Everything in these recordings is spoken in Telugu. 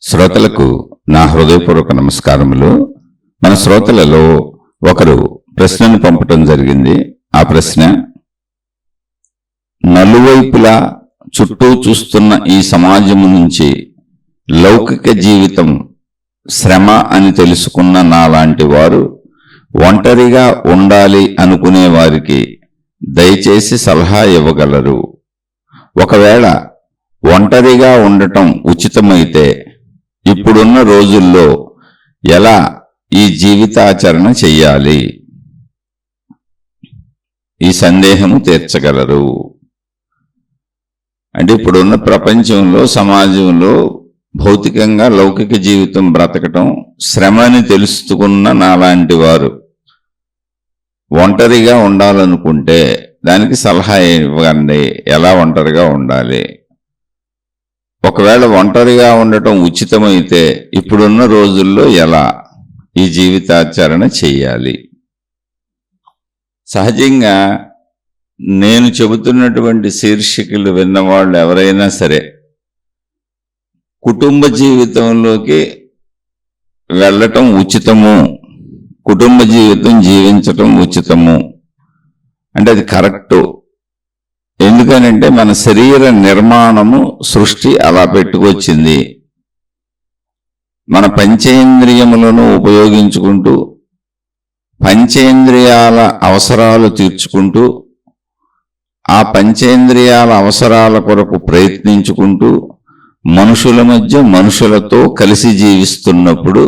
శ్రోతలకు నా హృదయపూర్వక నమస్కారములు. మన శ్రోతలలో ఒకరు ప్రశ్నను పంపటం జరిగింది. ఆ ప్రశ్న, నలువైపులా చుట్టూ చూస్తున్న ఈ సమాజము నుంచి లౌకిక జీవితం శ్రమ అని తెలుసుకున్న నాలాంటి వారు ఒంటరిగా ఉండాలి అనుకునే వారికి దయచేసి సలహా ఇవ్వగలరు? ఒకవేళ ఒంటరిగా ఉండటం ఉచితమైతే ఇప్పుడున్న రోజుల్లో ఎలా ఈ జీవితాచరణ చెయ్యాలి? ఈ సందేహము తీర్చగలరు. అంటే ఇప్పుడున్న ప్రపంచంలో, సమాజంలో భౌతికంగా లౌకిక జీవితం బ్రతకటం శ్రమ అని తెలుసుకున్న నాలాంటి వారు ఒంటరిగా ఉండాలనుకుంటే దానికి సలహా ఇవ్వండి. ఎలా ఒంటరిగా ఉండాలి? ఒకవేళ ఒంటరిగా ఉండటం ఉచితమైతే ఇప్పుడున్న రోజుల్లో ఎలా ఈ జీవితాచరణ చెయ్యాలి? సహజంగా నేను చెబుతున్నటువంటి శీర్షికలు విన్నవాళ్ళు ఎవరైనా సరే కుటుంబ జీవితంలోకి వెళ్ళటం ఉచితము, కుటుంబ జీవితం జీవించటం ఉచితము అంటే అది కరెక్టు. ఎందుకనంటే మన శరీర నిర్మాణము, సృష్టి అలా పెట్టుకొచ్చింది. మన పంచేంద్రియములను ఉపయోగించుకుంటూ పంచేంద్రియాల అవసరాలు తీర్చుకుంటూ ఆ పంచేంద్రియాల అవసరాల కొరకు ప్రయత్నించుకుంటూ మనుషుల మధ్య మనుషులతో కలిసి జీవిస్తున్నప్పుడు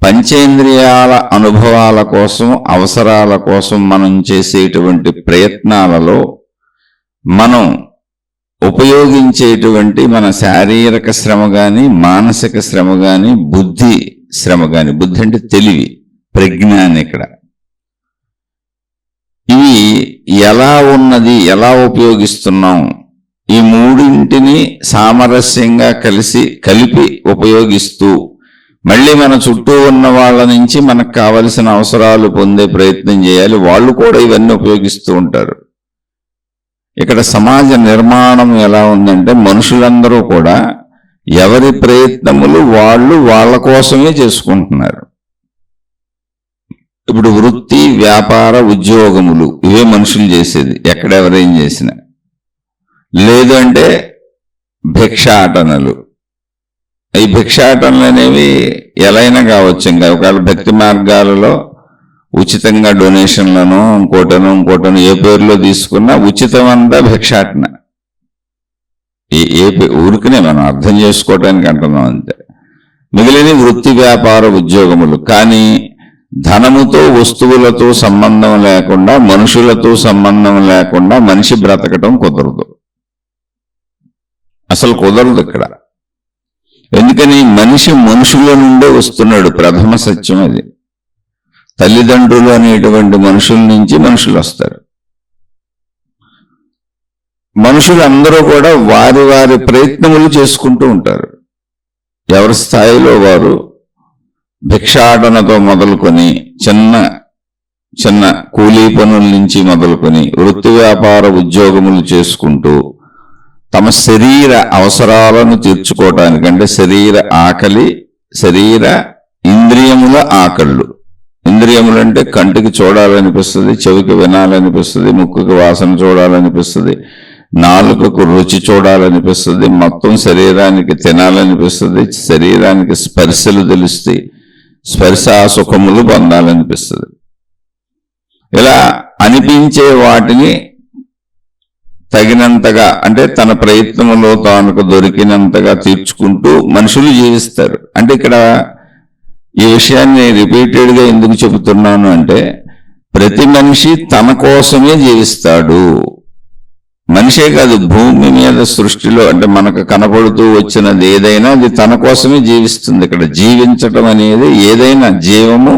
పంచేంద్రియాల అనుభవాల కోసం, అవసరాల కోసం మనం చేసేటువంటి ప్రయత్నాలలో మనం ఉపయోగించేటువంటి మన శారీరక శ్రమ కానీ, మానసిక శ్రమ కానీ, బుద్ధి శ్రమ కానీ, బుద్ధి అంటే తెలివి, ప్రజ్ఞానం, ఇక్కడ ఇవి ఎలా ఉన్నది, ఎలా ఉపయోగిస్తున్నాం, ఈ మూడింటిని సామరస్యంగా కలిపి ఉపయోగిస్తూ మళ్ళీ మన చుట్టూ ఉన్న వాళ్ళ నుంచి మనకు కావలసిన అవసరాలు పొందే ప్రయత్నం చేయాలి. వాళ్ళు కూడా ఇవన్నీ ఉపయోగిస్తూ ఉంటారు. ఇక్కడ సమాజ నిర్మాణం ఎలా ఉందంటే మనుషులందరూ కూడా ఎవరి ప్రయత్నములు వాళ్ళ కోసమే చేసుకుంటున్నారు. ఇప్పుడు వృత్తి, వ్యాపార, ఉద్యోగములు ఇవే మనుషులు చేసేది, ఎక్కడెవరేం చేసినా. లేదు అంటే భిక్షాటనలు. ఈ భిక్షాటనలు అనేవి ఎలా అయినా కావచ్చు. ఇంకా ఒకవేళ భక్తి మార్గాలలో ఉచితంగా డొనేషన్లను ఇంకోటను ఏ పేరులో తీసుకున్నా ఉచితం అంతా భిక్షాటన. ఊరికనే మనం అర్థం చేసుకోవటానికి అంటున్నాం అంతే. మిగిలిన వృత్తి, వ్యాపార, ఉద్యోగములు. కానీ ధనముతో, వస్తువులతో సంబంధం లేకుండా, మనుషులతో సంబంధం లేకుండా మనిషి బ్రతకటం కుదరదు, అసలు కుదరదు ఇక్కడ. ఎందుకని? మనిషి మనుషుల నుండే వస్తున్నాడు. ప్రథమ సత్యం అది. తల్లిదండ్రులు అనేటువంటి మనుషుల నుంచి మనుషులు వస్తారు. మనుషులందరూ కూడా వారి వారి ప్రయత్నములు చేసుకుంటూ ఉంటారు. ఎవరి స్థాయిలో వారు భిక్షాటనతో మొదలుకొని చిన్న చిన్న కూలీ పనుల నుంచి మొదలుకొని వృత్తి, వ్యాపార, ఉద్యోగములు చేసుకుంటూ తమ శరీర అవసరాలను తీర్చుకోవటానికంటే శరీర ఆకలి, శరీర ఇంద్రియముల ఆకళ్ళు. ఇంద్రియములు అంటే కంటికి చూడాలనిపిస్తుంది, చెవికి వినాలనిపిస్తుంది, ముక్కుకి వాసన చూడాలనిపిస్తుంది, నాలుకకు రుచి చూడాలనిపిస్తుంది, మొత్తం శరీరానికి తినాలనిపిస్తుంది, శరీరానికి స్పర్శలు తెలుస్తాయి, స్పర్శా సుఖములు పొందాలనిపిస్తుంది. ఇలా అనిపించే వాటిని తగినంతగా అంటే తన ప్రయత్నంలో తానుకు దొరికినంతగా తీర్చుకుంటూ మనుషులు జీవిస్తారు. అంటే ఇక్కడ ఈ విషయాన్ని రిపీటెడ్గా ఎందుకు చెబుతున్నాను అంటే ప్రతి మనిషి తన కోసమే జీవిస్తాడు. మనిషే కాదు, భూమి మీద సృష్టిలో అంటే మనకు కనపడుతూ వచ్చినది ఏదైనా అది తన కోసమే జీవిస్తుంది. ఇక్కడ జీవించటం అనేది ఏదైనా జీవము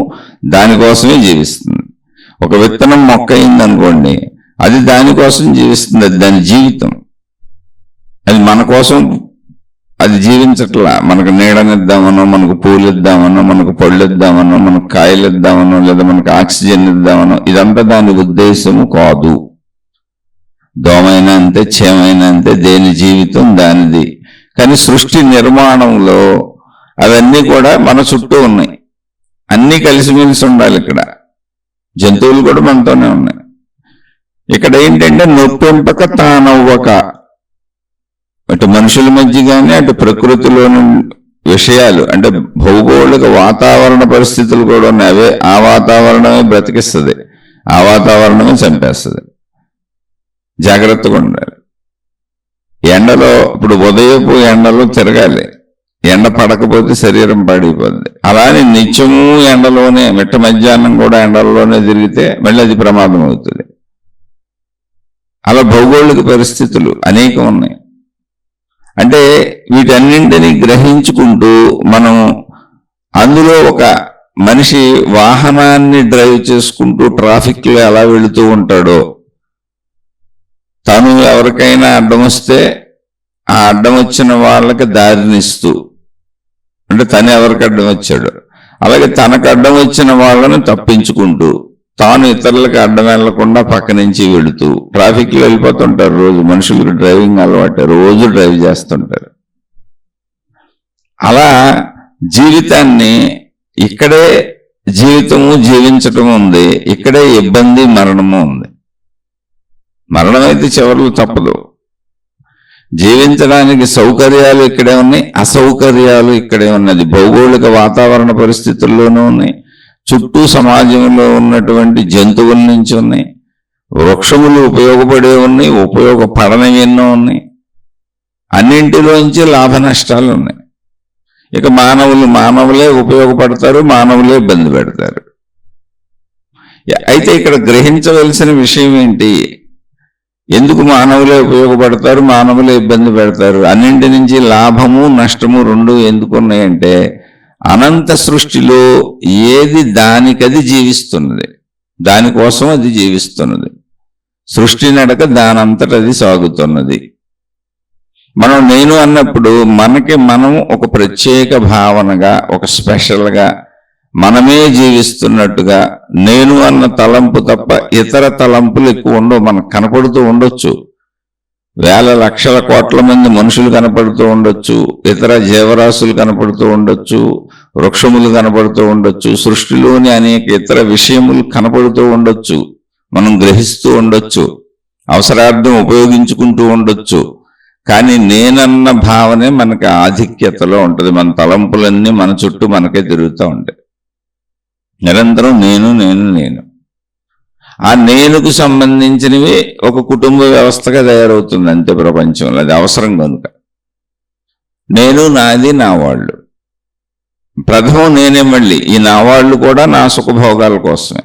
దానికోసమే జీవిస్తుంది. ఒక విత్తనం మొక్క అయిందనుకోండి, అది దానికోసం జీవిస్తుంది, అది దాని జీవితం. అది మన కోసం అది జీవించట్లా. మనకు నీడనిద్దామనో, మనకు పూలు ఇద్దామనో, మనకు పళ్ళు ఇద్దామనో, మనకు కాయలు ఇద్దామనో, లేదా మనకు ఆక్సిజన్ ఇద్దామనో, ఇదంతా దాని ఉద్దేశము కాదు. దోమైనా అంతే, చేమైనా అంతే, దేని జీవితం దానిది. కానీ సృష్టి నిర్మాణంలో అవన్నీ కూడా మన చుట్టూ ఉన్నాయి. అన్నీ కలిసిమెలిసి ఉండాలి. ఇక్కడ జంతువులు కూడా మనతోనే ఉన్నాయి. ఇక్కడ ఏంటంటే నొప్పింపక తానవ్వక, అటు మనుషుల మధ్య కానీ అటు ప్రకృతిలోని విషయాలు అంటే భౌగోళిక వాతావరణ పరిస్థితులు కూడా ఉన్నాయి. అవే ఆ వాతావరణమే బ్రతికిస్తుంది, ఆ వాతావరణమే చంపేస్తుంది. జాగ్రత్తగా ఉండాలి. ఎండలో ఇప్పుడు ఉదయపు ఎండలో తిరగాలి, ఎండ పడకపోతే శరీరం పాడైపోద్ది. అలానే నిత్యము ఎండలోనే మిట్ట మధ్యాహ్నం కూడా ఎండల్లోనే తిరిగితే మళ్ళీ అది ప్రమాదం అవుతుంది. అలా భౌగోళిక పరిస్థితులు అనేకం ఉన్నాయి. అంటే వీటన్నింటినీ గ్రహించుకుంటూ మనం అందులో ఒక మనిషి వాహనాన్ని డ్రైవ్ చేసుకుంటూ ట్రాఫిక్లో ఎలా వెళుతూ ఉంటాడో, తను ఎవరికైనా అడ్డం వస్తే ఆ అడ్డం వచ్చిన వాళ్ళకి దారినిస్తూ, అంటే తను ఎవరికి అడ్డం వచ్చాడు, అలాగే తనకు అడ్డం వచ్చిన వాళ్ళని తప్పించుకుంటూ తాను ఇతరులకు అడ్డం వెళ్లకుండా పక్క నుంచి వెళుతూ ట్రాఫిక్లో వెళ్ళిపోతుంటారు. రోజు మనుషులకు డ్రైవింగ్ అలవాటు, రోజు డ్రైవ్ చేస్తుంటారు. అలా జీవితాన్ని ఇక్కడే జీవితము జీవించటం ఉంది, ఇక్కడే ఇబ్బంది మరణము ఉంది. మరణం అయితే చివరిలో తప్పదు. జీవించడానికి సౌకర్యాలు ఇక్కడే ఉన్నాయి, అసౌకర్యాలు ఇక్కడే ఉన్నది. భౌగోళిక వాతావరణ పరిస్థితుల్లోనూ ఉన్నాయి, చుట్టూ సమాజంలో ఉన్నటువంటి జంతువుల నుంచి ఉన్నాయి, వృక్షములు ఉపయోగపడే ఉన్నాయి, ఉపయోగపడనివి ఎన్నో ఉన్నాయి. అన్నింటిలోంచి లాభ నష్టాలు ఉన్నాయి. ఇక మానవులే ఉపయోగపడతారు, మానవులే ఇబ్బంది పెడతారు. అయితే ఇక్కడ గ్రహించవలసిన విషయం ఏంటి? ఎందుకు మానవులే ఉపయోగపడతారు, మానవులే ఇబ్బంది పెడతారు? అన్నింటి నుంచి లాభము నష్టము రెండు ఎందుకు ఉన్నాయంటే, అనంత సృష్టిలో ఏది దానికది జీవిస్తున్నది, దానికోసం అది జీవిస్తున్నది. సృష్టి నడక దానంతట అది సాగుతున్నది. మనం నేను అన్నప్పుడు మనకి మనం ఒక ప్రత్యేక భావనగా, ఒక స్పెషల్గా మనమే జీవిస్తున్నట్టుగా నేను అన్న తలంపు తప్ప ఇతర తలంపులు ఎక్కువ ఉండవు. మనకు కనపడుతూ ఉండొచ్చు, వేల లక్షల కోట్ల మంది మనుషులు కనపడుతూ ఉండొచ్చు, ఇతర జీవరాశులు కనపడుతూ ఉండొచ్చు, వృక్షములు కనపడుతూ ఉండొచ్చు, సృష్టిలోని అనేక ఇతర విషయములు కనపడుతూ ఉండొచ్చు, మనం గ్రహిస్తూ ఉండొచ్చు, అవసరార్థం ఉపయోగించుకుంటూ ఉండొచ్చు. కానీ నేనన్న భావనే మనకి ఆధిక్యతలో ఉంటుంది. మన తలంపులన్నీ మన చుట్టూ మనకే తిరుగుతూ ఉంటాయి. నిరంతరం నేను నేను నేను. ఆ నేనుకు సంబంధించినవి ఒక కుటుంబ వ్యవస్థగా తయారవుతుంది అంతే ప్రపంచంలో. అది అవసరం కనుక నేను, నాది, నా వాళ్ళు. ప్రథమం నేనే. మళ్ళీ ఈ నా వాళ్ళు కూడా నా సుఖభోగాల కోసమే.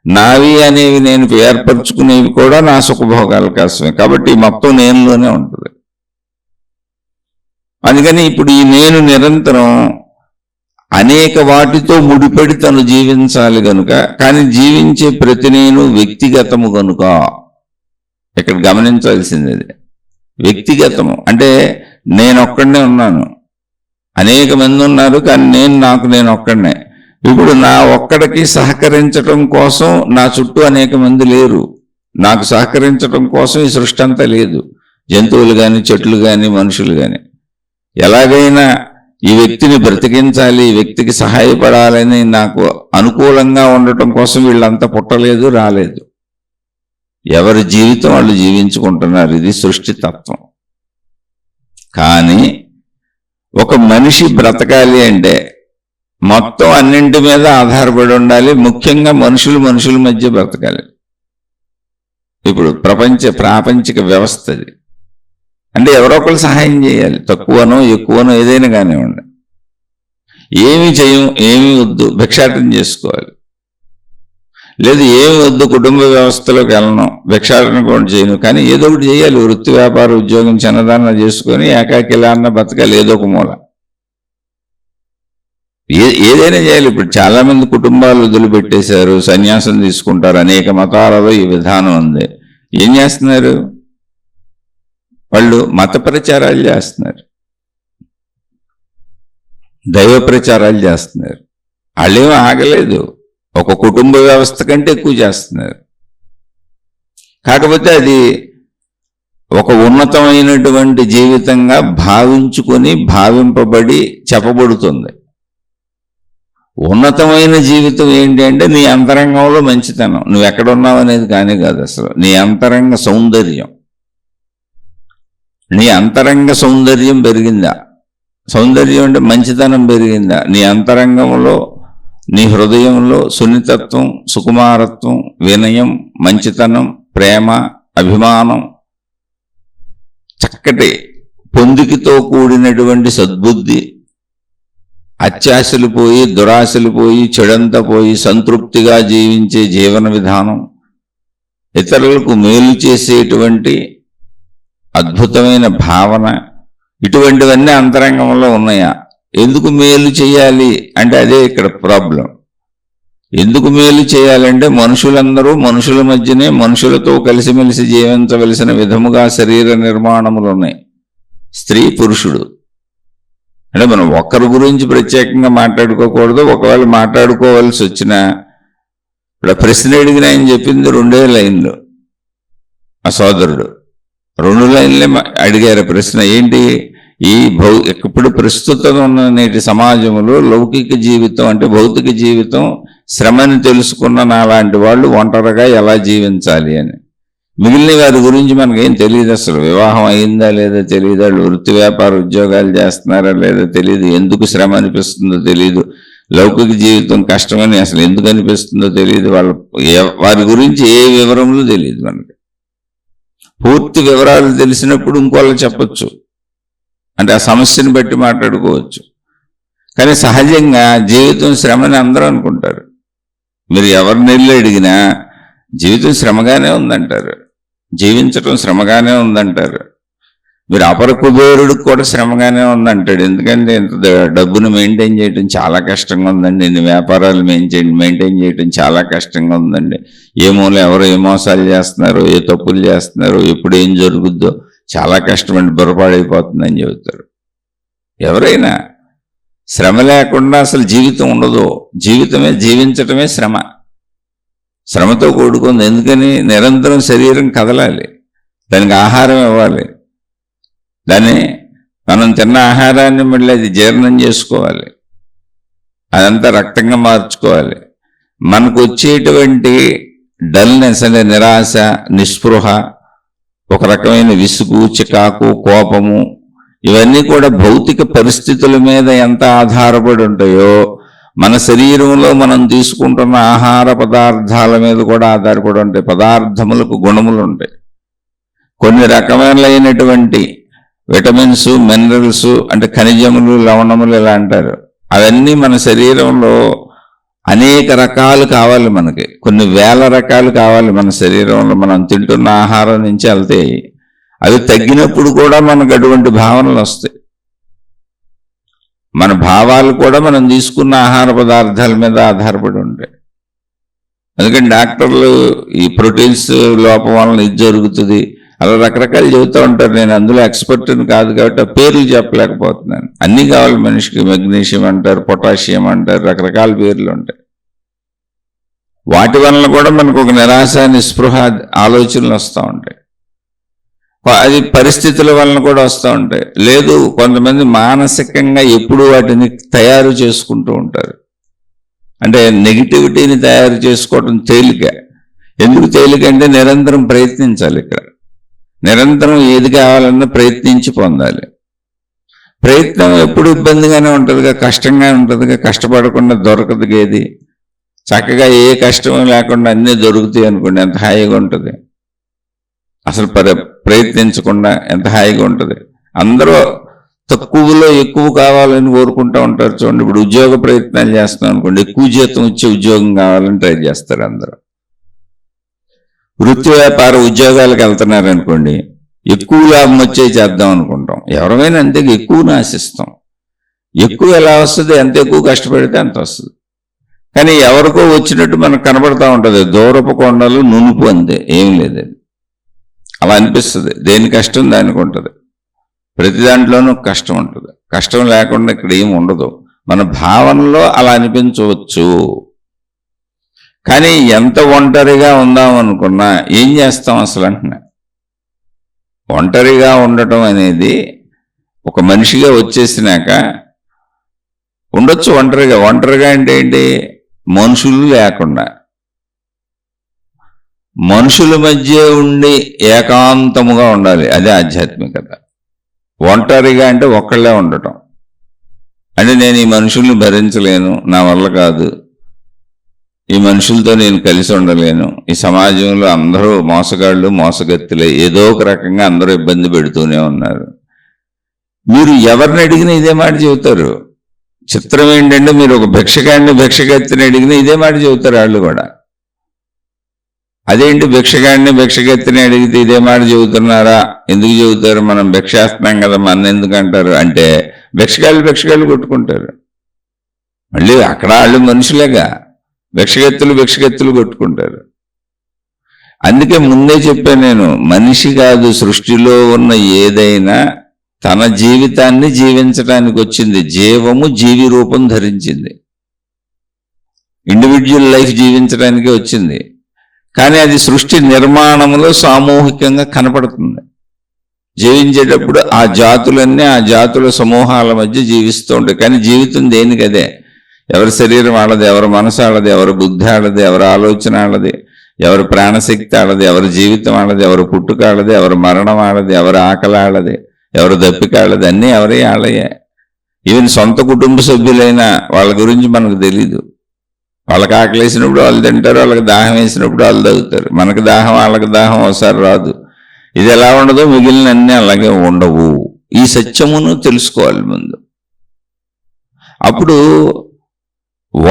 నావి అనేవి నేను ఏర్పరచుకునేవి కూడా నా సుఖభోగాల కోసమే. కాబట్టి మొత్తం నేనులోనే ఉంటుంది. అందుకని ఇప్పుడు ఈ నేను నిరంతరం అనేక వాటితో ముడిపడి తను జీవించాలి గనుక, కానీ జీవించే ప్రతి నేను వ్యక్తిగతము గనుక ఇక్కడ గమనించాల్సింది అది. వ్యక్తిగతము అంటే నేనొక్కడనే ఉన్నాను, అనేక మంది ఉన్నారు, కానీ నేను ఒక్కడనే. ఇప్పుడు నా ఒక్కడికి సహకరించటం కోసం నా చుట్టూ అనేక మంది లేరు. నాకు సహకరించటం కోసం ఈ సృష్టి అంతా లేదు. జంతువులు కానీ, చెట్లు కానీ, మనుషులు కానీ. ఎలాగైనా ఈ వ్యక్తిని బ్రతికించాలి, ఈ వ్యక్తికి సహాయపడాలని నాకు అనుకూలంగా ఉండటం కోసం వీళ్ళంతా పుట్టలేదు, రాలేదు. ఎవరి జీవితం వాళ్ళు జీవించుకుంటున్నారు. ఇది సృష్టి తత్వం. కానీ ఒక మనిషి బ్రతకాలి అంటే మొత్తం అన్నింటి మీద ఆధారపడి ఉండాలి. ముఖ్యంగా మనుషుల మధ్య బ్రతకాలి. ఇప్పుడు ప్రాపంచిక వ్యవస్థ అది. అంటే ఎవరో ఒకరు సహాయం చేయాలి, తక్కువనో ఎక్కువనో ఏదైనా కానివ్వండి. ఏమి చేయం, ఏమి వద్దు, భిక్షాటన చేసుకోవాలి. లేదు ఏమి వద్దు, కుటుంబ వ్యవస్థలోకి వెళ్ళను, భిక్షాటన కూడా చేయను, కానీ ఏదో ఒకటి చేయాలి. వృత్తి, వ్యాపార, ఉద్యోగం చిన్నదాన్న చేసుకొని ఏకాకిలా అన్న బతకాలి ఏదో ఒక మూల. ఏదైనా చేయాలి. ఇప్పుడు చాలా మంది కుటుంబాలు వదిలిపెట్టేశారు, సన్యాసం తీసుకుంటారు. అనేక మతాలలో ఈ విధానం ఉంది. ఏం చేస్తున్నారు వాళ్ళు? మత ప్రచారాలు చేస్తున్నారు, దైవ ప్రచారాలు చేస్తున్నారు. వాళ్ళేమీ ఆగలేదు, ఒక కుటుంబ వ్యవస్థ కంటే ఎక్కువ చేస్తున్నారు. కాకపోతే అది ఒక ఉన్నతమైనటువంటి జీవితంగా భావించుకొని భావింపబడి చెప్పబడుతుంది. ఉన్నతమైన జీవితం ఏంటి అంటే నీ అంతరంగంలో మంచితనం, నువ్వు ఎక్కడున్నావు అనేది కానీ కాదు, అసలు నీ అంతరంగ సౌందర్యం. నీ అంతరంగ సౌందర్యం పెరిగిందా? సౌందర్యం అంటే మంచితనం పెరిగిందా? నీ అంతరంగంలో, నీ హృదయంలో సున్నితత్వం, సుకుమారత్వం, వినయం, మంచితనం, ప్రేమ, అభిమానం, చక్కటి పొందికతో కూడినటువంటి సద్బుద్ధి, అత్యాశలు పోయి, దురాశలు పోయి, చెడంతా పోయి సంతృప్తిగా జీవించే జీవన విధానం, ఇతరులకు మేలు చేసేటువంటి అద్భుతమైన భావన, ఇటువంటివన్నీ అంతరంగంలో ఉన్నాయా? ఎందుకు మేలు చేయాలి అంటే అదే ఇక్కడ ప్రాబ్లం. ఎందుకు మేలు చేయాలంటే మనుషులందరూ మనుషుల మధ్యనే మనుషులతో కలిసిమెలిసి జీవించవలసిన విధముగా శరీర నిర్మాణములు ఉన్నాయి, స్త్రీ పురుషుడు. అంటే మనం ఒక్కరి గురించి ప్రత్యేకంగా మాట్లాడుకోకూడదు. ఒకవేళ మాట్లాడుకోవాల్సి వచ్చినా ఇప్పుడు ప్రశ్న అడిగిన ఆయన చెప్పింది 2 లైన్లు. ఆ సోదరుడు 2 లైన్లే అడిగారు ప్రశ్న. ఏంటి? ఈ ఇప్పుడు ప్రస్తుతం ఉన్న నేటి సమాజంలో లౌకిక జీవితం అంటే భౌతిక జీవితం, శ్రమని తెలుసుకున్న నాలాంటి వాళ్ళు ఒంటరిగా ఎలా జీవించాలి అని. మిగిలిన వారి గురించి మనకేం తెలియదు. అసలు వివాహం అయిందా లేదా తెలియదు, వాళ్ళు వృత్తి వ్యాపార ఉద్యోగాలు చేస్తున్నారా లేదా తెలియదు, ఎందుకు శ్రమ అనిపిస్తుందో తెలియదు, లౌకిక జీవితం కష్టమని అసలు ఎందుకు అనిపిస్తుందో తెలియదు, వారి గురించి ఏ వివరములు తెలియదు మనకి. పూర్తి వివరాలు తెలిసినప్పుడు ఇంకోళ్ళు చెప్పచ్చు, అంటే ఆ సమస్యను బట్టి మాట్లాడుకోవచ్చు. కానీ సహజంగా జీవితం శ్రమని అందరూ అనుకుంటారు. మీరు ఎవరిని వెళ్ళి అడిగినా జీవితం శ్రమగానే ఉందంటారు, జీవించటం శ్రమగానే ఉందంటారు. మీరు అపర కుబేరుడికి కూడా శ్రమగానే ఉందంటాడు. ఎందుకంటే ఇంత డబ్బును మెయింటైన్ చేయడం చాలా కష్టంగా ఉందండి, ఇన్ని వ్యాపారాలు మెయింటైన్ చేయడం చాలా కష్టంగా ఉందండి, ఏ మూల ఎవరు ఏ మోసాలు చేస్తున్నారో, ఏ తప్పులు చేస్తున్నారో, ఎప్పుడు ఏం జరుగుద్దో చాలా కష్టమండి, బుర్రపాడైపోతుందని చెబుతారు. ఎవరైనా శ్రమ లేకుండా అసలు జీవితం ఉండదు. జీవించటమే శ్రమ, శ్రమతో కూడుకుంది. ఎందుకని? నిరంతరం శరీరం కదలాలి, దానికి ఆహారం ఇవ్వాలి, దాన్ని మనం తిన్న ఆహారాన్ని మళ్ళీ అది జీర్ణం చేసుకోవాలి, అదంతా రక్తంగా మార్చుకోవాలి. మనకు వచ్చేటువంటి డల్నెస్ అంటే నిరాశ, నిస్పృహ, ఒక రకమైన విసుగు, చికాకు, కోపము, ఇవన్నీ కూడా భౌతిక పరిస్థితుల మీద ఎంత ఆధారపడి ఉంటాయో మన శరీరంలో మనం తీసుకుంటున్న ఆహార పదార్థాల మీద కూడా ఆధారపడి ఉంటాయి. పదార్థములకు గుణములు ఉంటాయి. కొన్ని రకములైనటువంటి విటమిన్స్, మినరల్స్ అంటే ఖనిజములు, లవణములు ఇలా అంటారు. అవన్నీ మన శరీరంలో అనేక రకాలు కావాలి మనకి, కొన్ని వేల రకాలు కావాలి మన శరీరంలో. మనం తింటున్న ఆహారం నుంచి వెళ్తాయి. అవి తగ్గినప్పుడు కూడా మనకు అటువంటి భావనలు వస్తాయి. మన భావాలు కూడా మనం తీసుకున్న ఆహార పదార్థాల మీద ఆధారపడి ఉంటాయి. అందుకని డాక్టర్లు ఈ ప్రోటీన్స్ లోపం వలన ఇది జరుగుతుంది అలా రకరకాలు చెబుతూ ఉంటారు. నేను అందులో ఎక్స్పర్ట్ని కాదు కాబట్టి ఆ పేర్లు చెప్పలేకపోతున్నాను. అన్నీ కావాలి మనిషికి. మెగ్నీషియం అంటారు, పొటాషియం అంటారు, రకరకాల పేర్లు ఉంటాయి. వాటి వలన కూడా మనకు ఒక నిరాశ, నిస్పృహ ఆలోచనలు వస్తూ ఉంటాయి. అది పరిస్థితుల వలన కూడా వస్తూ ఉంటాయి. లేదు, కొంతమంది మానసికంగా ఎప్పుడు వాటిని తయారు చేసుకుంటూ ఉంటారు. అంటే నెగిటివిటీని తయారు చేసుకోవడం తేలిక. ఎందుకు తేలిక అంటే నిరంతరం ప్రయత్నించాలి. ఇక్కడ నిరంతరం ఏది కావాలన్నా ప్రయత్నించి పొందాలి. ప్రయత్నం ఎప్పుడు ఇబ్బందిగానే ఉంటుందిగా, కష్టంగా ఉంటుందిగా, కష్టపడకుండా దొరకదు ఏది. చక్కగా ఏ కష్టం లేకుండా అన్నీ దొరుకుతాయి అనుకోండి, ఎంత హాయిగా ఉంటుంది. అసలు ప్రయత్నించకుండా ఎంత హాయిగా ఉంటుంది. అందరూ తక్కువలో ఎక్కువ కావాలని కోరుకుంటూ ఉంటారు. చూడండి, ఇప్పుడు ఉద్యోగ ప్రయత్నాలు చేస్తున్నాం అనుకోండి, ఎక్కువ జీతం వచ్చే ఉద్యోగం కావాలని ట్రై చేస్తారు అందరూ. వృత్తి వ్యాపార ఉద్యోగాలకు వెళ్తున్నారనుకోండి, ఎక్కువ లాభం వచ్చే చేద్దాం అనుకుంటాం. ఎవరైనా అంతే, ఎక్కువను ఆశిస్తాం. ఎక్కువ ఎలా వస్తుంది? ఎంత ఎక్కువ కష్టపడితే అంత వస్తుంది. కానీ ఎవరికో వచ్చినట్టు మనకు కనబడతా ఉంటుంది. దూరపు కొండలు నునుపు అంతే, ఏం లేదు. అలా అనిపిస్తుంది. దేని కష్టం దానికి ఉంటుంది. ప్రతి దాంట్లోనూ కష్టం ఉంటుంది. కష్టం లేకుండా ఇక్కడ ఏమి ఉండదు. మన భావనలో అలా అనిపించవచ్చు. కానీ ఎంత ఒంటరిగా ఉందాం అనుకున్నా ఏం చేస్తాం అసలు అంటున్నా. ఒంటరిగా ఉండటం అనేది ఒక మనిషిగా వచ్చేసినాక ఉండొచ్చు ఒంటరిగా. ఒంటరిగా అంటే ఏంటి? మనుషులు లేకుండా, మనుషుల మధ్య ఉండి ఏకాంతముగా ఉండాలి. అదే ఆధ్యాత్మికత. ఒంటరిగా అంటే ఒక్కళ్ళే ఉండటం అంటే నేను ఈ మనుషుల్ని భరించలేను, నా వల్ల కాదు, ఈ మనుషులతో నేను కలిసి ఉండలేను, ఈ సమాజంలో అందరూ మోసగాళ్ళు మోసగత్తులే, ఏదో ఒక రకంగా అందరూ ఇబ్బంది పెడుతూనే ఉన్నారు. మీరు ఎవరిని అడిగినా ఇదే మాట చెబుతారు. చిత్రం ఏంటంటే మీరు ఒక భిక్షగత్తిని అడిగినా ఇదే మాట చెబుతారు వాళ్ళు కూడా. అదేంటి భిక్షగత్తిని అడిగితే ఇదే మాట చెబుతున్నారా? ఎందుకు చెబుతారు? మనం భిక్షేస్తున్నాం కదా, మన ఎందుకు అంటారు అంటే భిక్షగాళ్ళు కొట్టుకుంటారు. మళ్ళీ అక్కడ వాళ్ళు మనుషులేగా, భిక్షగత్తులు కొట్టుకుంటారు. అందుకే ముందే చెప్పాను నేను, మనిషి కాదు సృష్టిలో ఉన్న ఏదైనా తన జీవితాన్ని జీవించడానికి వచ్చింది. జీవము జీవి రూపం ధరించింది, ఇండివిజువల్ లైఫ్ జీవించడానికి వచ్చింది. కానీ అది సృష్టి నిర్మాణంలో సామూహికంగా కనపడుతుంది. జీవించేటప్పుడు ఆ జాతులన్నీ ఆ జాతుల సమూహాల మధ్య జీవిస్తూ ఉంటాయి. కానీ జీవితం దేనికి అదే. ఎవరి శరీరం ఆడది, ఎవరి మనసు ఆడది, ఎవరి బుద్ధి ఆడది, ఎవరి ఆలోచన ఆడది, ఎవరి ప్రాణశక్తి ఆడది, ఎవరి జీవితం ఆడది, ఎవరి పుట్టుక ఆడది, ఎవరి మరణం ఆడది, ఎవరి ఆకలి ఆడది, ఎవరి దప్పిక ఆడది, అన్నీ ఎవరి ఆడయే. ఈవెన్ సొంత కుటుంబ సభ్యులైనా వాళ్ళ గురించి మనకు తెలీదు. వాళ్ళకి ఆకలి వేసినప్పుడు వాళ్ళు తింటారు, వాళ్ళకి దాహం వేసినప్పుడు వాళ్ళు తాగుతారు. మనకు దాహం వాళ్ళకి దాహం ఒకసారి రాదు. ఇది ఎలా ఉండదో మిగిలినన్నీ అలాగే ఉండవు. ఈ సత్యమును తెలుసుకోవాలి ముందు. అప్పుడు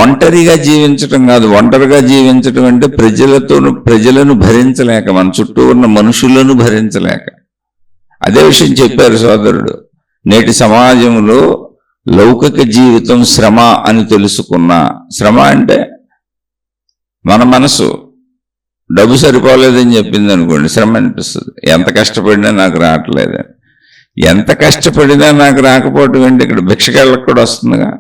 ఒంటరిగా జీవించటం కాదు. ఒంటరిగా జీవించటం అంటే ప్రజలను భరించలేక, మన చుట్టూ ఉన్న మనుషులను భరించలేక. అదే విషయం చెప్పారు సోదరుడు. నేటి సమాజంలో లౌకిక జీవితం శ్రమ అని తెలుసుకున్నా. శ్రమ అంటే మన మనసు డబ్బు సరిపోలేదని చెప్పింది అనుకోండి, శ్రమ అనిపిస్తుంది. ఎంత కష్టపడినా నాకు రావట్లేదని. ఎంత కష్టపడినా నాకు రాకపోవటం ఏంటి? ఇక్కడ భిక్షగాళ్ళకు కూడా వస్తుందిగా,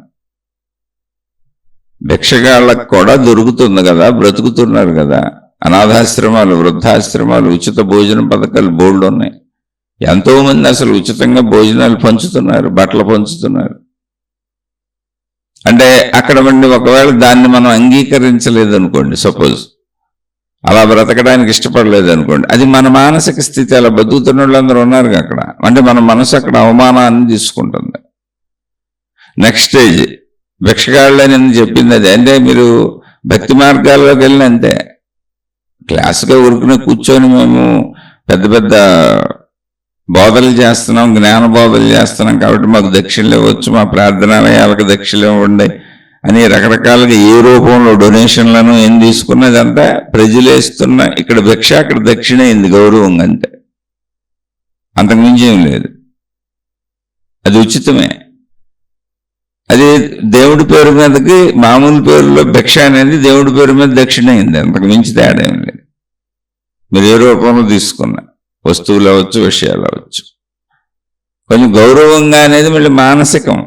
భిక్షగాళ్ళకు కూడా దొరుకుతుంది కదా, బ్రతుకుతున్నారు కదా. అనాథాశ్రమాలు, వృద్ధాశ్రమాలు, ఉచిత భోజన పథకాలు బోల్డ్ ఉన్నాయి. ఎంతోమంది అసలు ఉచితంగా భోజనాలు పంచుతున్నారు, బట్టలు పంచుతున్నారు. అంటే అక్కడ ఉండి ఒకవేళ దాన్ని మనం అంగీకరించలేదు అనుకోండి, సపోజ్ అలా బ్రతకడానికి ఇష్టపడలేదు అనుకోండి, అది మన మానసిక స్థితి. అలా బతుకుతున్న వాళ్ళందరూ ఉన్నారు అక్కడ. అంటే మన మనసు అక్కడ అవమానాన్ని తీసుకుంటుంది. నెక్స్ట్ స్టేజ్ భిక్షగాళ్ళని చెప్పింది అది. అంటే మీరు భక్తి మార్గాల్లోకి వెళ్ళిన అంతే, క్లాసుగా ఊరుకునే కూర్చొని మేము పెద్ద పెద్ద బోధలు చేస్తున్నాం, జ్ఞాన బోధలు చేస్తున్నాం కాబట్టి మాకు దక్షిణలు ఇవ్వచ్చు, మా ప్రార్థనాలయాలకు దక్షిణలు ఇవ్వండి అని రకరకాలుగా ఏ రూపంలో డొనేషన్లను ఏం తీసుకున్నదంతా ప్రజలు వేస్తున్న. ఇక్కడ భిక్ష, అక్కడ దక్షిణ అయింది గౌరవంగా, అంతే. అంతకుమించి ఏం లేదు. అది ఉచితమే. అది దేవుడి పేరు మీదకి, మామూలు పేరులో భిక్ష అనేది దేవుడి పేరు మీద దక్షిణ అయింది. అంతకు మించి తేడా ఏం లేదు. మీరు ఏ రూపంలో తీసుకున్నా, వస్తువులు అవ్వచ్చు, విషయాలు అవ్వచ్చు. కొంచెం గౌరవంగా అనేది మళ్ళీ మానసికం.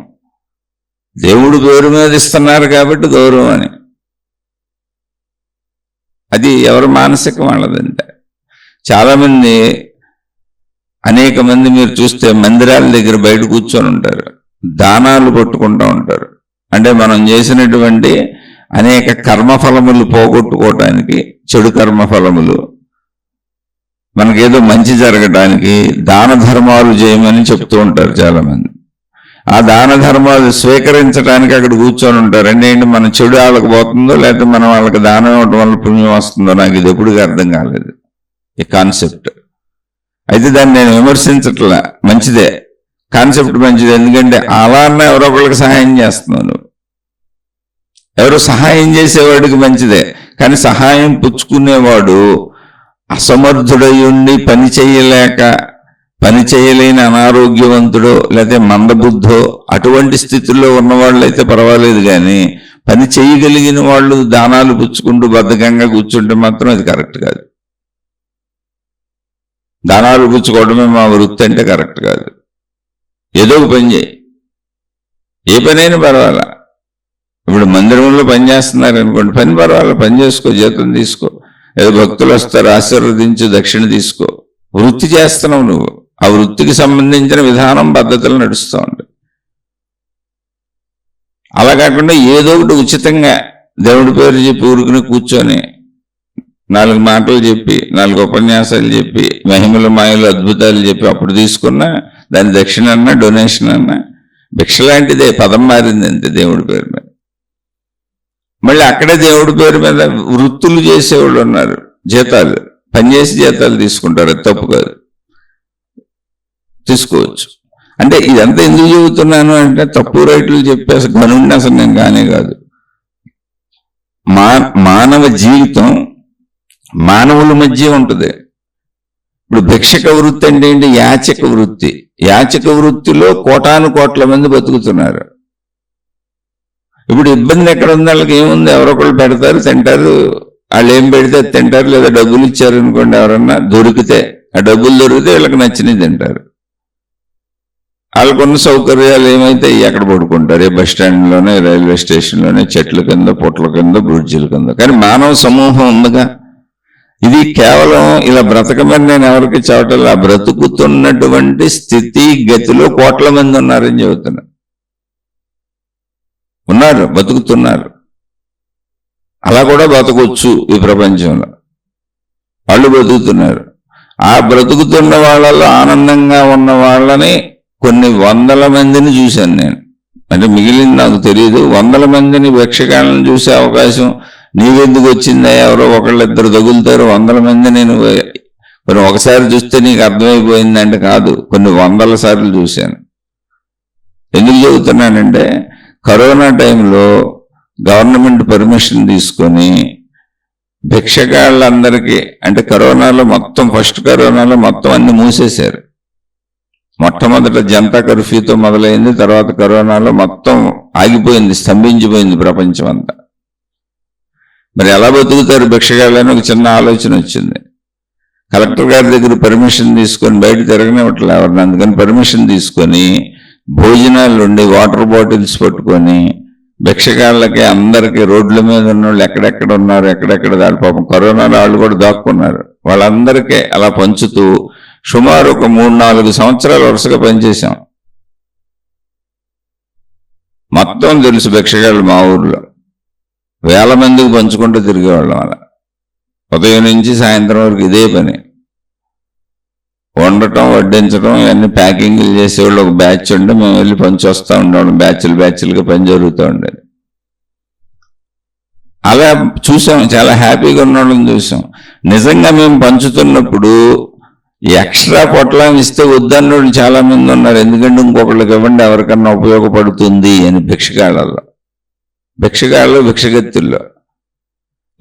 దేవుడు పేరు మీద ఇస్తున్నారు కాబట్టి గౌరవం అని, అది ఎవరు మానసికం వాళ్ళదంటే. చాలామంది, అనేక మంది మీరు చూస్తే మందిరాల దగ్గర బయట కూర్చొని ఉంటారు, దానాలు కొట్టుకుంటూ ఉంటారు. అంటే మనం చేసినటువంటి అనేక కర్మఫలములు పోగొట్టుకోవటానికి, చెడు కర్మఫలములు మనకేదో మంచి జరగడానికి దాన ధర్మాలు చేయమని చెప్తూ ఉంటారు చాలామంది. ఆ దాన ధర్మాలు స్వీకరించడానికి అక్కడ కూర్చొని ఉంటారు. అంటే ఏంటి, మన చెడు వాళ్ళకి పోతుందో లేకపోతే మనం వాళ్ళకి దానం ఇవ్వడం వల్ల పుణ్యం వస్తుందో నాకు ఇది ఎప్పుడు అర్థం కాలేదు ఈ కాన్సెప్ట్. అయితే దాన్ని నేను విమర్శించట్లా, మంచిదే, కాన్సెప్ట్ మంచిది. ఎందుకంటే అలా అన్న ఎవరో ఒకరికి సహాయం చేస్తున్నాను, ఎవరో సహాయం చేసేవాడికి మంచిదే. కానీ సహాయం పుచ్చుకునేవాడు అసమర్థుడయుండి పని చేయలేని అనారోగ్యవంతుడో లేకపోతే మందబుద్ధో అటువంటి స్థితిలో ఉన్నవాళ్ళు అయితే పర్వాలేదు. కానీ పని చేయగలిగిన వాళ్ళు దానాలు పుచ్చుకుంటూ బద్ధకంగా కూర్చుంటే మాత్రం అది కరెక్ట్ కాదు. దానాలు పుచ్చుకోవడమే మా వృత్తి అంటే కరెక్ట్ కాదు. ఏదో ఒక పని చేయి, ఏ పనైనా పర్వాలా. ఇప్పుడు మందిరంలో పని చేస్తున్నారు అనుకోండి, పని పర్వాలా, పని చేసుకో, జీతం తీసుకో. ఏదో భక్తులు వస్తారు, ఆశీర్వదించు, దక్షిణ తీసుకో. వృత్తి చేస్తున్నావు నువ్వు. ఆ వృత్తికి సంబంధించిన విధానం పద్ధతులు నడుస్తూ ఉంటాయి. అలా కాకుండా ఏదో ఒకటి ఉచితంగా దేవుడి పేరు చెప్పి ఊరుకుని కూర్చొని 4 మాటలు చెప్పి 4 ఉపన్యాసాలు చెప్పి మహిమలు మాయలు అద్భుతాలు చెప్పి అప్పుడు తీసుకున్నా దాని దక్షిణ అన్నా డొనేషన్ అన్నా భిక్ష లాంటిదే, పదం మారింది అంతే దేవుడి పేరు మీద. మళ్ళీ అక్కడే దేవుడి పేరు మీద వృత్తులు చేసేవాళ్ళు ఉన్నారు, జీతాలు పనిచేసి జీతాలు తీసుకుంటారు, అది తప్పు కాదు, తీసుకోవచ్చు. అంటే ఇదంతా ఎందుకు చెబుతున్నాను అంటే తప్పు రైట్లు చెప్పేసి గనుండి అసలు నేను కానే కాదు. మానవ జీవితం మానవుల మధ్య ఉంటుంది. ఇప్పుడు భిక్షక వృత్తి అంటే ఏంటి? యాచక వృత్తి. యాచక వృత్తిలో కోటాను కోట్ల మంది బతుకుతున్నారు. ఇప్పుడు ఇబ్బంది ఎక్కడ ఉంది? వాళ్ళకి ఏముంది, ఎవరొకళ్ళు పెడతారు, తింటారు, వాళ్ళు ఏం పెడితే తింటారు. లేదా డబ్బులు ఇచ్చారు అనుకోండి, ఎవరన్నా దొరికితే ఆ డబ్బులు దొరికితే వీళ్ళకి నచ్చినవి తింటారు. వాళ్ళకున్న సౌకర్యాలు ఏమైతే అక్కడ పడుకుంటారు, ఏ బస్ స్టాండ్లోనే, రైల్వే స్టేషన్లోనే, చెట్ల కింద, పొట్ల కింద, బ్రిడ్జిల కింద. కానీ మానవ సమూహం ఉందిగా, ఇది కేవలం ఇలా బ్రతకమని నేను ఎవరికి చెప్పటం, ఆ బ్రతుకుతున్నటువంటి స్థితి గతిలో కోట్ల మంది ఉన్నారని చెబుతున్నా. ఉన్నారు, బతుకుతున్నారు. అలా కూడా బతకొచ్చు ఈ ప్రపంచంలో. వాళ్ళు బతుకుతున్నారు. ఆ బ్రతుకుతున్న వాళ్ళలో ఆనందంగా ఉన్న వాళ్ళని కొన్ని 100 మందిని చూశాను నేను. అంటే మిగిలింది నాకు తెలియదు. 100 మందిని భిక్షగాళ్ళని చూసే అవకాశం నీకెందుకు వచ్చిందా? ఎవరో ఒకళ్ళిద్దరు తగులుతారు. 100 మంది నేను ఒకసారి చూస్తే నీకు అర్థమైపోయిందంటే కాదు, కొన్ని 100 సార్లు చూశాను. ఎందుకు చెబుతున్నానంటే కరోనా టైంలో గవర్నమెంట్ పర్మిషన్ తీసుకొని భిక్షగాళ్ళందరికీ, అంటే కరోనాలో మొత్తం ఫస్ట్ కరోనాలో మొత్తం అన్ని మూసేశారు. మొట్టమొదట జనతా కర్ఫ్యూతో మొదలైంది, తర్వాత కరోనాలో మొత్తం ఆగిపోయింది, స్తంభించిపోయింది ప్రపంచం అంతా. మరి ఎలా బతుకుతారు భిక్షగాళ్ళని ఒక చిన్న ఆలోచన వచ్చింది. కలెక్టర్ గారి దగ్గర పర్మిషన్ తీసుకొని బయట తిరగనివ్వట్లే ఎవరిని. అందుకని పర్మిషన్ తీసుకొని భోజనాలు ఉండి వాటర్ బాటిల్స్ పట్టుకొని భిక్షగాళ్ళకి అందరికీ రోడ్ల మీద ఉన్న వాళ్ళు ఎక్కడెక్కడ ఉన్నారు, ఎక్కడెక్కడ దాని పాపం కరోనాలో వాళ్ళు కూడా దాక్కున్నారు, వాళ్ళందరికీ అలా పంచుతూ సుమారు ఒక 3-4 సంవత్సరాలు వరుసగా పనిచేశాం. మొత్తం తెలుసు భిక్షగాళ్ళు మా ఊర్లో. 1000 మందికి పంచుకుంటూ తిరిగేవాళ్ళం. అలా ఉదయం నుంచి సాయంత్రం వరకు ఇదే పని. వండటం, వడ్డించడం, ఇవన్నీ ప్యాకింగ్లు చేసేవాళ్ళు ఒక బ్యాచ్ ఉండి మేము వెళ్ళి పంచొస్తూ ఉండేవాళ్ళం. బ్యాచ్లుగా పని జరుగుతూ ఉండేది. అలా చూసాం, చాలా హ్యాపీగా ఉన్నవాళ్ళని చూసాం. నిజంగా మేము పంచుతున్నప్పుడు ఎక్స్ట్రా పొట్లం ఇస్తే వద్దన్నోళ్ళు చాలా మంది ఉన్నారు. ఎందుకంటే ఇంకొకళ్ళకి ఇవ్వండి, ఎవరికన్నా ఉపయోగపడుతుంది అని. భిక్షగాళ్ళు భిక్షగత్తుల్లో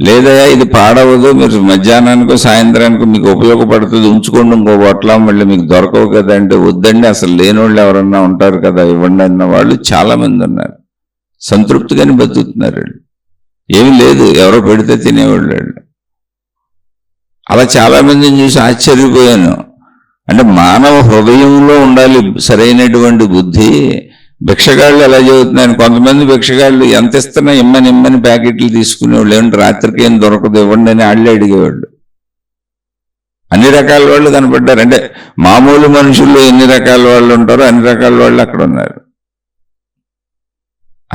లేదయా ఇది పాడవదు, మీరు మధ్యాహ్నానికో సాయంత్రానికో మీకు ఉపయోగపడుతుంది, ఉంచుకోండి ఇంకో పొట్లం, మళ్ళీ మీకు దొరకవు కదా అంటే వద్దండి, అసలు లేనోళ్ళు ఎవరన్నా ఉంటారు కదా ఇవ్వండి అన్న వాళ్ళు చాలా మంది ఉన్నారు. సంతృప్తిగానే బతుకుతున్నారు. ఏమి లేదు, ఎవరో పెడితే తినేవాళ్ళు. అలా చాలా మందిని చూసి ఆశ్చర్యపోయాను. అంటే మానవ హృదయంలో ఉండాలి సరైనటువంటి బుద్ధి. భిక్షగాళ్ళు ఎలా చెబుతున్నాను, కొంతమంది భిక్షగాళ్ళు ఎంత ఇస్తున్నా ఇమ్మని ప్యాకెట్లు తీసుకునేవాళ్ళు. ఏమంటే రాత్రికి ఏం దొరకదు ఇవ్వండి అని వాళ్ళే అడిగేవాళ్ళు. అన్ని రకాల వాళ్ళు కనపడ్డారు. అంటే మామూలు మనుషుల్లో ఎన్ని రకాల వాళ్ళు ఉంటారో అన్ని రకాల వాళ్ళు అక్కడ ఉన్నారు.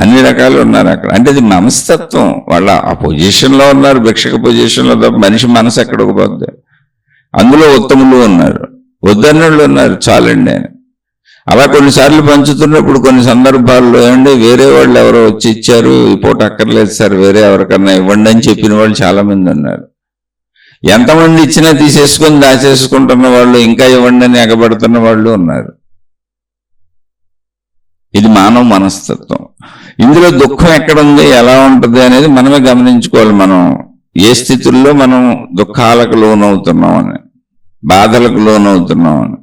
అన్ని రకాలు ఉన్నారు అక్కడ. అంటే అది మనస్తత్వం, వాళ్ళ ఆ పొజిషన్లో ఉన్నారు, భిక్షక పొజిషన్లో. తప్ప మనిషి మనసు ఎక్కడికి పోద్ది. అందులో ఉత్తములు ఉన్నారు, వద్దన్నోళ్ళు ఉన్నారు, చాలండి అని. అలా కొన్నిసార్లు పంచుతున్నప్పుడు కొన్ని సందర్భాల్లో ఏమంటే వేరే వాళ్ళు ఎవరో వచ్చి ఇచ్చారు, ఈ పూట అక్కర్లేదు సార్, వేరే ఎవరికన్నా ఇవ్వండి అని చెప్పిన వాళ్ళు చాలా మంది ఉన్నారు. ఎంతమంది ఇచ్చినా తీసేసుకొని దాచేసుకుంటున్న వాళ్ళు, ఇంకా ఇవ్వండి అని ఎగబడుతున్న వాళ్ళు ఉన్నారు. ఇది మానవ మనస్తత్వం. ఇందులో దుఃఖం ఎక్కడుంది, ఎలా ఉంటుంది అనేది మనమే గమనించుకోవాలి. మనం ఏ స్థితుల్లో మనం దుఃఖాలకు లోనవుతున్నామని, బాధలకు లోనవుతున్నామని.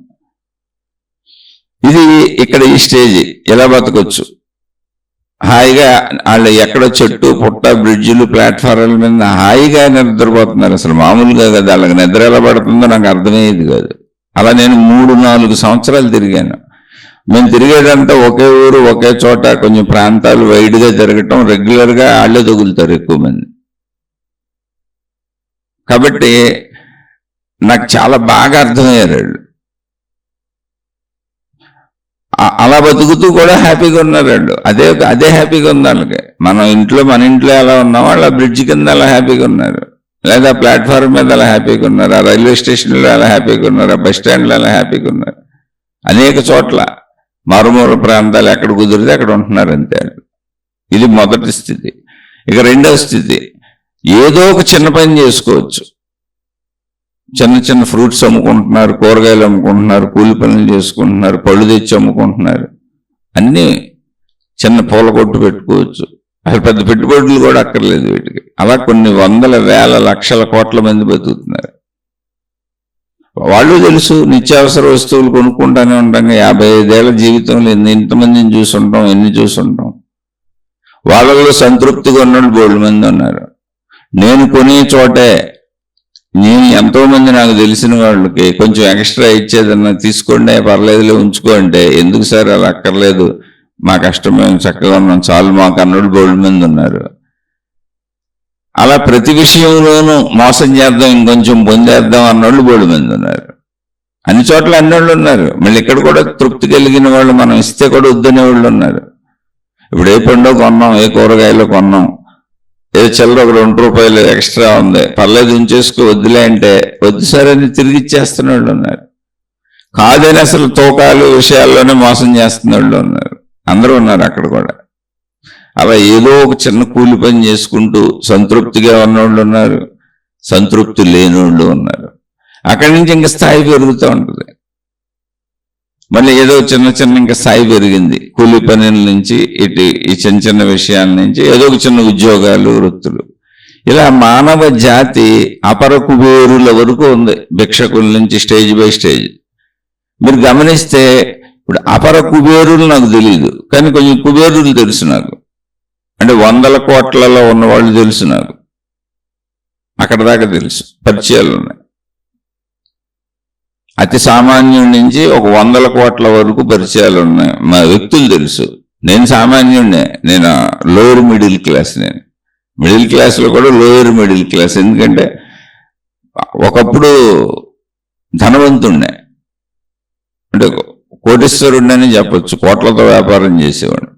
ఇది ఇక్కడ ఈ స్టేజ్. ఎలా బతకొచ్చు హాయిగా, వాళ్ళు ఎక్కడో చెట్టు పుట్ట బ్రిడ్జిలు ప్లాట్ఫారాల మీద హాయిగా నిద్రపోతున్నారు. అసలు మామూలుగా కదా, వాళ్ళకి నిద్ర ఎలా పడుతుందో నాకు అర్థమయ్యేది కాదు. అలా నేను 3-4 సంవత్సరాలు తిరిగాను. మేము తిరిగేదంతా ఒకే ఊరు, ఒకే చోట, కొంచెం ప్రాంతాలు వైడ్గా తిరగటం, రెగ్యులర్గా వాళ్ళే తగులుతారు ఎక్కువ మంది. కాబట్టి నాకు చాలా బాగా అర్థమయ్యారు వాళ్ళు. అలా బతుకుతూ కూడా హ్యాపీగా ఉన్నారు వాళ్ళు. అదే హ్యాపీగా ఉంది వాళ్ళకి. మన ఇంట్లో ఎలా ఉన్నామో వాళ్ళ బ్రిడ్జ్ కింద అలా హ్యాపీగా ఉన్నారు, లేదా ప్లాట్ఫామ్ మీద అలా హ్యాపీగా ఉన్నారు, ఆ రైల్వే స్టేషన్లో అలా హ్యాపీగా ఉన్నారు, ఆ బస్ స్టాండ్లో అలా హ్యాపీగా ఉన్నారు. అనేక చోట్ల మారుమూల ప్రాంతాలు ఎక్కడ కుదిరితే అక్కడ ఉంటున్నారు అంతే. ఇది మొదటి స్థితి. ఇక రెండవ స్థితి, ఏదో ఒక చిన్న పని చేసుకోవచ్చు. చిన్న చిన్న ఫ్రూట్స్ అమ్ముకుంటున్నారు, కూరగాయలు అమ్ముకుంటున్నారు, కూలి పనులు చేసుకుంటున్నారు, పళ్ళు తెచ్చి అమ్ముకుంటున్నారు, అన్నీ చిన్న పూల కొట్టు పెట్టుకోవచ్చు. అసలు పెద్ద పెట్టుబడులు కూడా అక్కర్లేదు వీటికి. అలా కొన్ని వందల వేల లక్షల కోట్ల మంది బతుకుతున్నారు. వాళ్ళు తెలుసు, నిత్యావసర వస్తువులు కొనుక్కుంటానే ఉంటాం. 55 ఏళ్ల జీవితంలో ఎంతమందిని చూసుంటాం, ఎన్ని చూసుంటాం. వాళ్ళలో సంతృప్తిగా ఉన్న బోల్డ్ మంది ఉన్నారు. నేను కొనే చోటే ఎంతో మంది నాకు తెలిసిన వాళ్ళకి కొంచెం ఎక్స్ట్రా ఇచ్చేదన్నా తీసుకోండి, పర్లేదులే ఉంచుకో అంటే, ఎందుకు సార్ అలా అక్కర్లేదు, మా కష్టం మేము చక్కగా ఉన్నాం చాలు మాకు అన్నోళ్ళు బోల్డ్ మంది ఉన్నారు. అలా ప్రతి విషయంలోనూ మోసం చేద్దాం, ఇంకొంచెం పొందేద్దాం అన్నోళ్ళు బోల్డ్ మంది ఉన్నారు. అన్ని చోట్ల అన్నోళ్ళు ఉన్నారు. మళ్ళీ ఇక్కడ కూడా తృప్తి కలిగిన వాళ్ళు, మనం ఇస్తే కూడా వద్దనే వాళ్ళు ఉన్నారు. ఇప్పుడు ఏ పండో కొన్నాం, ఏ కూరగాయలు కొన్నాం, ఏ చిల్లర ఒక 2 రూపాయలు ఎక్స్ట్రా ఉంది, పర్లేదు ఉంచేసుకో, వద్దులే అంటే వద్దు సార్ అని తిరిగి ఇచ్చేస్తున్న వాళ్ళు ఉన్నారు. కాదని అసలు తూకాలు విషయాల్లోనే మోసం చేస్తున్న వాళ్ళు ఉన్నారు. అందరూ ఉన్నారు అక్కడ కూడా. అలా ఏదో ఒక చిన్న కూలి పని చేసుకుంటూ సంతృప్తిగా ఉన్నోళ్ళు ఉన్నారు, సంతృప్తి లేనోళ్ళు ఉన్నారు. అక్కడి నుంచి ఇంకా స్థాయి పెరుగుతూ ఉంటుంది. మళ్ళీ ఏదో చిన్న ఇంకా స్థాయి పెరిగింది. కూలి పనుల నుంచి ఈ చిన్న విషయాల నుంచి ఏదో ఒక చిన్న ఉద్యోగాలు, వృత్తులు. ఇలా మానవ జాతి అపర కుబేరుల వరకు ఉంది. భిక్షకుల నుంచి స్టేజ్ బై స్టేజ్. మీరు గమనిస్తే ఇప్పుడు అపర కుబేరులు నాకు తెలియదు, కానీ కొంచెం కుబేరులు తెలుసు నాకు. అంటే 100 కోట్లలో ఉన్నవాళ్ళు తెలుసు నాకు. అక్కడ దాకా తెలుసు, పరిచయాలు ఉన్నాయి. అతి సామాన్యుడి నుంచి ఒక 100 కోట్ల వరకు పరిచయాలు ఉన్నాయి, మా వ్యక్తులు తెలుసు. నేను సామాన్యుడినే, నేను లోయర్ మిడిల్ క్లాస్. నేను మిడిల్ క్లాస్లో కూడా లోయర్ మిడిల్ క్లాస్. ఎందుకంటే ఒకప్పుడు ధనవంతుడినే, అంటే కోటీశ్వరుడిని చెప్పొచ్చు, కోట్లతో వ్యాపారం చేసేవాడు.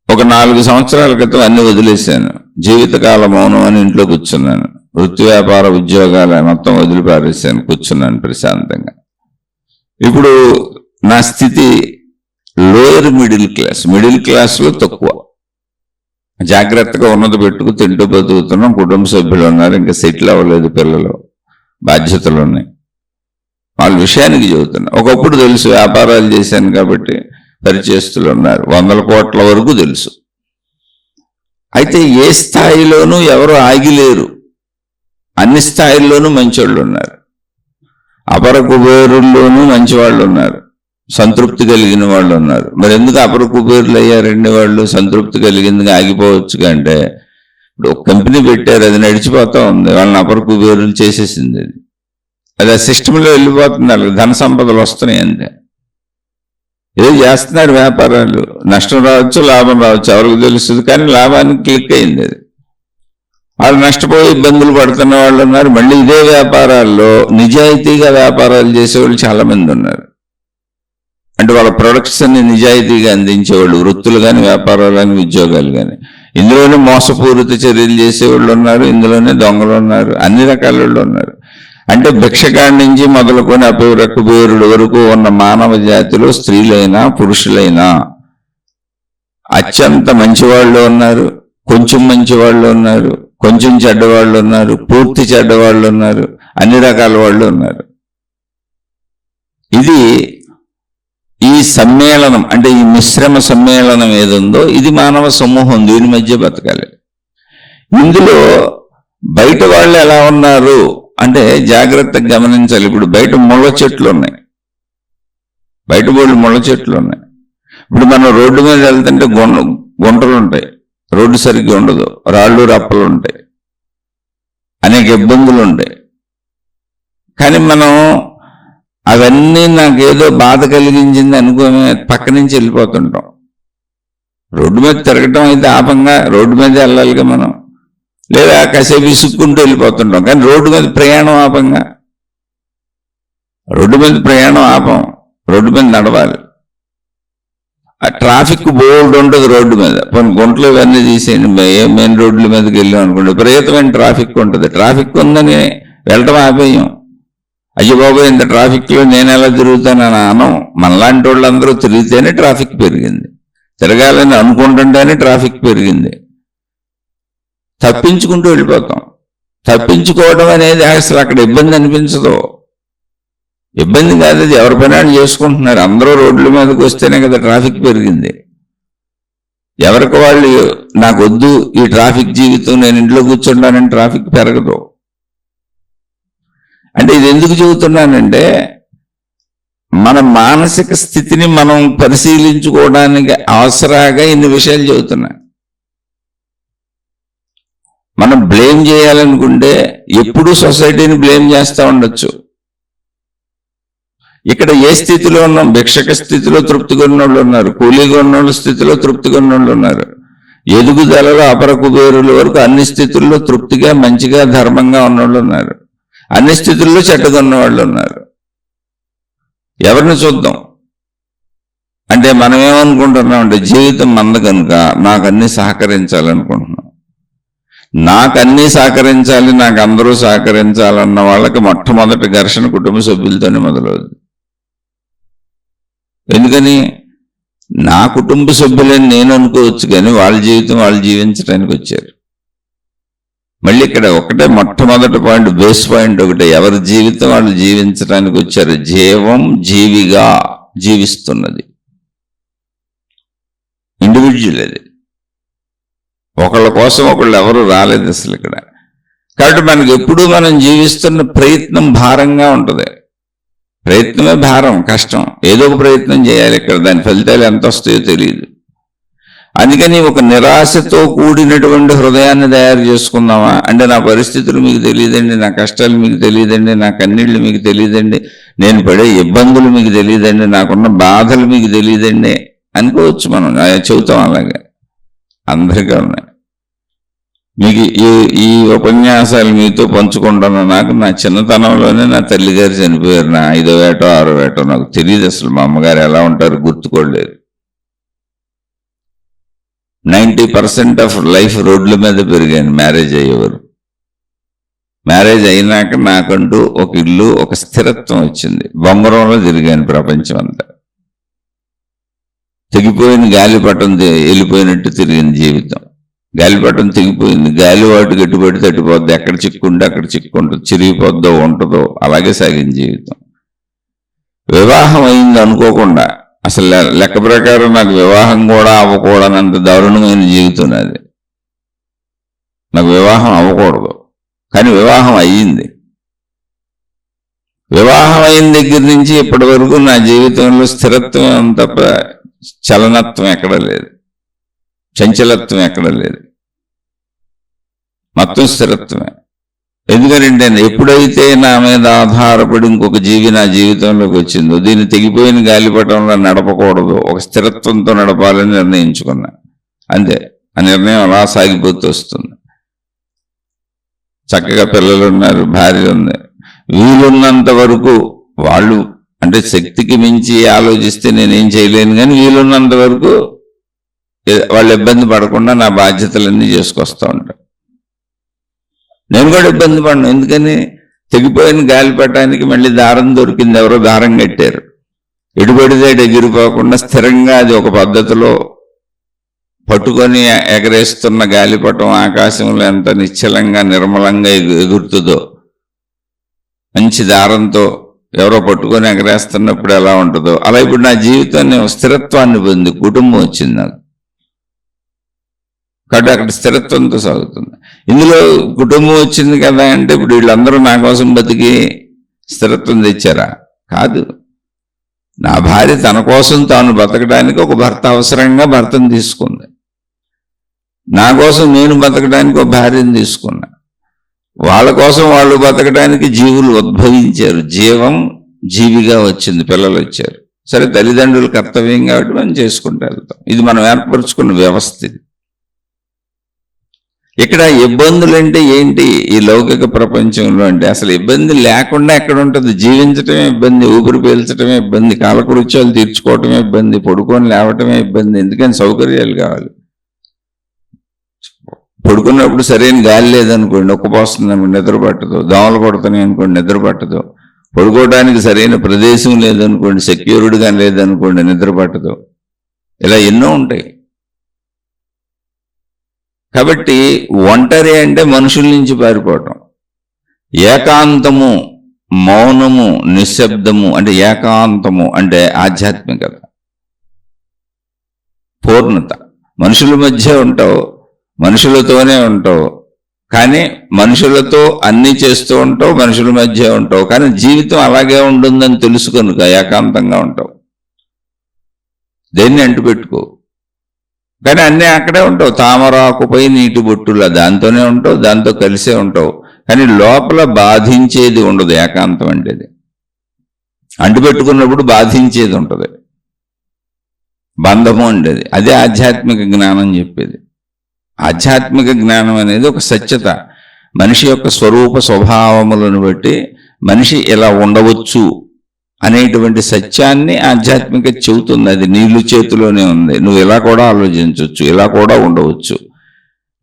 ఒక 4 సంవత్సరాల క్రితం అన్ని వదిలేశాను, జీవితకాల మౌనం అని ఇంట్లో కూర్చున్నాను. వృత్తి వ్యాపార ఉద్యోగాలు మొత్తం వదిలిపారేసాను, కూర్చున్నాను ప్రశాంతంగా. ఇప్పుడు నా స్థితి లోయర్ మిడిల్ క్లాస్. మిడిల్ క్లాస్లో తక్కువ, జాగ్రత్తగా ఉన్నది పెట్టుకు తింటూ బతుకుతున్నాం. కుటుంబ సభ్యులు ఉన్నారు, ఇంకా సెటిల్ అవ్వలేదు, పిల్లలు, బాధ్యతలు ఉన్నాయి. వాళ్ళ విషయానికి చెబుతున్నా. ఒకప్పుడు తెలుసు, వ్యాపారాలు చేశాను కాబట్టి పరిచయస్తులు ఉన్నారు, 100 కోట్ల వరకు తెలుసు. అయితే ఏ స్థాయిలోనూ ఎవరు ఆగిలేరు, అన్ని స్థాయిల్లోనూ మంచివాళ్ళు ఉన్నారు. అపర కుబేరుల్లోనూ మంచివాళ్ళు ఉన్నారు, సంతృప్తి కలిగిన వాళ్ళు ఉన్నారు. మరి ఎందుకు అపర కుబేరులు అయ్యారండి వాళ్ళు? సంతృప్తి కలిగిందిగా ఆగిపోవచ్చు. అంటే ఇప్పుడు ఒక కంపెనీ పెట్టారు, అది నడిచిపోతూ ఉంది, వాళ్ళని అపర కుబేరులు చేసేసింది. అది ఆ సిస్టంలో వెళ్ళిపోతుంది, వాళ్ళకి ధన సంపదలు వస్తున్నాయి అంతే. ఏదో చేస్తున్నారు వ్యాపారాలు, నష్టం రావచ్చు, లాభం రావచ్చు, ఎవరికి తెలుస్తుంది. కానీ లాభానికి క్లిక్ అయింది అది. వాళ్ళు నష్టపోయి ఇబ్బందులు పడుతున్న వాళ్ళు ఉన్నారు. మళ్ళీ ఇదే వ్యాపారాల్లో నిజాయితీగా వ్యాపారాలు చేసేవాళ్ళు చాలా మంది ఉన్నారు. అంటే వాళ్ళ ప్రొడక్ట్స్ అన్ని నిజాయితీగా అందించేవాళ్ళు, వృత్తులు కానీ, వ్యాపారాలు కానీ, ఉద్యోగాలు కానీ. ఇందులోనే మోసపూరిత చర్యలు చేసేవాళ్ళు ఉన్నారు, ఇందులోనే దొంగలు ఉన్నారు, అన్ని రకాల వాళ్ళు ఉన్నారు. అంటే భిక్షకాడి నుంచి మొదలుకొని అపర కుబేరుల వరకు ఉన్న మానవ జాతిలో స్త్రీలైనా పురుషులైనా అత్యంత మంచివాళ్ళు ఉన్నారు, కొంచెం మంచివాళ్ళు ఉన్నారు, కొంచెం చెడ్డవాళ్ళు ఉన్నారు, పూర్తి చెడ్డవాళ్ళు ఉన్నారు, అన్ని రకాల వాళ్ళు ఉన్నారు. ఇది ఈ సమ్మేళనం, అంటే ఈ మిశ్రమ సమ్మేళనం ఏదుందో ఇది మానవ సమూహం, దీని మధ్య బతకాలి. ఇందులో బయట వాళ్ళు ఎలా ఉన్నారు అంటే జాగ్రత్తగా గమనించాలి. ఇప్పుడు బయట ముళ్ళ చెట్లు ఉన్నాయి, బయట బోళ్ళు ముళ్ళ చెట్లు ఉన్నాయి. ఇప్పుడు మనం రోడ్డు మీద వెళ్తుంటే గుంటలు ఉంటాయి, రోడ్డు సరిగ్గా ఉండదు, రాళ్ళు రప్పలు ఉంటాయి, అనేక ఇబ్బందులు ఉంటాయి. కానీ మనం అవన్నీ నాకేదో బాధ కలిగించింది అనుకోని పక్క నుంచి వెళ్ళిపోతుంటాం. రోడ్డు మీద తిరగటం అయితే ఆపంగా రోడ్డు మీద వెళ్ళాలిగా మనం, లేదా కాసేపు విసుక్కుంటూ వెళ్ళిపోతుంటాం. కానీ రోడ్డు మీద ప్రయాణం ఆపంగా, రోడ్డు మీద ప్రయాణం ఆపం, రోడ్డు మీద నడవాలి. ఆ ట్రాఫిక్ బోర్డు ఉంటుంది రోడ్డు మీద, కొన్ని గుంటలు ఇవన్నీ తీసేయండి, మెయిన్ రోడ్ల మీదకి వెళ్ళాం అనుకోండి, విపరీతమైన ట్రాఫిక్ ఉంటుంది. ట్రాఫిక్ ఉందని వెళ్ళటం ఆపేయం. అయ్యో బాబు ఇంత ట్రాఫిక్లో నేను ఎలా తిరుగుతానని అనం. మనలాంటి వాళ్ళందరూ తిరిగితేనే ట్రాఫిక్ పెరిగింది, తిరగాలని అనుకుంటుంటేనే ట్రాఫిక్ పెరిగింది. తప్పించుకుంటూ వెళ్ళిపోతాం. తప్పించుకోవడం అనేది అసలు అక్కడ ఇబ్బంది అనిపించదు. ఇబ్బంది కాదు, అది ఎవరి పని వాళ్ళు చేసుకుంటున్నారు. అందరూ రోడ్ల మీదకి వస్తేనే కదా ట్రాఫిక్ పెరిగింది. ఎవరికి వాళ్ళు నాకు వద్దు ఈ ట్రాఫిక్ జీవితం, నేను ఇంట్లో కూర్చుంటానని ట్రాఫిక్ పెరగదు. అంటే ఇది ఎందుకు చెబుతున్నానంటే, మన మానసిక స్థితిని మనం పరిశీలించుకోవడానికి అవసరంగా ఇన్ని విషయాలు చెబుతున్నా. మనం బ్లేమ్ చేయాలనుకుంటే ఎప్పుడూ సొసైటీని బ్లేమ్ చేస్తూ ఉండొచ్చు. ఇక్కడ ఏ స్థితిలో ఉన్నాం? భిక్షక స్థితిలో తృప్తిగా ఉన్నోళ్ళు ఉన్నారు, కూలీగా ఉన్నోళ్ళ స్థితిలో తృప్తిగా ఉన్నోళ్ళు ఉన్నారు, ఎదుగుదలలో అపర కుబేరుల వరకు అన్ని స్థితుల్లో తృప్తిగా మంచిగా ధర్మంగా ఉన్నోళ్ళు ఉన్నారు, అన్ని స్థితుల్లో చెడ్డగా ఉన్నవాళ్ళు ఉన్నారు. ఎవరిని చూద్దాం? అంటే మనం ఏమనుకుంటున్నాం అంటే, జీవితం మంద కనుక నాకు అన్ని సహకరించాలనుకుంటున్నాం. నాకు అన్నీ సహకరించాలి, నాకు అందరూ సహకరించాలన్న వాళ్ళకి మొట్టమొదటి ఘర్షణ కుటుంబ సభ్యులతోనే మొదలవుతుంది. ఎందుకని? నా కుటుంబ సభ్యులని నేను అనుకోవచ్చు, కానీ వాళ్ళ జీవితం వాళ్ళు జీవించడానికి వచ్చారు. మళ్ళీ ఇక్కడ ఒకటే మొట్టమొదటి పాయింట్, బేస్ పాయింట్ ఒకటే, ఎవరి జీవితం వాళ్ళు జీవించడానికి వచ్చారు. జీవం జీవిగా జీవిస్తున్నది ఇండివిజువల్. అది ఒకళ్ళ కోసం ఒకళ్ళు ఎవరు రాలేదు అసలు ఇక్కడ. కాబట్టి మనకి ఎప్పుడూ మనం జీవిస్తున్న ప్రయత్నం భారంగా ఉంటుంది. ప్రయత్నమే భారం, కష్టం. ఏదో ఒక ప్రయత్నం చేయాలి ఇక్కడ, దాని ఫలితాలు ఎంత వస్తాయో తెలియదు. అందుకని ఒక నిరాశతో కూడినటువంటి హృదయాన్ని తయారు చేసుకుందామా అంటే, నా పరిస్థితులు మీకు తెలియదండి, నా కష్టాలు మీకు తెలియదండి, నా కన్నీళ్లు మీకు తెలియదండి, నేను పడే ఇబ్బందులు మీకు తెలియదండి, నాకున్న బాధలు మీకు తెలియదండి అనుకోవచ్చు. మనం చెబుతాం అలాగే, అందరికీ ఉన్నాయి. మీకు ఈ ఉపన్యాసాలు మీతో పంచుకుంటున్నా. నాకు నా చిన్నతనంలోనే నా తల్లిగారు చనిపోయారు. నా 5వ ఏటో 6వ ఏటో నాకు తెలియదు అసలు మా అమ్మగారు ఎలా ఉంటారు, గుర్తుకోలేదు. 90% ఆఫ్ లైఫ్ రోడ్ల మీద పెరిగాను మ్యారేజ్ అయ్యేవారు. మ్యారేజ్ అయినాక నాకంటూ ఒక ఇల్లు, ఒక స్థిరత్వం వచ్చింది. బొమ్మరంలో తిరిగాను ప్రపంచం అంతా. తెగిపోయిన గాలిపటం వెళ్ళిపోయినట్టు తిరిగింది జీవితం. గాలిపటం తెగిపోయింది, గాలివాటు గట్టిపడి తట్టిపోద్ది, ఎక్కడ చిక్కుంటే అక్కడ చిక్కుంటుంది, చిరిగిపోద్దో ఉంటుందో, అలాగే సాగింది జీవితం. వివాహం అయింది అనుకోకుండా, అసలు లెక్క ప్రకారం నాకు వివాహం కూడా అవ్వకూడనంత దారుణమైన జీవితం అది. నాకు వివాహం అవ్వకూడదు, కానీ వివాహం అయ్యింది. వివాహం అయిన దగ్గర నుంచి ఇప్పటి వరకు నా జీవితంలో స్థిరత్వం తప్ప చలనత్వం ఎక్కడ లేదు, చంచలత్వం ఎక్కడ లేదు, మొత్తం స్థిరత్వమే. ఎందుకంటే ఎప్పుడైతే నా మీద ఆధారపడి ఇంకొక జీవి నా జీవితంలోకి వచ్చిందో, దీన్ని తెగిపోయిన గాలిపటంలో నడపకూడదు, ఒక స్థిరత్వంతో నడపాలని నిర్ణయించుకున్నా. అంతే, ఆ నిర్ణయం అలా సాగిపోతూ వస్తుంది. చక్కగా పిల్లలు ఉన్నారు, భార్య ఉంది. వీలున్నంత వరకు వాళ్ళు, అంటే శక్తికి మించి ఆలోచిస్తే నేనేం చేయలేను, కానీ వీలున్నంత వరకు వాళ్ళు ఇబ్బంది పడకుండా నా బాధ్యతలన్నీ చేసుకొస్తూ ఉంటాను. నేను కూడా ఇబ్బంది పడను, ఎందుకని తెగిపోయిన గాలిపటానికి మళ్ళీ దారం దొరికింది, ఎవరో దారం కట్టారు. ఎడుబడితే ఎగిరిపోకుండా స్థిరంగా అది ఒక పద్ధతిలో పట్టుకొని ఎగరేస్తున్న గాలిపటం ఆకాశంలో ఎంత నిశ్చలంగా నిర్మలంగా ఎగురుతుందో, మంచి దారంతో ఎవరో పట్టుకొని ఎగరేస్తున్నప్పుడు ఎలా ఉంటుందో, అలా ఇప్పుడు నా జీవితాన్ని స్థిరత్వాన్ని పొంది కుటుంబం వచ్చింది నాకు. కాబట్టి అక్కడ స్థిరత్వంతో సాగుతుంది. ఇందులో కుటుంబం వచ్చింది కదా అంటే, ఇప్పుడు వీళ్ళందరూ నా కోసం బతికి స్థిరత్వం తెచ్చారా? కాదు. నా భార్య తన కోసం తాను బతకడానికి ఒక భర్త అవసరంగా భర్తను తీసుకుంది. నా కోసం నేను బతకడానికి ఒక భార్యను తీసుకున్నా. వాళ్ళ కోసం వాళ్ళు బతకడానికి జీవులు ఉద్భవించారు, జీవం జీవిగా వచ్చింది, పిల్లలు వచ్చారు. సరే, తల్లిదండ్రుల కర్తవ్యం కాబట్టి మనం చేసుకుంటూ వెళ్తాం. ఇది మనం ఏర్పరచుకున్న వ్యవస్థ. ఇక్కడ ఇబ్బందులు అంటే ఏంటి ఈ లౌకిక ప్రపంచంలో అంటే అసలు ఇబ్బంది లేకుండా ఎక్కడ ఉంటుంది? జీవించటమే ఇబ్బంది, ఊపిరి పీల్చడమే ఇబ్బంది, కాలకృత్యాలు తీర్చుకోవటమే ఇబ్బంది, పడుకొని లేవటమే ఇబ్బంది. ఎందుకని? సౌకర్యాలు కావాలి. పడుకున్నప్పుడు సరైన గాలి లేదనుకోండి, ఉక్కపోస్తుంది, నిద్ర పట్టదు. దోమలు కొడుతున్నాయి అనుకోండి, నిద్ర పట్టదు. పడుకోవడానికి సరైన ప్రదేశం లేదనుకోండి, సెక్యూర్డ్గా లేదనుకోండి, నిద్ర పట్టదు. ఇలా ఎన్నో ఉంటాయి. కాబట్టి ఒంటరి అంటే మనుషుల నుంచి పారిపోవటం. ఏకాంతము, మౌనము, నిశ్శబ్దము అంటే ఏకాంతము అంటే ఆధ్యాత్మికత, పూర్ణత. మనుషుల మధ్య ఉంటావు, మనుషులతోనే ఉంటావు, కానీ మనుషులతో అన్నీ చేస్తూ ఉంటావు, మనుషుల మధ్య ఉంటావు, కానీ జీవితం అలాగే ఉంటుందని తెలుసు కనుక ఏకాంతంగా ఉంటావు. దేన్ని అంటుపెట్టుకో, కానీ అన్నీ అక్కడే ఉంటావు. తామరాకుపై నీటి బొట్టులా దాంతోనే ఉంటావు, దాంతో కలిసే ఉంటావు, కానీ లోపల బాధించేది ఉండదు. ఏకాంతం అంటేది అంటుపెట్టుకున్నప్పుడు బాధించేది ఉంటుంది, బంధము ఉండేది. అదే ఆధ్యాత్మిక జ్ఞానం చెప్పేది. ఆధ్యాత్మిక జ్ఞానం అనేది ఒక సత్యత. మనిషి యొక్క స్వరూప స్వభావములను బట్టి మనిషి ఎలా ఉండవచ్చు అనేటువంటి సత్యాన్ని ఆధ్యాత్మిక చెబుతుంది. అది నీళ్ళు చేతిలోనే ఉంది. నువ్వు ఇలా కూడా ఆలోచించవచ్చు, ఇలా కూడా ఉండవచ్చు.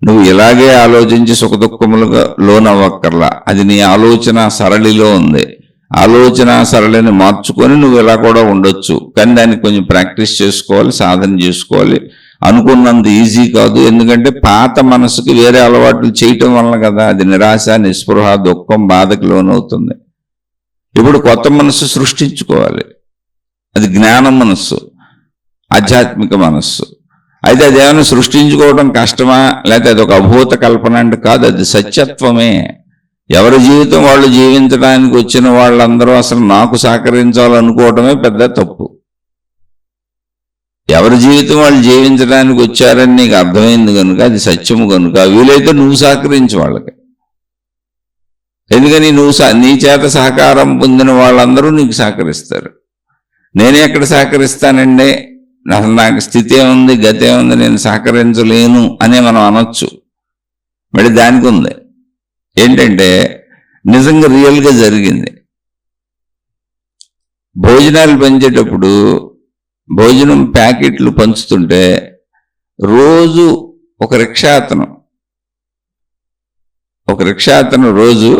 నువ్వు ఇలాగే ఆలోచించి సుఖదుఖములుగా లోనవ్వక్కర్లా. అది నీ ఆలోచన సరళిలో ఉంది. ఆలోచన సరళిని మార్చుకొని నువ్వు ఇలా కూడా ఉండొచ్చు, కానీ దానికి కొంచెం ప్రాక్టీస్ చేసుకోవాలి, సాధన చేసుకోవాలి. అనుకున్నంత ఈజీ కాదు. ఎందుకంటే పాత మనసుకి వేరే అలవాట్లు చేయటం వల్ల కదా అది నిరాశ, నిస్పృహ, దుఃఖం, బాధకు లోనవుతుంది. ఇప్పుడు కొత్త మనస్సు సృష్టించుకోవాలి. అది జ్ఞాన మనస్సు, ఆధ్యాత్మిక మనస్సు. అయితే అదేమైనా సృష్టించుకోవడం కష్టమా, లేకపోతే అది ఒక అభూత కల్పన అంటే కాదు, అది సత్యత్వమే. ఎవరి జీవితం వాళ్ళు జీవించడానికి వచ్చిన వాళ్ళందరూ అసలు నాకు సహకరించాలనుకోవటమే పెద్ద తప్పు. ఎవరి జీవితం వాళ్ళు జీవించడానికి వచ్చారని నీకు అర్థమైంది కనుక, అది సత్యము కనుక వీలైతే నువ్వు సహకరించు వాళ్ళకి. ఎందుకని నువ్వు నీ చేత సహకారం పొందిన వాళ్ళందరూ నీకు సహకరిస్తారు. నేనే ఎక్కడ సహకరిస్తానండి, అసలు నాకు స్థితి ఏముంది, గతి ఏముంది, నేను సహకరించలేను అనే మనం అనొచ్చు. మరి దానికి ఉంది ఏంటంటే నిజంగా రియల్గా జరిగింది. భోజనాలు పంచేటప్పుడు భోజనం ప్యాకెట్లు పంచుతుంటే రోజు ఒక రిక్షా అతను రోజు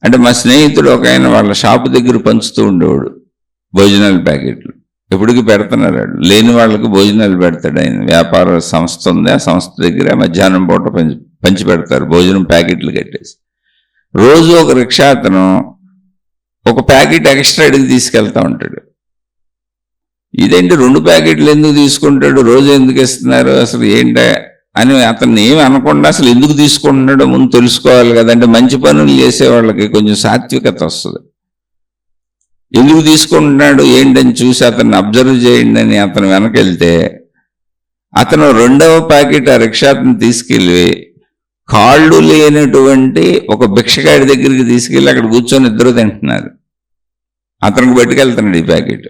అంటే మా స్నేహితుడు ఒక ఆయన వాళ్ళ షాపు దగ్గర పంచుతూ ఉండేవాడు భోజనాల ప్యాకెట్లు. ఎప్పటికీ పెడుతున్నారు. లేని వాళ్ళకి భోజనాలు పెడతాడు ఆయన. వ్యాపార సంస్థ ఉంది, ఆ సంస్థ దగ్గర మధ్యాహ్నం పూట పంచి పెడతారు భోజనం ప్యాకెట్లు కట్టేసి. రోజు ఒక రిక్షా అతను ఒక ప్యాకెట్ ఎక్స్ట్రా అడిగి తీసుకెళ్తా ఉంటాడు. ఇదేంటి 2 ప్యాకెట్లు ఎందుకు తీసుకుంటాడు, రోజు ఎందుకు ఇస్తున్నారు, అసలు ఏంట అని అతన్ని ఏమి అనకుండా అసలు ఎందుకు తీసుకుంటున్నాడో ముందు తెలుసుకోవాలి కదంటే మంచి పనులు చేసే వాళ్ళకి కొంచెం సాత్వికత వస్తుంది. ఎందుకు తీసుకుంటున్నాడు ఏంటని చూసి అతన్ని అబ్జర్వ్ చేయండి అని అతను వెనకెళ్తే అతను 2వ ప్యాకెట్ ఆ రిక్షాను తీసుకెళ్ళి కాళ్ళు లేనటువంటి ఒక భిక్షగాడి దగ్గరికి తీసుకెళ్ళి అక్కడ కూర్చొని ఇద్దరు తింటున్నారు. అతనికి పట్టుకెళ్తున్నాడు ఈ ప్యాకెట్.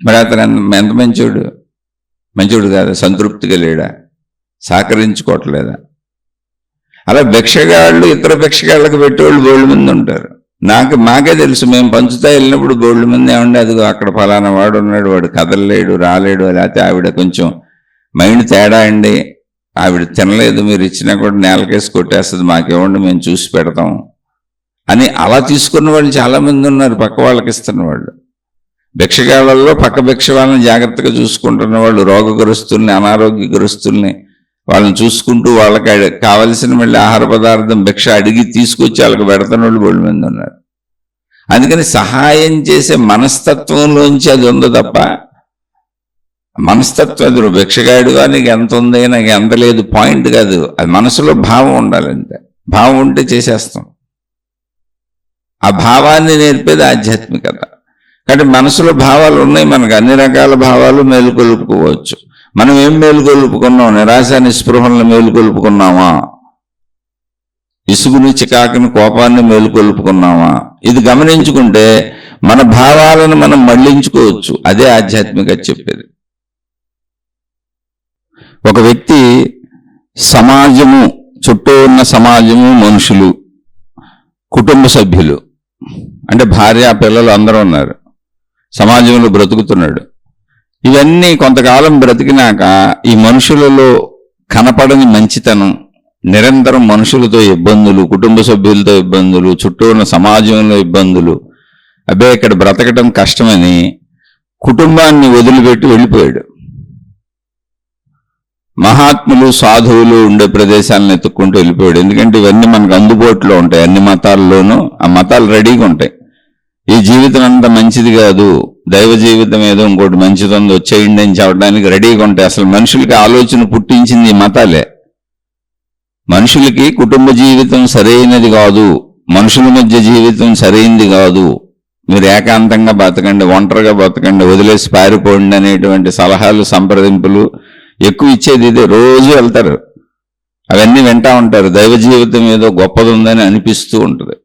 మరి అతను ఎంత మంచోడు కాదా? సంతృప్తిగా లేడా? సహకరించుకోవట్లేదా? అలా భిక్షగాళ్ళు ఇతర భిక్షగాళ్ళకి పెట్టేవాళ్ళు బోల్డ్ మంది ఉంటారు. మాకే తెలుసు, మేము పంచుతా వెళ్ళినప్పుడు బోల్డ్ మంది ఏమండి అదిగో అక్కడ ఫలానా వాడు ఉన్నాడు, వాడు కదలలేడు, రాలేడు, లేకపోతే ఆవిడ కొంచెం మైండ్ తేడా అండి, ఆవిడ తినలేదు, మీరు ఇచ్చినా కూడా నేలకేసి కొట్టేస్తుంది, మాకేమండి మేము చూసి పెడతాం అని అలా తీసుకున్న వాళ్ళు చాలామంది ఉన్నారు. పక్క వాళ్ళకి ఇస్తున్న వాళ్ళు, భిక్షగాళ్ళల్లో పక్క భిక్ష వాళ్ళని జాగ్రత్తగా చూసుకుంటున్న వాళ్ళు, రోగగ్రస్తుల్ని, అనారోగ్యగ్రస్తుల్ని వాళ్ళని చూసుకుంటూ వాళ్ళకి కావలసిన మళ్ళీ ఆహార పదార్థం భిక్ష అడిగి తీసుకొచ్చి వాళ్ళకి పెడుతున్న వాళ్ళు బోల్డ్ మంది ఉన్నారు. అందుకని సహాయం చేసే మనస్తత్వంలోంచి అది ఉంది తప్ప మనస్తత్వం ఎదురు భిక్షగాడుగా నీకు ఎంత ఉంది, నాకు ఎంత లేదు పాయింట్ కాదు. అది మనసులో భావం ఉండాలంటే, భావం ఉంటే చేసేస్తాం. ఆ భావాన్ని నేర్పేది ఆధ్యాత్మికత. కాబట్టి మనసులో భావాలు ఉన్నాయి, మనకు అన్ని రకాల భావాలు మేలుకొలుపుకోవచ్చు. మనం ఏం మేలుకొలుపుకున్నాం? నిరాశ నిస్పృహలను మేలుకొలుపుకున్నామా? ఇసుగుని, చికాకుని, కోపాన్ని మేలుకొలుపుకున్నామా? ఇది గమనించుకుంటే మన భావాలను మనం మళ్లించుకోవచ్చు. అదే ఆధ్యాత్మికత చెప్పేది. ఒక వ్యక్తి సమాజము, చుట్టూ ఉన్న సమాజము, మనుషులు, కుటుంబ సభ్యులు అంటే భార్య పిల్లలు అందరూ ఉన్నారు, సమాజంలో బ్రతుకుతున్నాడు. ఇవన్నీ కొంతకాలం బ్రతికినాక ఈ మనుషులలో కనపడని మంచితనం, నిరంతరం మనుషులతో ఇబ్బందులు, కుటుంబ సభ్యులతో ఇబ్బందులు, చుట్టూ ఉన్న సమాజంలో ఇబ్బందులు, అబ్బే ఇక్కడ బ్రతకటం కష్టమని కుటుంబాన్ని వదిలిపెట్టి వెళ్ళిపోయాడు. మహాత్ములు, సాధువులు ఉండే ప్రదేశాలను ఎత్తుక్కుంటూ వెళ్ళిపోయాడు. ఎందుకంటే ఇవన్నీ మనకు అందుబాటులో ఉంటాయి, అన్ని మతాల్లోనూ ఆ మతాలు రెడీగా ఉంటాయి. ఈ జీవితం అంత మంచిది కాదు, దైవ జీవితం ఏదో ఇంకోటి మంచిది ఉందో వచ్చేయండి అని చెప్పడానికి రెడీగా ఉంటాయి. అసలు మనుషులకి ఆలోచన పుట్టించింది ఈ మతాలే. మనుషులకి కుటుంబ జీవితం సరైనది కాదు, మనుషుల మధ్య జీవితం సరైనది కాదు, మీరు ఏకాంతంగా బతకండి, ఒంటరిగా బతకండి, వదిలేసి పారిపోండి అనేటువంటి సలహాలు, సంప్రదింపులు ఎక్కువ ఇచ్చేది ఇదే. రోజు వెళ్తారు, అవన్నీ వింటా ఉంటారు. దైవ జీవితం ఏదో గొప్పది ఉందని అనిపిస్తూ ఉంటుంది.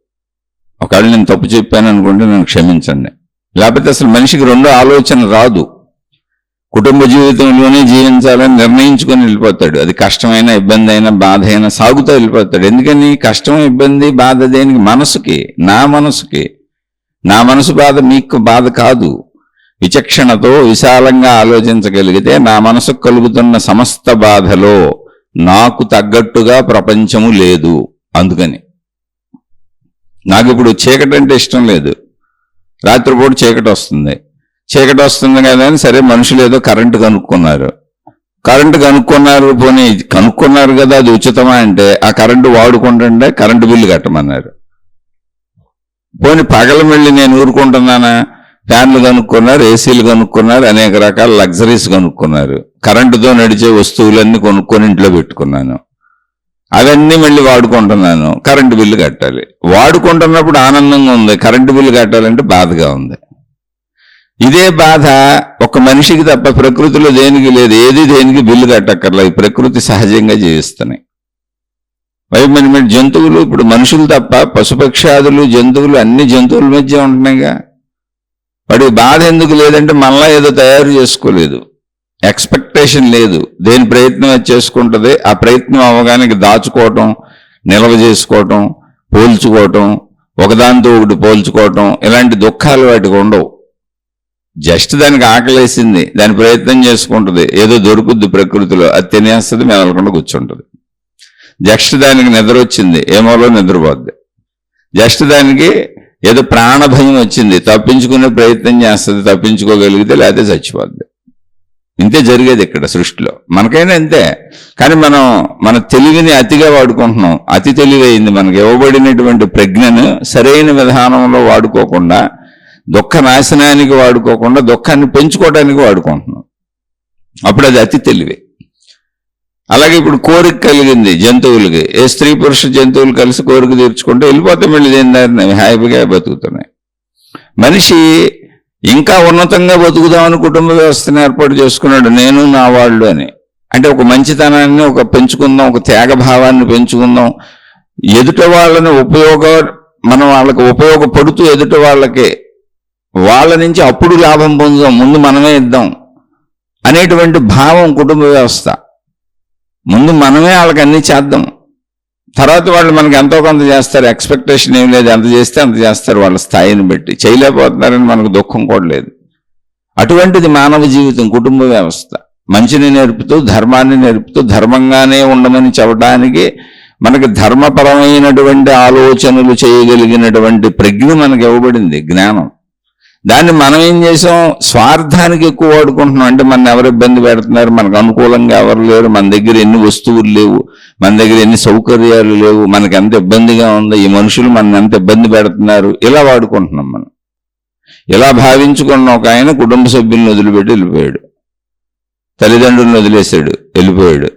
ఒకవేళ నేను తప్పు చెప్పాను అనుకుంటే నన్ను క్షమించండి. లేకపోతే అసలు మనిషికి రెండో ఆలోచన రాదు. కుటుంబ జీవితంలోనే జీవించాలని నిర్ణయించుకొని వెళ్ళిపోతాడు. అది కష్టమైన, ఇబ్బంది అయినా, బాధ అయినా సాగుతూ వెళ్ళిపోతాడు. ఎందుకని కష్టం, ఇబ్బంది, బాధ దేనికి? మనసుకి, నా మనసుకి. నా మనసు బాధ మీకు బాధ కాదు. విచక్షణతో విశాలంగా ఆలోచించగలిగితే నా మనసుకు కలుగుతున్న సమస్త బాధలో నాకు తగ్గట్టుగా ప్రపంచము లేదు. అందుకని నాకు ఇప్పుడు చీకటి అంటే ఇష్టం లేదు. రాత్రిపూట చీకటి వస్తుంది కదా అని సరే మనుషులు ఏదో కరెంటు కనుక్కున్నారు పోనీ కనుక్కున్నారు కదా, అది ఉచితమా అంటే ఆ కరెంటు వాడుకుంటుంటే కరెంటు బిల్లు కట్టమన్నారు. పోనీ పగల వెళ్ళి నేను ఊరుకుంటున్నానా? ఫ్యాన్లు కనుక్కున్నారు, ఏసీలు కనుక్కున్నారు, అనేక రకాల లగ్జరీస్ కనుక్కున్నారు, కరెంటుతో నడిచే వస్తువులన్నీ కొనుక్కొని ఇంట్లో పెట్టుకున్నాను, అవన్నీ మళ్ళీ వాడుకుంటున్నాను, కరెంటు బిల్లు కట్టాలి. వాడుకుంటున్నప్పుడు ఆనందంగా ఉంది, కరెంటు బిల్లు కట్టాలంటే బాధగా ఉంది. ఇదే బాధ ఒక మనిషికి తప్ప ప్రకృతిలో దేనికి లేదు. ఏది దేనికి బిల్లు కట్టక్కర్లేదు, ప్రకృతి సహజంగా జీవిస్తున్నాయి. వైపు జంతువులు, ఇప్పుడు మనుషులు తప్ప పశుపక్షాదులు, జంతువులు అన్ని జంతువుల మధ్య ఉంటున్నాయిగా. వాడికి బాధ ఎందుకు లేదంటే మనలా ఏదో తయారు చేసుకోలేదు, ఎక్స్పెక్టేషన్ లేదు, దేని ప్రయత్నం అది చేసుకుంటుంది. ఆ ప్రయత్నం అవగానే దాచుకోవటం, నిల్వ చేసుకోవటం, పోల్చుకోవటం, ఒకదానితో ఒకటి పోల్చుకోవటం, ఇలాంటి దుఃఖాలు వాటికి ఉండవు. జస్ట్ దానికి ఆకలేసింది, దాని ప్రయత్నం చేసుకుంటుంది, ఏదో దొరుకుద్ది ప్రకృతిలో, అది తినేస్తుంది, మెదలకుండా కూర్చుంటుంది. జస్ట్ దానికి నిద్ర వచ్చింది, ఏమోలో నిద్రపోద్ది. జస్ట్ దానికి ఏదో ప్రాణ భయం వచ్చింది, తప్పించుకునే ప్రయత్నం చేస్తుంది, తప్పించుకోగలిగితే లేకపోతే చచ్చిపోద్ది. ఇంతే జరిగేది ఇక్కడ సృష్టిలో. మనకైనా అంతే. కానీ మనం మన తెలివిని అతిగా వాడుకుంటున్నాం. అతి తెలివైంది. మనకు ఇవ్వబడినటువంటి ప్రజ్ఞను సరైన విధానంలో వాడుకోకుండా, దుఃఖ నాశనానికి వాడుకోకుండా, దుఃఖాన్ని పెంచుకోవడానికి వాడుకుంటున్నాం. అప్పుడు అది అతి తెలివి. అలాగే ఇప్పుడు కోరిక కలిగింది జంతువులకి, ఏ స్త్రీ పురుష జంతువులు కలిసి కోరిక తీర్చుకుంటే వెళ్ళిపోతే మళ్ళీ దేని దారిని హ్యాపీగా బతుకుతున్నాయి. మనిషి ఇంకా ఉన్నతంగా బతుకుదామని కుటుంబ వ్యవస్థను ఏర్పాటు చేసుకున్నాడు, నేను నా వాళ్ళు అని. అంటే ఒక మంచితనాన్ని ఒక పెంచుకుందాం, ఒక త్యాగభావాన్ని పెంచుకుందాం, ఎదుట వాళ్ళని మనం వాళ్ళకి ఉపయోగపడుతూ ఎదుట వాళ్ళ నుంచి అప్పుడు లాభం పొందుదాం, ముందు మనమే ఇద్దాం అనేటువంటి భావం కుటుంబ వ్యవస్థ. ముందు మనమే వాళ్ళకి అన్నీ చేద్దాం, తర్వాత వాళ్ళు మనకి ఎంతో కొంత చేస్తారు. ఎక్స్పెక్టేషన్ ఏం లేదు, ఎంత చేస్తే అంత చేస్తారు వాళ్ళ స్థాయిని బట్టి. చేయలేకపోతున్నారని మనకు దుఃఖం కూడా లేదు. అటువంటిది మానవ జీవితం, కుటుంబ వ్యవస్థ. మంచిని నేర్పుతూ, ధర్మాన్ని నేర్పుతూ, ధర్మంగానే ఉండమని చెప్పడానికి మనకి ధర్మపరమైనటువంటి ఆలోచనలు చేయగలిగినటువంటి ప్రజ్ఞ మనకి ఇవ్వబడింది, జ్ఞానం. దాన్ని మనం ఏం చేసాం? స్వార్థానికి ఎక్కువ వాడుకుంటున్నాం. అంటే మన ఎవరు ఇబ్బంది పెడుతున్నారు, మనకు అనుకూలంగా ఎవరు లేరు, మన దగ్గర ఎన్ని వస్తువులు లేవు, మన దగ్గర ఎన్ని సౌకర్యాలు లేవు, మనకు ఎంత ఇబ్బందిగా ఉంది, ఈ మనుషులు మన ఎంత ఇబ్బంది పెడుతున్నారు, ఇలా వాడుకుంటున్నాం మనం. ఇలా భావించుకున్న ఒక ఆయన కుటుంబ సభ్యులను వదిలిపెట్టి వెళ్ళిపోయాడు, తల్లిదండ్రులను వదిలేశాడు, వెళ్ళిపోయాడు,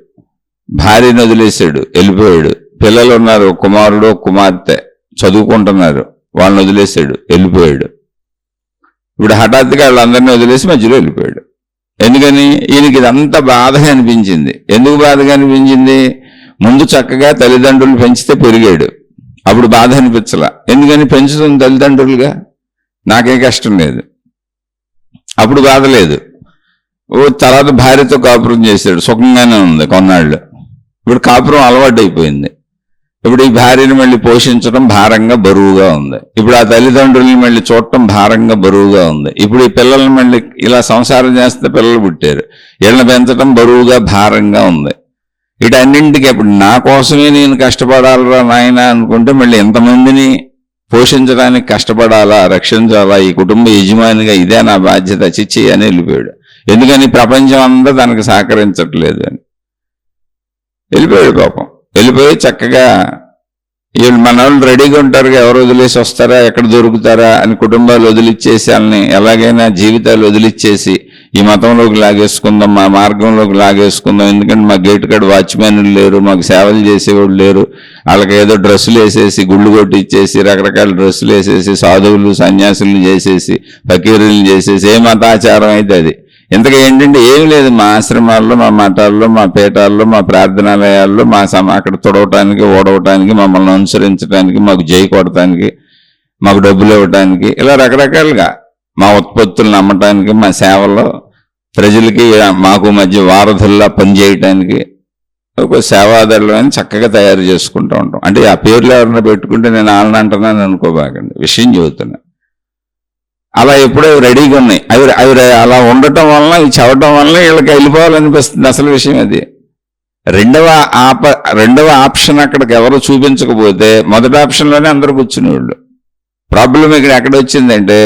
భార్యను వదిలేశాడు, వెళ్ళిపోయాడు, పిల్లలు ఉన్నారు, కుమారుడు కుమార్తె చదువుకుంటున్నారు, వాళ్ళని వదిలేశాడు, వెళ్ళిపోయాడు. ఇప్పుడు హఠాత్తుగా వాళ్ళందరినీ వదిలేసి మధ్యలో వెళ్ళిపోయాడు. ఎందుకని? ఈయనకి ఇదంతా బాధగా అనిపించింది. ఎందుకు బాధగా అనిపించింది? ముందు చక్కగా తల్లిదండ్రులు పెంచితే పెరిగాడు, అప్పుడు బాధ అనిపించలా. ఎందుకని? పెంచుతుంది తల్లిదండ్రులుగా, నాకే కష్టం లేదు, అప్పుడు బాధ లేదు. తర్వాత భార్యతో కాపురం చేశాడు, సుఖంగానే ఉంది కొన్నాళ్ళు. ఇప్పుడు కాపురం అలవాటు అయిపోయింది. ఇప్పుడు ఈ భార్యని మళ్ళీ పోషించడం భారంగా బరువుగా ఉంది. ఇప్పుడు ఆ తల్లిదండ్రుల్ని మళ్ళీ చూడటం భారంగా బరువుగా ఉంది. ఇప్పుడు ఈ పిల్లల్ని మళ్ళీ ఇలా సంసారం చేస్తే పిల్లలు పుట్టారు, వీళ్ళని పెంచడం బరువుగా భారంగా ఉంది. వీటన్నింటికి ఇప్పుడు నా కోసమే నేను కష్టపడాలరా నాయన అనుకుంటే మళ్ళీ ఎంతమందిని పోషించడానికి కష్టపడాలా, రక్షించాలా, ఈ కుటుంబ యజమానిగా ఇదే నా బాధ్యత, చిచ్చి అని వెళ్ళిపోయాడు. ఎందుకని ప్రపంచం అంతా తనకు సహకరించట్లేదు అని వెళ్ళిపోయాడు. పాపం వెళ్ళిపోయి చక్కగా వీళ్ళు మన వాళ్ళు రెడీగా ఉంటారు, ఎవరు వదిలేసి వస్తారా, ఎక్కడ దొరుకుతారా అని కుటుంబాలు వదిలిచ్చేసి వాళ్ళని ఎలాగైనా జీవితాలు వదిలిచ్చేసి ఈ మతంలోకి లాగేసుకుందాం, మా మార్గంలోకి లాగేసుకుందాం, ఎందుకంటే మా గేట్ కాడ వాచ్మెన్లు లేరు, మాకు సేవలు చేసేవాళ్ళు లేరు, వాళ్ళకి ఏదో డ్రెస్సులు వేసేసి గుళ్ళు కొట్టిచ్చేసి రకరకాల డ్రెస్సులు వేసేసి సాధువులు సన్యాసులను చేసేసి ఫకీరులను చేసేసి ఏ మతాచారం అయితే అది. ఇంతగా ఏంటంటే ఏమి లేదు, మా ఆశ్రమాల్లో, మా మఠాల్లో, మా పీఠాల్లో, మా ప్రార్థనాలయాల్లో, మా అక్కడ తొడవటానికి ఓడవటానికి, మమ్మల్ని అనుసరించడానికి, మాకు జై కొడటానికి, మాకు డబ్బులు ఇవ్వటానికి, ఇలా రకరకాలుగా మా ఉత్పత్తులను అమ్మటానికి, మా సేవలో ప్రజలకి మాకు మధ్య వారధుల్లా పనిచేయటానికి ఒక సేవాదళం అని చక్కగా తయారు చేసుకుంటూ ఉంటాం. అంటే ఆ పేర్లు ఎవరైనా పెట్టుకుంటే నేను వాళ్ళని అంటున్నాను అనుకోబాకండి, విషయం చెబుతున్నా. అలా ఎప్పుడో రెడీగా ఉన్నాయి. అవి అలా ఉండటం వలన, ఇవి చదవటం వలన వీళ్ళకి వెళ్ళిపోవాలనిపిస్తుంది. అసలు విషయం అది. రెండవ ఆప్షన్ అక్కడికి ఎవరు చూపించకపోతే మొదటి ఆప్షన్లోనే అందరూ కూర్చునేవాళ్ళు. ప్రాబ్లం ఇక్కడ ఎక్కడ వచ్చిందంటే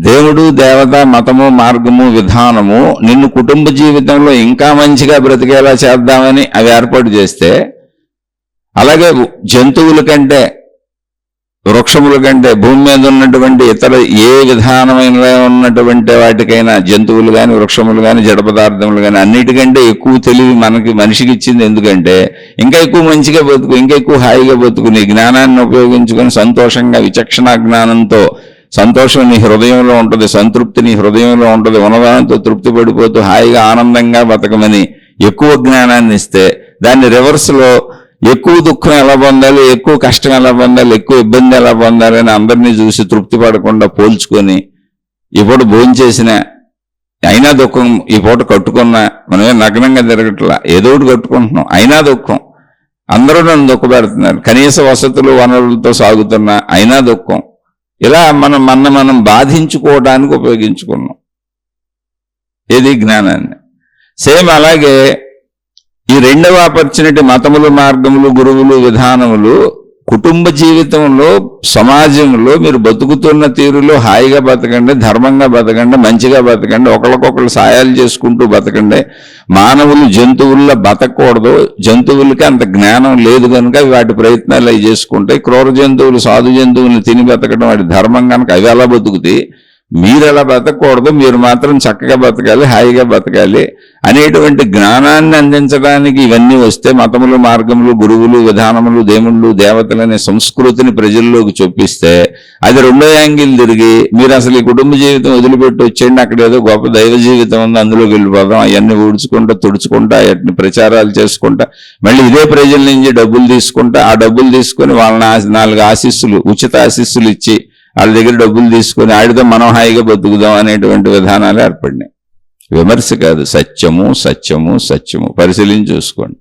దేవుడు, దేవత, మతము, మార్గము, విధానము నిన్ను కుటుంబ జీవితంలో ఇంకా మంచిగా బ్రతికేలా చేద్దామని అవి ఏర్పాటు చేస్తే, అలాగే జంతువుల కంటే, వృక్షముల కంటే, భూమి మీద ఉన్నటువంటి ఇతర ఏ విధానమైన ఉన్నటువంటి వాటికైనా, జంతువులు కానీ, వృక్షములు కానీ, జడ పదార్థములు కానీ అన్నిటికంటే ఎక్కువ తెలివి మనిషికి ఇచ్చింది. ఎందుకంటే ఇంకా ఎక్కువ మంచిగా బతుకు, ఇంకా ఎక్కువ హాయిగా బతుకు, నీ జ్ఞానాన్ని ఉపయోగించుకొని సంతోషంగా, విచక్షణ జ్ఞానంతో సంతోషం నీ హృదయంలో ఉంటుంది, సంతృప్తి నీ హృదయంలో ఉంటుంది, ఉన్నదానంతో తృప్తి పడిపోతూ హాయిగా ఆనందంగా బతకమని ఎక్కువ జ్ఞానాన్ని ఇస్తే, దాన్ని రివర్స్లో ఎక్కువ దుఃఖం ఎలా పొందాలి, ఎక్కువ కష్టం ఎలా పొందాలి, ఎక్కువ ఇబ్బంది ఎలా పొందాలి అని అందరినీ చూసి తృప్తి పడకుండా పోల్చుకొని ఈ పూట భోంచేసిన అయినా దుఃఖం, ఈ పూట కట్టుకున్నా, మనమే నగ్నంగా తిరగట్లా, ఏదో ఒకటి కట్టుకుంటున్నాం అయినా దుఃఖం, అందరూ నన్ను దుఃఖపెడుతున్నారు, కనీస వసతులు వనరులతో సాగుతున్నా అయినా దుఃఖం, ఇలా మనం బాధించుకోవడానికి ఉపయోగించుకున్నాం ఏది జ్ఞానాన్ని. సేమ్ అలాగే ఈ రెండవ ఆపర్చునిటీ మతములు, మార్గములు, గురువులు, విధానములు కుటుంబ జీవితంలో, సమాజంలో మీరు బతుకుతున్న తీరులో హాయిగా బతకండి, ధర్మంగా బతకండి, మంచిగా బతకండి, ఒకరికొకరు సాయాలు చేసుకుంటూ బతకండి. మానవులు జంతువుల్లో బతకూడదు, జంతువులకి అంత జ్ఞానం లేదు కనుక వాటి ప్రయత్నాలు అవి చేసుకుంటాయి. క్రూర జంతువులు, సాధు జంతువులను తిని బతకడం వాటి ధర్మం కనుక అవి ఎలా బతుకుతాయి, మీరు ఎలా బతకూడదు, మీరు మాత్రం చక్కగా బతకాలి, హాయిగా బతకాలి అనేటువంటి జ్ఞానాన్ని అందించడానికి ఇవన్నీ వస్తే, మతములు, మార్గములు, గురువులు, విధానములు, దేవుళ్ళు, దేవతలు అనే సంస్కృతిని ప్రజల్లోకి చొప్పిస్తే, అది రెండో యాంగిల్ తిరిగి మీరు అసలు ఈ కుటుంబ జీవితం వదిలిపెట్టి వచ్చేయండి, అక్కడ ఏదో గొప్ప దైవ జీవితం ఉంది, అందులోకి వెళ్ళిపోదాం, అవన్నీ ఊడ్చుకుంటా తుడుచుకుంటా వాటిని ప్రచారాలు చేసుకుంటా మళ్ళీ ఇదే ప్రజల నుంచి డబ్బులు తీసుకుంటా, ఆ డబ్బులు తీసుకొని వాళ్ళని 4 ఆశీస్సులు, ఉచిత ఆశీస్సులు ఇచ్చి వాళ్ళ దగ్గర డబ్బులు తీసుకొని ఆడితో మనం హాయిగా బతుకుదాం అనేటువంటి విధానాలు ఏర్పడినాయి. విమర్శ కాదు, సత్యము సత్యము సత్యము పరిశీలించి చూసుకోండి.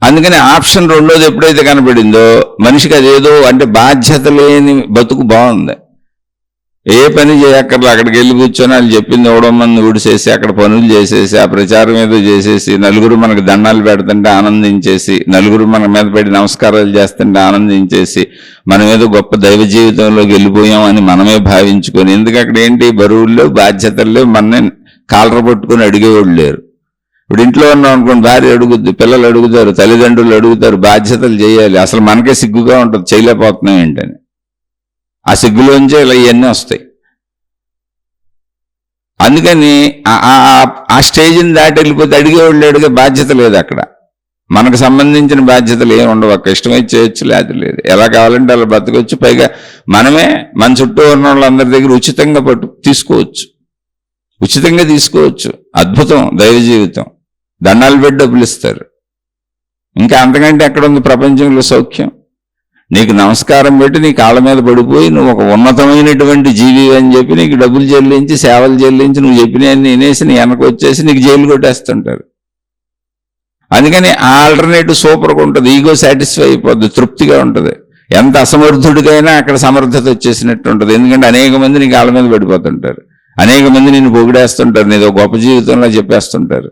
అందుకని ఆప్షన్ రెండోది ఎప్పుడైతే కనపడిందో మనిషికి అదేదో అంటే బాధ్యత లేని బతుకు బాగుంది, ఏ పని చేయక్కర్లా, అక్కడికి వెళ్ళి కూర్చొని వాళ్ళు చెప్పింది ఇవ్వడం మంది ఊడిసేసి అక్కడ పనులు చేసేసి ఆ ప్రచారం ఏదో చేసేసి నలుగురు మనకు దండాలు పెడుతుంటే ఆనందించేసి, నలుగురు మన మీద పెట్టి నమస్కారాలు చేస్తుంటే ఆనందించేసి మనం ఏదో గొప్ప దైవ జీవితంలోకి వెళ్ళిపోయాం అని మనమే భావించుకొని, ఎందుకు అక్కడ ఏంటి బరువుల్లో బాధ్యతల్లో మననే కాలర పట్టుకొని అడిగేవాళ్ళు లేరు. ఇప్పుడు ఇంట్లో ఉన్నాం అనుకోండి, భార్య అడుగుద్ది, పిల్లలు అడుగుతారు, తల్లిదండ్రులు అడుగుతారు, బాధ్యతలు చేయాలి, అసలు మనకే సిగ్గుగా ఉంటుంది, చేయలేకపోతున్నాం ఏంటని. ఆ సిగ్గులోంచే ఇలా ఇవన్నీ వస్తాయి. అందుకని ఆ స్టేజ్ని దాటి వెళ్ళిపోతే అడిగేవాళ్ళు అడిగే బాధ్యత లేదు, అక్కడ మనకు సంబంధించిన బాధ్యతలు ఏమి ఉండవు, అక్కడ ఇష్టమైతే చేయొచ్చు, లేదు, ఎలా కావాలంటే అలా బతకొచ్చు. పైగా మనమే మన చుట్టూ ఉన్న వాళ్ళందరి దగ్గర ఉచితంగా తీసుకోవచ్చు, ఉచితంగా తీసుకోవచ్చు. అద్భుతం దైవ జీవితం. దండాలు పెట్టి డబ్బులు ఇస్తారు. ఇంకా అంతకంటే ఎక్కడ ఉంది ప్రపంచంలో సౌఖ్యం? నీకు నమస్కారం పెట్టి నీ కాళ్ళ మీద పడిపోయి నువ్వు ఒక ఉన్నతమైనటువంటి జీవి అని చెప్పి నీకు డబ్బులు చెల్లించి, సేవలు చెల్లించి, నువ్వు చెప్పినవన్నీ వినేసి నీ వెనక వచ్చేసి నీకు జైలు కొట్టేస్తుంటారు. అందుకని ఆ ఆల్టర్నేటివ్ సూపర్గా ఉంటుంది, ఈగో సాటిస్ఫై అయిపోద్ది, తృప్తిగా ఉంటుంది. ఎంత అసమర్థుడికైనా అక్కడ సమర్థత వచ్చేసినట్టు ఉంటుంది. ఎందుకంటే అనేక మంది నీకు కాళ్ళ మీద పడిపోతుంటారు, అనేక మంది నిన్ను పొగిడేస్తుంటారు, నీదో గొప్ప జీవితంలో చెప్పేస్తుంటారు.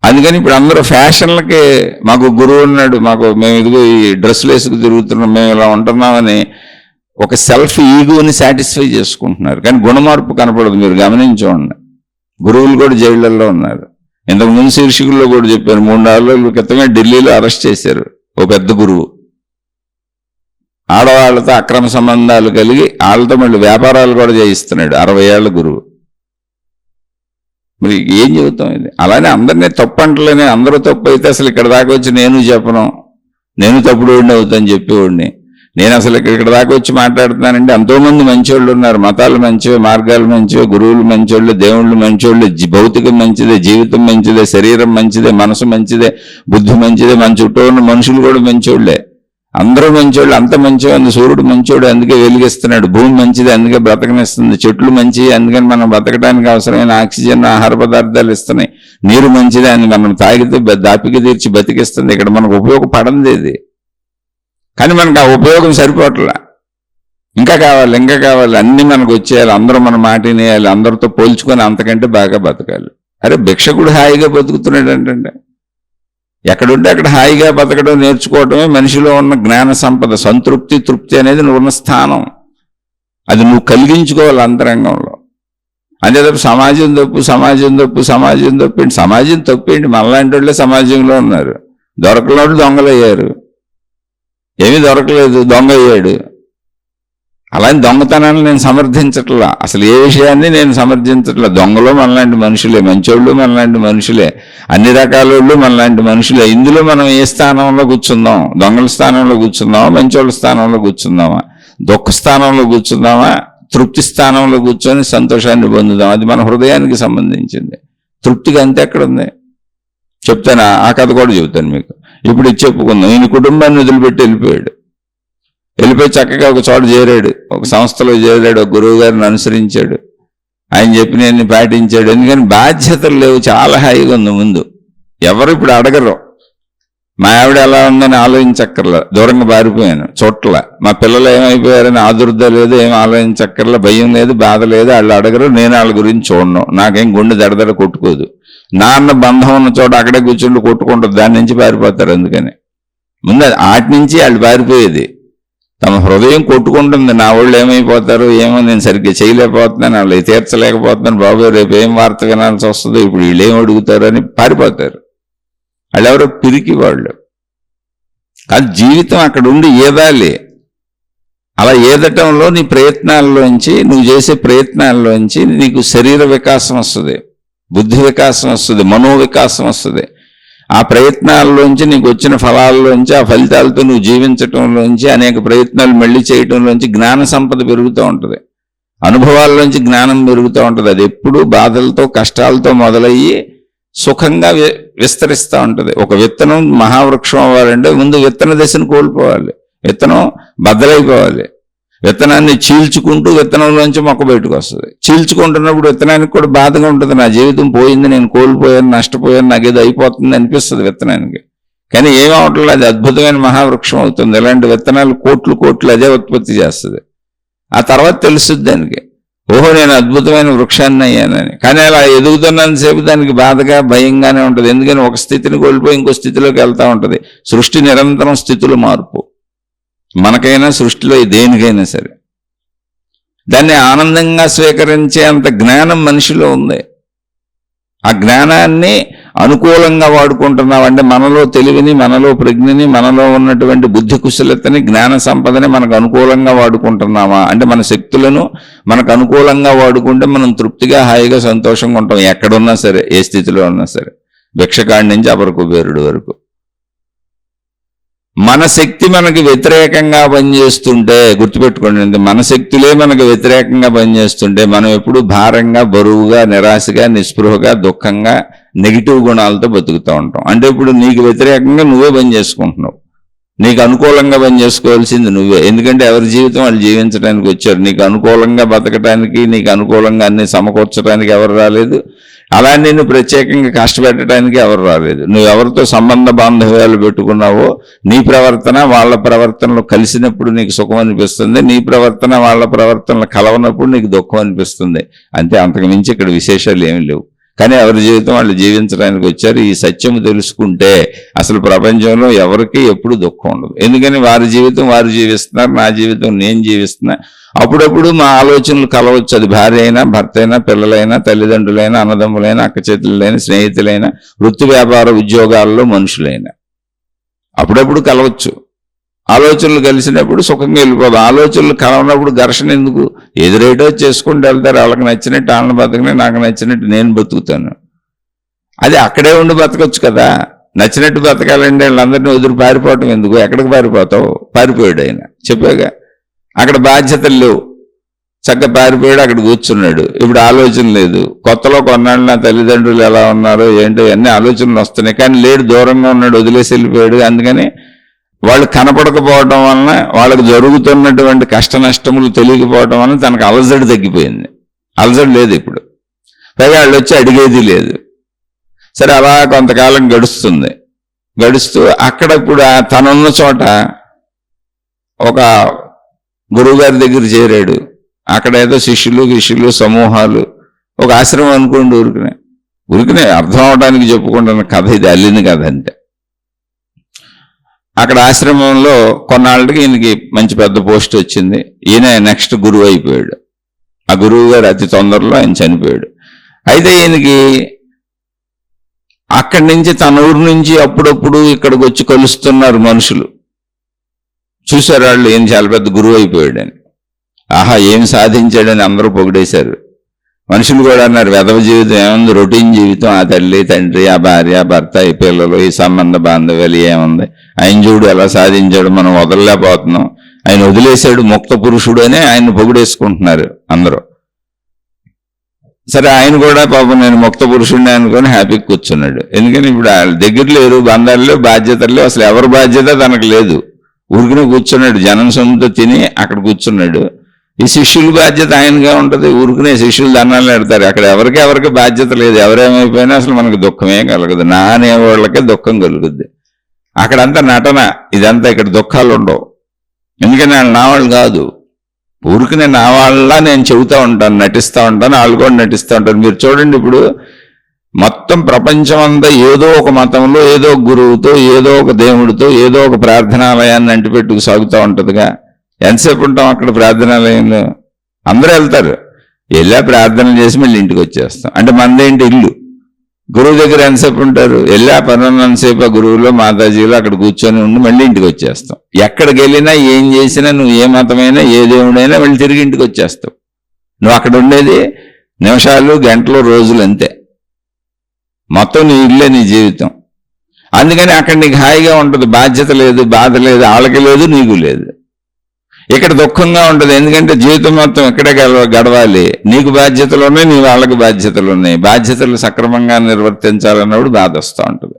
అందుకని ఇప్పుడు అందరూ ఫ్యాషన్లకి మాకు గురువు ఉన్నాడు, మేము ఇదిగో ఈ డ్రెస్సులు వేసుకు తిరుగుతున్నాం, మేము ఇలా ఉంటున్నామని ఒక సెల్ఫ్ ఈగోని సాటిస్ఫై చేసుకుంటున్నారు. కానీ గుణమార్పు కనపడదు. మీరు గమనించండి, గురువులు కూడా జైళ్లలో ఉన్నారు. ఇంతకుముందు శీర్షికల్లో కూడా చెప్పారు, 3-4 రోజుల క్రితమే ఢిల్లీలో అరెస్ట్ చేశారు ఓ పెద్ద గురువు. ఆడవాళ్లతో అక్రమ సంబంధాలు కలిగి వాళ్ళతో మళ్ళీ వ్యాపారాలు కూడా చేయిస్తున్నాడు 60 ఏళ్ల గురువు. మరి ఏం చెబుతాం ఇది? అలానే అందరినీ తప్పు అంటలేనే, అందరూ తప్పు అయితే అసలు ఇక్కడ దాకా వచ్చి నేను చెప్పను, నేను తప్పుడు వాడిని అవుతాను చెప్పేవాడిని. నేను అసలు ఇక్కడ దాకా వచ్చి మాట్లాడుతున్నానంటే ఎంతోమంది మంచోళ్ళు ఉన్నారు, మతాలు మంచివే, మార్గాలు మంచివే, గురువులు మంచోళ్ళు, దేవుళ్ళు మంచోళ్ళు, భౌతికం మంచిదే, జీవితం మంచిదే, శరీరం మంచిదే, మనసు మంచిదే, బుద్ధి మంచిదే, మన చుట్టూ ఉన్న మనుషులు కూడా మంచోళ్లే, అందరూ మంచోళ్ళు. అంత మంచివాడు, సూర్యుడు మంచోడు అందుకే వెలిగిస్తున్నాడు, భూమి మంచిది అందుకే బ్రతకనిస్తుంది, చెట్లు మంచివి అందుకని మనం బ్రతకడానికి అవసరమైన ఆక్సిజన్ ఆహార పదార్థాలు ఇస్తున్నాయి, నీరు మంచిది అని మనం తాగితే దాపిక తీర్చి బతికిస్తుంది. ఇక్కడ మనకు ఉపయోగపడంది ఇది, కానీ మనకు ఆ ఉపయోగం సరిపోవట్లా, ఇంకా కావాలి, ఇంకా కావాలి, అన్ని మనకు వచ్చేయాలి, అందరూ మన మాట వినేయాలి, అందరితో పోల్చుకొని అంతకంటే బాగా బతకాలి. అరే భిక్షకుడు హాయిగా బతుకుతున్నాడు అంటే ఎక్కడుంటే అక్కడ హాయిగా బతకడం నేర్చుకోవటమే మనిషిలో ఉన్న జ్ఞాన సంపద. సంతృప్తి, తృప్తి అనేది నువ్వు ఉన్న స్థానం, అది నువ్వు కలిగించుకోవాలి అంతరంగంలో. అంతే తప్ప సమాజం తప్పు, సమాజం తప్పు, సమాజం తప్పేంటి, సమాజం తప్పేంటి, మనలాంటి వాళ్ళే సమాజంలో ఉన్నారు. దొరకలేడు దొంగలయ్యారు, ఏమీ దొరకలేదు దొంగ అయ్యాడు. అలాంటి దొంగతనాన్ని నేను సమర్థించట్లా, అసలు ఏ విషయాన్ని నేను సమర్థించట్లా. దొంగలు మనలాంటి మనుషులే, మంచోళ్ళు మనలాంటి మనుషులే, అన్ని రకాల వాళ్ళు మనలాంటి మనుషులే. ఇందులో మనం ఏ స్థానంలో కూర్చుందాం? దొంగల స్థానంలో కూర్చుందామా, మంచోళ్ళ స్థానంలో కూర్చుందామా, దుఃఖ స్థానంలో కూర్చుందామా, తృప్తి స్థానంలో కూర్చొని సంతోషాన్ని పొందుదాం? అది మన హృదయానికి సంబంధించింది. తృప్తిగా అంతే ఎక్కడుంది చెప్తాను, ఆ కథ కూడా చెబుతాను మీకు. ఇప్పుడు ఇది చెప్పుకుందాం. ఈయన కుటుంబాన్ని వదిలిపెట్టి వెళ్ళిపోయి చక్కగా ఒక చోట చేరాడు, ఒక సంస్థలో చేరాడు, ఒక గురువు గారిని అనుసరించాడు, ఆయన చెప్పినవన్నీ పాటించాడు. ఎందుకని బాధ్యతలు లేవు, చాలా హాయిగా ఉంది. ముందు ఎవరు ఇప్పుడు అడగరు, మా ఆవిడ ఎలా ఉందని ఆలోచించక్కర్లా, దూరంగా పారిపోయాను, చోట్ల మా పిల్లలు ఏమైపోయారని ఆదుర్ద లేదు, ఏం ఆలోచించక్కర్లా, భయం లేదు, బాధ లేదు, వాళ్ళు అడగరు, నేను వాళ్ళ గురించి చూడను, నాకేం గుండె దడదడ కొట్టుకోదు. నాన్న బంధం ఉన్న చోట అక్కడే కూర్చుంటూ కొట్టుకుంటుంది, దాని నుంచి పారిపోతారు. అందుకని ముందు ఆటి నుంచి వాళ్ళు పారిపోయేది. తమ హృదయం కొట్టుకుంటుంది, నా వాళ్ళు ఏమైపోతారు, ఏమో నేను సరిగ్గా చేయలేకపోతున్నాను, వాళ్ళు తీర్చలేకపోతున్నాను, బాబు రేపు ఏం వార్త వినాల్సి వస్తుందో, ఇప్పుడు వీళ్ళు ఏం అడుగుతారు అని పారిపోతారు. వాళ్ళు ఎవరో పిరికి వాళ్ళు. కానీ జీవితం అక్కడ ఉండి ఏదాలి. అలా ఏదటంలో నీ ప్రయత్నాల్లోంచి, నువ్వు చేసే ప్రయత్నాల్లోంచి నీకు శరీర వికాసం వస్తుంది, బుద్ధి వికాసం వస్తుంది, మనో వికాసం వస్తుంది. ఆ ప్రయత్నాల్లోంచి నీకు వచ్చిన ఫలాల్లోంచి, ఆ ఫలితాలతో నువ్వు జీవించటంలోంచి, అనేక ప్రయత్నాలు మళ్ళీ చేయటంలోంచి జ్ఞాన సంపద పెరుగుతూ ఉంటుంది, అనుభవాల్లోంచి జ్ఞానం పెరుగుతూ ఉంటుంది. అది ఎప్పుడు బాధలతో కష్టాలతో మొదలయ్యి సుఖంగా విస్తరిస్తూ ఉంటుంది. ఒక విత్తనం మహావృక్షం అవ్వాలంటే ముందు విత్తన దశను కోల్పోవాలి, విత్తనం బద్దలైపోవాలి, విత్తనాన్ని చీల్చుకుంటూ విత్తనంలోంచి మొక్క బయటకు వస్తుంది. చీల్చుకుంటున్నప్పుడు విత్తనానికి కూడా బాధగా ఉంటుంది, నా జీవితం పోయింది, నేను కోల్పోయాను, నష్టపోయాను, నాకు ఏదో అయిపోతుంది అనిపిస్తుంది విత్తనానికి. కానీ ఏమవట్లేదు, అది అద్భుతమైన మహావృక్షం అవుతుంది. ఇలాంటి విత్తనాలు కోట్లు అదే ఉత్పత్తి చేస్తుంది. ఆ తర్వాత తెలుస్తుంది దానికి, ఓహో నేను అద్భుతమైన వృక్షాన్ని అయ్యానని. కానీ అలా ఎదుగుతున్నంతసేపు దానికి బాధగా భయంగానే ఉంటుంది. ఎందుకని ఒక స్థితిని కోల్పోయి ఇంకో స్థితిలోకి వెళ్తూ ఉంటుంది. సృష్టి నిరంతరం స్థితుల మార్పు, మనకైనా సృష్టిలో దేనికైనా సరే. దాన్ని ఆనందంగా స్వీకరించే అంత జ్ఞానం మనిషిలో ఉంది. ఆ జ్ఞానాన్ని అనుకూలంగా వాడుకుంటున్నామంటే మనలో తెలివిని, మనలో ప్రజ్ఞని, మనలో ఉన్నటువంటి బుద్ధి కుశలతని, జ్ఞాన సంపదని మనకు అనుకూలంగా వాడుకుంటున్నామా అంటే మన శక్తులను మనకు అనుకూలంగా వాడుకుంటే మనం తృప్తిగా, హాయిగా, సంతోషంగా ఉంటాం, ఎక్కడున్నా సరే, ఏ స్థితిలో ఉన్నా సరే, భిక్షకాడి నుంచి అపర కుబేరుడు వరకు. మన శక్తి మనకి వ్యతిరేకంగా పనిచేస్తుంటే గుర్తుపెట్టుకోండి, మన శక్తులే మనకు వ్యతిరేకంగా పనిచేస్తుంటే మనం ఎప్పుడు భారంగా, బరువుగా, నిరాశగా, నిస్పృహగా, దుఃఖంగా, నెగిటివ్ గుణాలతో బతుకుతూ ఉంటాం. అంటే ఇప్పుడు నీకు వ్యతిరేకంగా నువ్వే పని చేసుకుంటున్నావు, నీకు అనుకూలంగా పని చేసుకోవాల్సింది నువ్వే. ఎందుకంటే ఎవరి జీవితం వాళ్ళు జీవించడానికి వచ్చారు. నీకు అనుకూలంగా బతకడానికి, నీకు అనుకూలంగా అన్ని సమకూర్చడానికి ఎవరు రాలేదు. అలా నిన్ను ప్రత్యేకంగా కష్టపెట్టడానికి ఎవరు రాలేదు. నువ్వు ఎవరితో సంబంధ బాంధవ్యాలు పెట్టుకున్నావో నీ ప్రవర్తన వాళ్ళ ప్రవర్తనలో కలిసినప్పుడు నీకు సుఖం అనిపిస్తుంది, నీ ప్రవర్తన వాళ్ళ ప్రవర్తనలో కలవనప్పుడు నీకు దుఃఖం అనిపిస్తుంది. అంతే, అంతకు మించి ఇక్కడ విశేషాలు ఏమి లేవు. కానీ ఎవరి జీవితం వాళ్ళు జీవించడానికి వచ్చారు. ఈ సత్యం తెలుసుకుంటే అసలు ప్రపంచంలో ఎవరికి ఎప్పుడు దుఃఖం ఉండదు. ఎందుకని వారి జీవితం వారు జీవిస్తున్నారు, నా జీవితం నేను జీవిస్తున్నా. అప్పుడప్పుడు మా ఆలోచనలు కలవచ్చు. అది భార్య అయినా, భర్త అయినా, పిల్లలైనా, తల్లిదండ్రులైనా, అన్నదమ్ములైనా, అక్క చెల్లెలైనా, స్నేహితులైనా, వృత్తి వ్యాపార ఉద్యోగాల్లో మనుషులైనా అప్పుడప్పుడు కలవచ్చు. ఆలోచనలు కలిసినప్పుడు సుఖంగా వెళ్ళిపోదు. ఆలోచనలు కలవనప్పుడు ఘర్షణ ఎందుకు? ఎదురేటో చేసుకుంటూ వెళ్తారు. వాళ్ళకి నచ్చినట్టు వాళ్ళని బతకనే, నాకు నచ్చినట్టు నేను బతుకుతాను. అది అక్కడే ఉండి బతకొచ్చు కదా. నచ్చినట్టు బతకాలంటే వాళ్ళందరినీ వదిలి పారిపోవటం ఎందుకు? ఎక్కడికి పారిపోతావు? పారిపోయాడు ఆయన, చెప్పాగా. అక్కడ బాధ్యతలు లేవు, చక్కగా పారిపోయాడు, అక్కడ కూర్చున్నాడు. ఇప్పుడు ఆలోచన లేదు. కొత్తలో కొన్నాళ్ళు నా తల్లిదండ్రులు ఎలా ఉన్నారో ఏంటో అన్ని ఆలోచనలు వస్తున్నాయి. కానీ లేడు, దూరంగా ఉన్నాడు, వదిలేసి వెళ్ళిపోయాడు. అందుకని వాళ్ళు కనపడకపోవడం వలన, వాళ్ళకు జరుగుతున్నటువంటి కష్ట నష్టములు తెలియకపోవడం వలన తనకు అలజడి తగ్గిపోయింది. అలజడి లేదు ఇప్పుడు. పైగా వాళ్ళు వచ్చి అడిగేది లేదు. సరే, అలా కొంతకాలం గడుస్తుంది. గడుస్తూ అక్కడ ఇప్పుడు తనున్న చోట ఒక గురువుగారి దగ్గర చేరాడు. అక్కడ ఏదో శిష్యులు సమూహాలు, ఒక ఆశ్రమం అనుకోండి. ఊరికనే అర్థం అవడానికి చెప్పుకుంటున్న కథ ఇది, అల్లిన కథ అంతే. అక్కడ ఆశ్రమంలో కొన్నాళ్ళకి ఈయనకి మంచి పెద్ద పోస్ట్ వచ్చింది. ఈయన నెక్స్ట్ గురువు అయిపోయాడు. ఆ గురువు గారు అతి తొందరలో ఆయన చనిపోయాడు. అయితే ఈయనకి అక్కడి నుంచి, తన ఊరు నుంచి అప్పుడప్పుడు ఇక్కడికి వచ్చి కలుస్తున్నారు మనుషులు. చూశారు వాళ్ళు, ఈయన చాలా పెద్ద గురువు అయిపోయాడని. ఆహా, ఏం సాధించాడని అందరూ పొగిడేశారు. మనుషులు కూడా అన్నారు, వెధవ జీవితం ఏముంది, రొటీన్ జీవితం. ఆ తల్లి తండ్రి, ఆ భార్య భర్త, ఈ పిల్లలు, ఈ సంబంధ బాంధవ్యాలు ఏముంది, ఆయన చూడు ఎలా సాధించాడు, మనం వదలలేకపోతున్నాం, ఆయన వదిలేశాడు, ముక్త పురుషుడు అని ఆయన పొగిడేసుకుంటున్నారు అందరూ. సరే, ఆయన కూడా పాపం నేను ముక్త పురుషుడిని అనుకొని హ్యాపీగా కూర్చున్నాడు. ఎందుకని ఇప్పుడు వాళ్ళ దగ్గర లేరు, బంధాలు, బాధ్యతలు, అసలు ఎవరి బాధ్యత తనకు లేదు. ఊరికనే కూర్చున్నాడు, జనం సొమ్ముతో తిని అక్కడ కూర్చున్నాడు. ఈ శిష్యుల బాధ్యత ఆయనగా ఉంటుంది. ఊరికనే శిష్యులు దండాలు పెడతారు. అక్కడ ఎవరికి బాధ్యత లేదు. ఎవరేమైపోయినా అసలు మనకు దుఃఖమే కలగదు. నా అనేవాళ్ళకే దుఃఖం కలుగుద్ది. అక్కడంతా నటన, ఇదంతా. ఇక్కడ దుఃఖాలు ఉండవు. ఎందుకని వాళ్ళు నా వాళ్ళు కాదు. ఊరికనే నా వాళ్ళ నేను చెబుతూ ఉంటాను, నటిస్తూ ఉంటాను, వాళ్ళు కూడా నటిస్తూ ఉంటారు. మీరు చూడండి, ఇప్పుడు మొత్తం ప్రపంచం అంతా ఏదో ఒక మతంలో, ఏదో ఒక గురువుతో, ఏదో ఒక దేవుడితో, ఏదో ఒక ప్రార్థనాలయాన్ని అంటిపెట్టుకు సాగుతూ ఉంటుందిగా. ఎంతసేపు ఉంటాం అక్కడ ప్రార్థనాలయంలో? అందరూ వెళ్తారు, వెళ్ళా ప్రార్థనలు చేసి మళ్ళీ ఇంటికి వచ్చేస్తాం. అంటే మనదేంటి ఇల్లు. గురువు దగ్గర ఎంతసేపు ఉంటారు? వెళ్ళా పనున్నంతసేపు ఆ గురువులో, మాతాజీలో అక్కడ కూర్చొని ఉండి మళ్ళీ ఇంటికి వచ్చేస్తాం. ఎక్కడికి వెళ్ళినా, ఏం చేసినా, నువ్వు ఏ మతమైనా, ఏ దేవుడైనా మళ్ళీ తిరిగి ఇంటికి వచ్చేస్తావు. నువ్వు అక్కడ ఉండేది నిమిషాలు, గంటలు, రోజులు అంతే. మొత్తం నీ ఇల్లే నీ జీవితం. అందుకని అక్కడ నీకు హాయిగా ఉంటుంది. బాధ్యత లేదు, బాధ లేదు, వాళ్ళకి లేదు, నీకు లేదు. ఇక్కడ దుఃఖంగా ఉంటుంది. ఎందుకంటే జీవితం మొత్తం ఇక్కడే గడవాలి. నీకు బాధ్యతలు ఉన్నాయి, నీ వాళ్ళకి బాధ్యతలు ఉన్నాయి. బాధ్యతలు సక్రమంగా నిర్వర్తించాలన్నప్పుడు బాధ వస్తూ ఉంటుంది.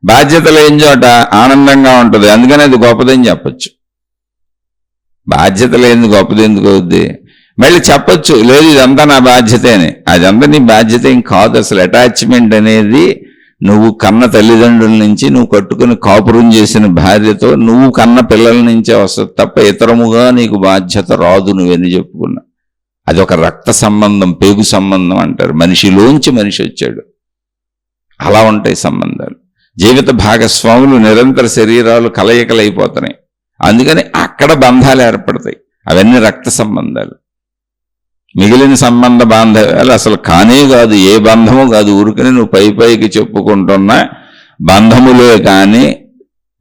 బాధ్యతలు ఏం చోట ఆనందంగా ఉంటుంది. అందుకని అది గొప్పదని చెప్పచ్చు. బాధ్యతలు ఏంది గొప్పది ఎందుకు అవుద్ది? మళ్ళీ చెప్పచ్చు, లేదు ఇదంతా నా బాధ్యతే అని. అదంతా నీ బాధ్యత ఏం కాదు. అసలు అటాచ్మెంట్ అనేది నువ్వు కన్న తల్లిదండ్రుల నుంచి, నువ్వు కట్టుకుని కాపురం చేసిన భార్యతో, నువ్వు కన్న పిల్లల నుంచే వస్తుంది తప్ప ఇతరముగా నీకు బాధ్యత రాదు. నువ్వెన్ని చెప్పుకున్నా అది ఒక రక్త సంబంధం, పేగు సంబంధం అంటారు. మనిషిలోంచి మనిషి వచ్చాడు. అలా ఉంటాయి సంబంధాలు. జీవిత భాగస్వాములు నిరంతర శరీరాలు కలయికలైపోతున్నాయి. అందుకని అక్కడ బంధాలు ఏర్పడతాయి. అవన్నీ రక్త సంబంధాలు. మిగిలిన సంబంధ బాంధవ్యాలు అసలు కానే కాదు, ఏ బంధము కాదు. ఊరికనే నువ్వు పైకి చెప్పుకుంటున్న బంధములే కానీ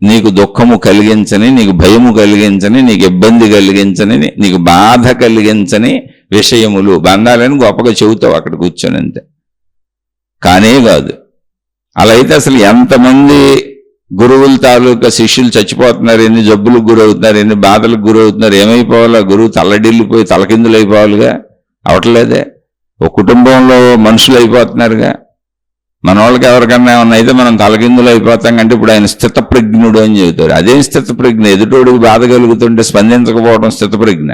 నీకు దుఃఖము కలిగించని, నీకు భయము కలిగించని, నీకు ఇబ్బంది కలిగించని, నీకు బాధ కలిగించని విషయములు. బంధాలని గొప్పగా చెబుతావు అక్కడ కూర్చొని, అంతే. కానే కాదు. అలా అయితే అసలు ఎంతమంది గురువుల తాలూకా శిష్యులు చచ్చిపోతున్నారు, ఎన్ని జబ్బులకు గురవుతున్నారు, ఎన్ని బాధలకు గురవుతున్నారు. ఏమైపోవాలా? గురువు తల్లడిల్లిపోయి తలకిందులు అయిపోవాలిగా. అవట్లేదే. ఒక కుటుంబంలో మనుషులు అయిపోతున్నారుగా. మన వాళ్ళకి ఎవరికన్నా ఏమన్నా అయితే మనం తలకిందులు అయిపోతాం. అంటే ఇప్పుడు ఆయన స్థితప్రజ్ఞుడు అని చెబుతారు. అదేం స్థితప్రజ్ఞ? ఎదుటోడికి బాధ కలుగుతుంటే స్పందించకపోవడం స్థితప్రజ్ఞ?